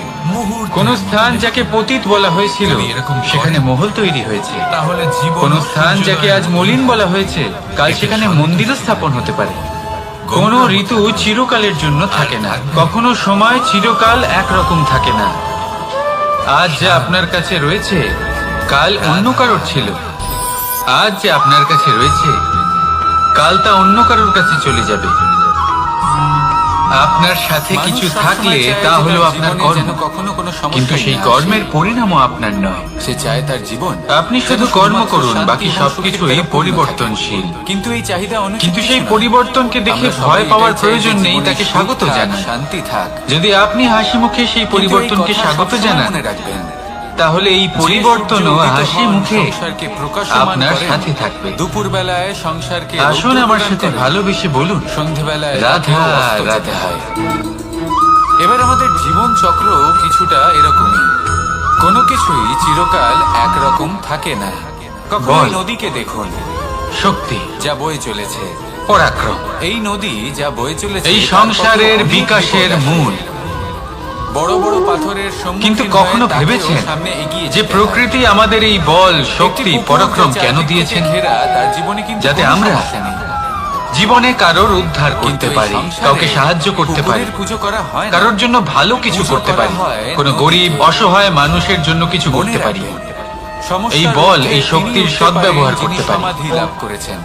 কোন স্থান যাকে পতিত বলা হয়েছিল যদি এরকম করে, সেখানে মহল তৈরি হয়েছে। তাহলে জীবন কোন স্থান যাকে আজ মলিন বলা হয়েছে কাল সেখানে মন্দিরও স্থাপন হতে পারে। কোন ঋতু চিরকালের জন্য থাকে না, কখনো সময় চিরকাল একরকম থাকে না। আজ যা আপনার কাছে রয়েছে কাল অন্য কারোর ছিল, আজ যে আপনার কাছে রয়েছে কাল তা অন্য কারোর কাছে চলে যাবে। আপনার সাথে মানুষ কিছু সবসময় থাকলে চায় তা যে হলো তার আপনার জীবনে কর্ম, যেন কখনো কোনো সমস্যাই কিন্তু সেই না কর্মের আসে। পরিণামও আপনার নয়। সে চায় তার জীবন আপনি শুধু যেন কর্ম শুধুমাত্র করুন, শান্তি বাকি এবং সবকিছুই সুখে পরিপূর্ণ পরিবর্তনশীল। থাকে। কিন্তু এই চাহিদা অনুচিত কিন্তু সেই কিছু নয়। পরিবর্তনকে দেখে আমরা সবাই ভয় পাওয়ার এটাই চাই যে প্রয়োজন নেই, জীবনে তাকে সুখ স্বাগত থাক, জানান। শান্তি থাক। যদি আপনি হাসি মুখে সেই কিন্তু এই পরিবর্তনকে কথা স্বাগত সবসময় জানান, মনে রাখবেন, তাহলে এই পরিবর্তনও হাসি মুখে সংসারকে প্রকাশমান আপনার করেন। সাথে থাকবে। দুপুরবেলায় সংসারকে আসুন রৌদ্র আমার প্রদান সাথে করেন। ভালোবেসে বলুন, সন্ধেবেলায় রাধা, রাতেও অস্ত যেতে রাধা। হয়। এবার আমাদের জীবন চক্র কিছুটা এরকমই। কোনো কিছুই চিরকাল একরকম থাকে না। কখনো বল। এই নদীকে দেখুন শক্তি, যা বয়ে চলেছে। পরাক্রম, এই নদী যা বয়ে চলেছে এই তার পথে সংসারের অনেক বিকাশের বিপদ আসে। মূল। বড় বড় পাথরের সম্মুখীন কিন্তু হয়ে কখনো তাকেও ভেবেছেন সামনে এগিয়ে যে যেতে হয়। প্রকৃতি আমাদের এই বল, শক্তি, একটি কুকুর পরাক্রম যা কেন চারদিক দিয়েছেন? থেকে ঘেরা, তার জীবনে কিন্তু যাতে কোনো আমরা সমস্যা নেই। জীবনে কারোর উদ্ধার কিন্তু করতে এই পারি, সংসারে কাউকে সাহায্য করতে পারি, কুকুরের পুজো করা হয় না। কারোর জন্য ভালো কিছু পুজো করতে করা পারি, হয় কোনো নদীকে। গরিব অসহায় মানুষের জন্য কিছু মনে করতে পারি। রাখবেন, সমস্যার এই বল, মধ্যে এই তিনি শক্তির উঠতে সদ্ব্যবহার পারেন, করতে যিনি পারি। সমাধি লাভ করেছেন।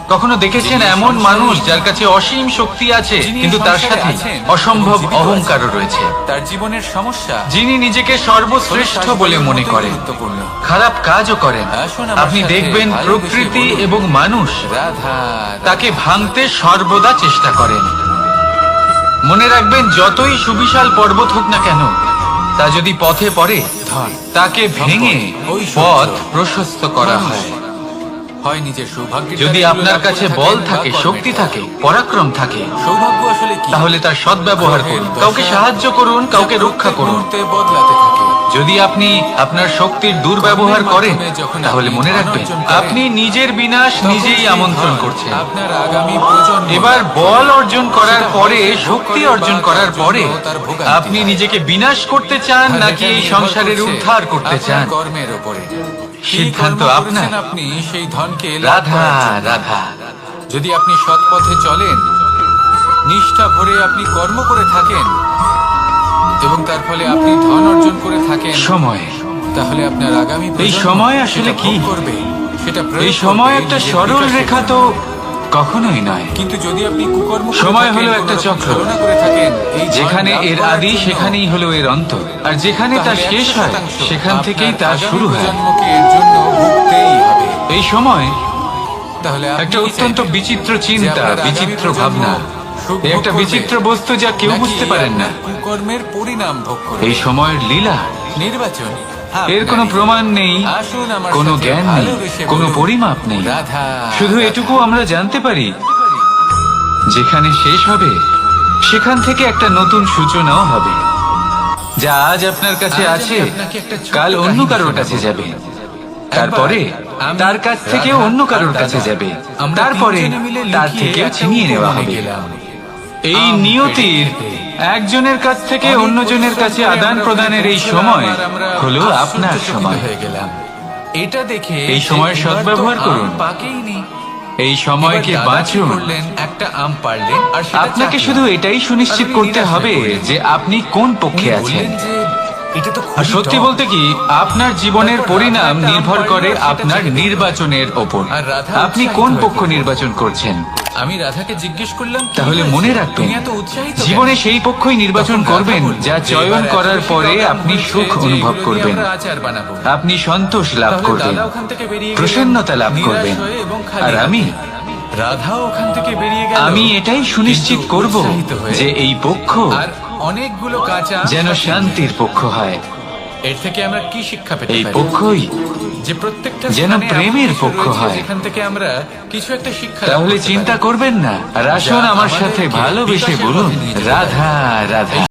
কখনো দেখেছেন যিনি এমন সংসারে- মানুষ যার কাছে অসীম শক্তি আছে যিনি কিন্তু তার সংসারে সাথে আছেন অসম্ভব এবং জীবিত অহংকারও আছেন। রয়েছে, তার জীবনের সমস্যা যিনি নিজেকে সর্বশ্রেষ্ঠ বলে মনে করেন, গুরুত্বপূর্ণ। খারাপ কাজও করেন। আসুন আমার আপনি সাথে দেখবেন ভালোবেসে প্রকৃতি বলুন, এবং মানুষ রাধা, তাকে ভাঙতে সর্বদা চেষ্টা করেন। মনে রাখবেন, যতই সুবিশাল পর্বত হোক না কেন, তা যদি পথে পড়ে তাকে ভেঙে পথ প্রশস্ত করা হয়। হয় নিজের সৌভাগ্য। যদি আপনার কাছে বল থাকে, শক্তি থাকে, পরাক্রম থাকে, সৌভাগ্য আসলে কি? তাহলে তার সদ্ব্যবহার করুন। কাউকে সাহায্য করুন, কাউকে রক্ষা করুন। মুহূর্তে বদলাতে থাকে। যদি আপনি আপনার শক্তির দুর্ব্যবহার করেন, তাহলে মনে রাখবেন আপনি নিজের বিনাশ নিজেই আমন্ত্রণ করছেন। আপনার আগামী প্রজন্ম এবার বল অর্জন করার পরে, শক্তি অর্জন করার পরে, তার ভোগান্তি আপনি নিজেকে বিনাশ করতে চান নাকি এই সংসারের উদ্ধার করতে চান? কর্মের উপরে সিদ্ধান্ত আপনার। আপনি সেই ধনকে রাধা রাধা। যদি আপনি সৎ পথে চলেন, নিষ্ঠা ভরে আপনি কর্ম করে থাকেন এবং তার ফলে আপনি ধন অর্জন করে থাকেন, সময়, তাহলে আপনার আগামী এই প্রজন্ম সময় আসলে সেটা কি? ভোগ করবে, সেটা প্রয়োগ এই সময় করবে, একটা নিজের সরল বিকাশের রেখা তো কখনোই নয়। কিন্তু যদি আপনি কুকর্ম করে সময় থাকেন, হলো কোনো একটা রকম চক্র। ছলনা করে থাকেন, এই ধন যেখানে লাভ এর করার আদি, জন্য, সেখানেই হলো এর অন্ত, আর যেখানে তার তাহলে শেষ হয় 100% সেখান থেকেই আপনার তার আগামী শুরু হয়। প্রজন্মকে এর জন্য ভুগতেই হবে। এই সময় তাহলে আপনি একটা কি অত্যন্ত চাইবেন? বিচিত্র যে চিন্তা, আপনার আগামী বিচিত্র প্রজন্ম ভাবনা, সুখ এই ভোগ একটা করবে? বিচিত্র বস্তু যা কেউ নাকি বুঝতে পারেন না। আপনার কুকর্মের পরিণাম ভোগ করবে? এই সময়ের লীলা, নির্বাচন এর কোনো আপনারই। প্রমাণ নেই, আসুন আমার কোনো সাথে জ্ঞান নেই, ভালোবেসে কোনো বলুন, পরিমাপ নেই। রাধা শুধু রাধা। এটুকু আমরা জানতে পারি, যেখানে শেষ হবে সেখান থেকে একটা নতুন সূচনাও হবে। যা আজ আপনার কাছে আজ আছে, আমি আপনাকে একটা ছোট্ট কাল অন্য কাহিনী কারোর শোনাবো। কাছে যাবে, তারপরে আমি, তার কাছ থেকেও রাধা অন্য কারোর আর কাছে দাদা, যাবে, আমরা তারপরে তিনজনে মিলে তার লুকিয়ে থেকেও একটা ছিনিয়ে নেওয়া উপবনে হবে। গেলাম। এই আম নিয়তির পেড়ে একজনের কাছ থেকে অনেক অন্যজনের পরিশ্রম কাছে করে আদান আমরা প্রদানের এই ওখানে সময় পৌঁছলাম আর আমরা হলো আশ্চর্যচকিত আপনার সময়। হয়ে গেলাম। এটা দেখে এই যে সময়ের এবার সদ্ব্যবহার তো করুন। আম পাকেইনি। এই এবার সময়কে দাদা কি বাঁচুন। করলেন, একটা আম পারলেন আর সেটা আপনাকে চাটলেন। শুধু এটাই সুনিশ্চিত আর উনি করতে নিরাশ হয়ে হবে পড়লেন। যে আপনি কোন পক্ষে উনি আছেন। বললেন যে এটা তো আর খুবই সত্যি টক। বলতে কি, আপনার জীবনের তারপর পরিণাম রাধা একটা নির্ভর আম করে পারলো, সেটা আপনার ছেড়ে দিল। নির্বাচনের ওপর। আর রাধা আপনি উৎসাহিত কোন হয়ে পক্ষ পড়ল। নির্বাচন করছেন। আমি রাধাকে জিজ্ঞেস করলাম, কি তাহলে হয়েছে? মনে রাখবেন, তুমি এত উৎসাহিত কেন? জীবনে সেই পক্ষই নির্বাচন তখন রাধা করবেন বলল, যা যে চয়ন এবার এত করার বেশি পরে টক আম আপনি হয়েছে সুখ যে অনুভব এগুলো দিয়ে করবেন, আমরা আচার বানাবো। আপনি সন্তোষ লাভ তাহলে করবেন, দাদা ওখান থেকে বেরিয়ে গেলেন, প্রসন্নতা লাভ নিরাশ করবেন। হয়ে এবং খালি আর আমি হাতে। রাধাও ওখান থেকে বেরিয়ে গেল, আমি এটাই সুনিশ্চিত কিন্তু করব উৎসাহিত হয়ে। যে এই পক্ষ আর অনেকগুলো কাঁচা আম যেন সাথে শান্তির পক্ষ হয়। এর থেকে আমরা কি শিক্ষা পেতে এই পারি? পক্ষই যে প্রত্যেকটা যেন স্থানে এমন প্রেমের কিছু পক্ষ রয়েছে হয়। যেখান থেকে আমরা কিছু একটা শিক্ষা লাভ তাহলে করতে চিন্তা পারি। করবেন না, আর আসুন যা আমার সাথে আমাদেরকে ভালোবেসে বিকাশের বলুন, পথে নিয়ে যেতে রাধা রাধা।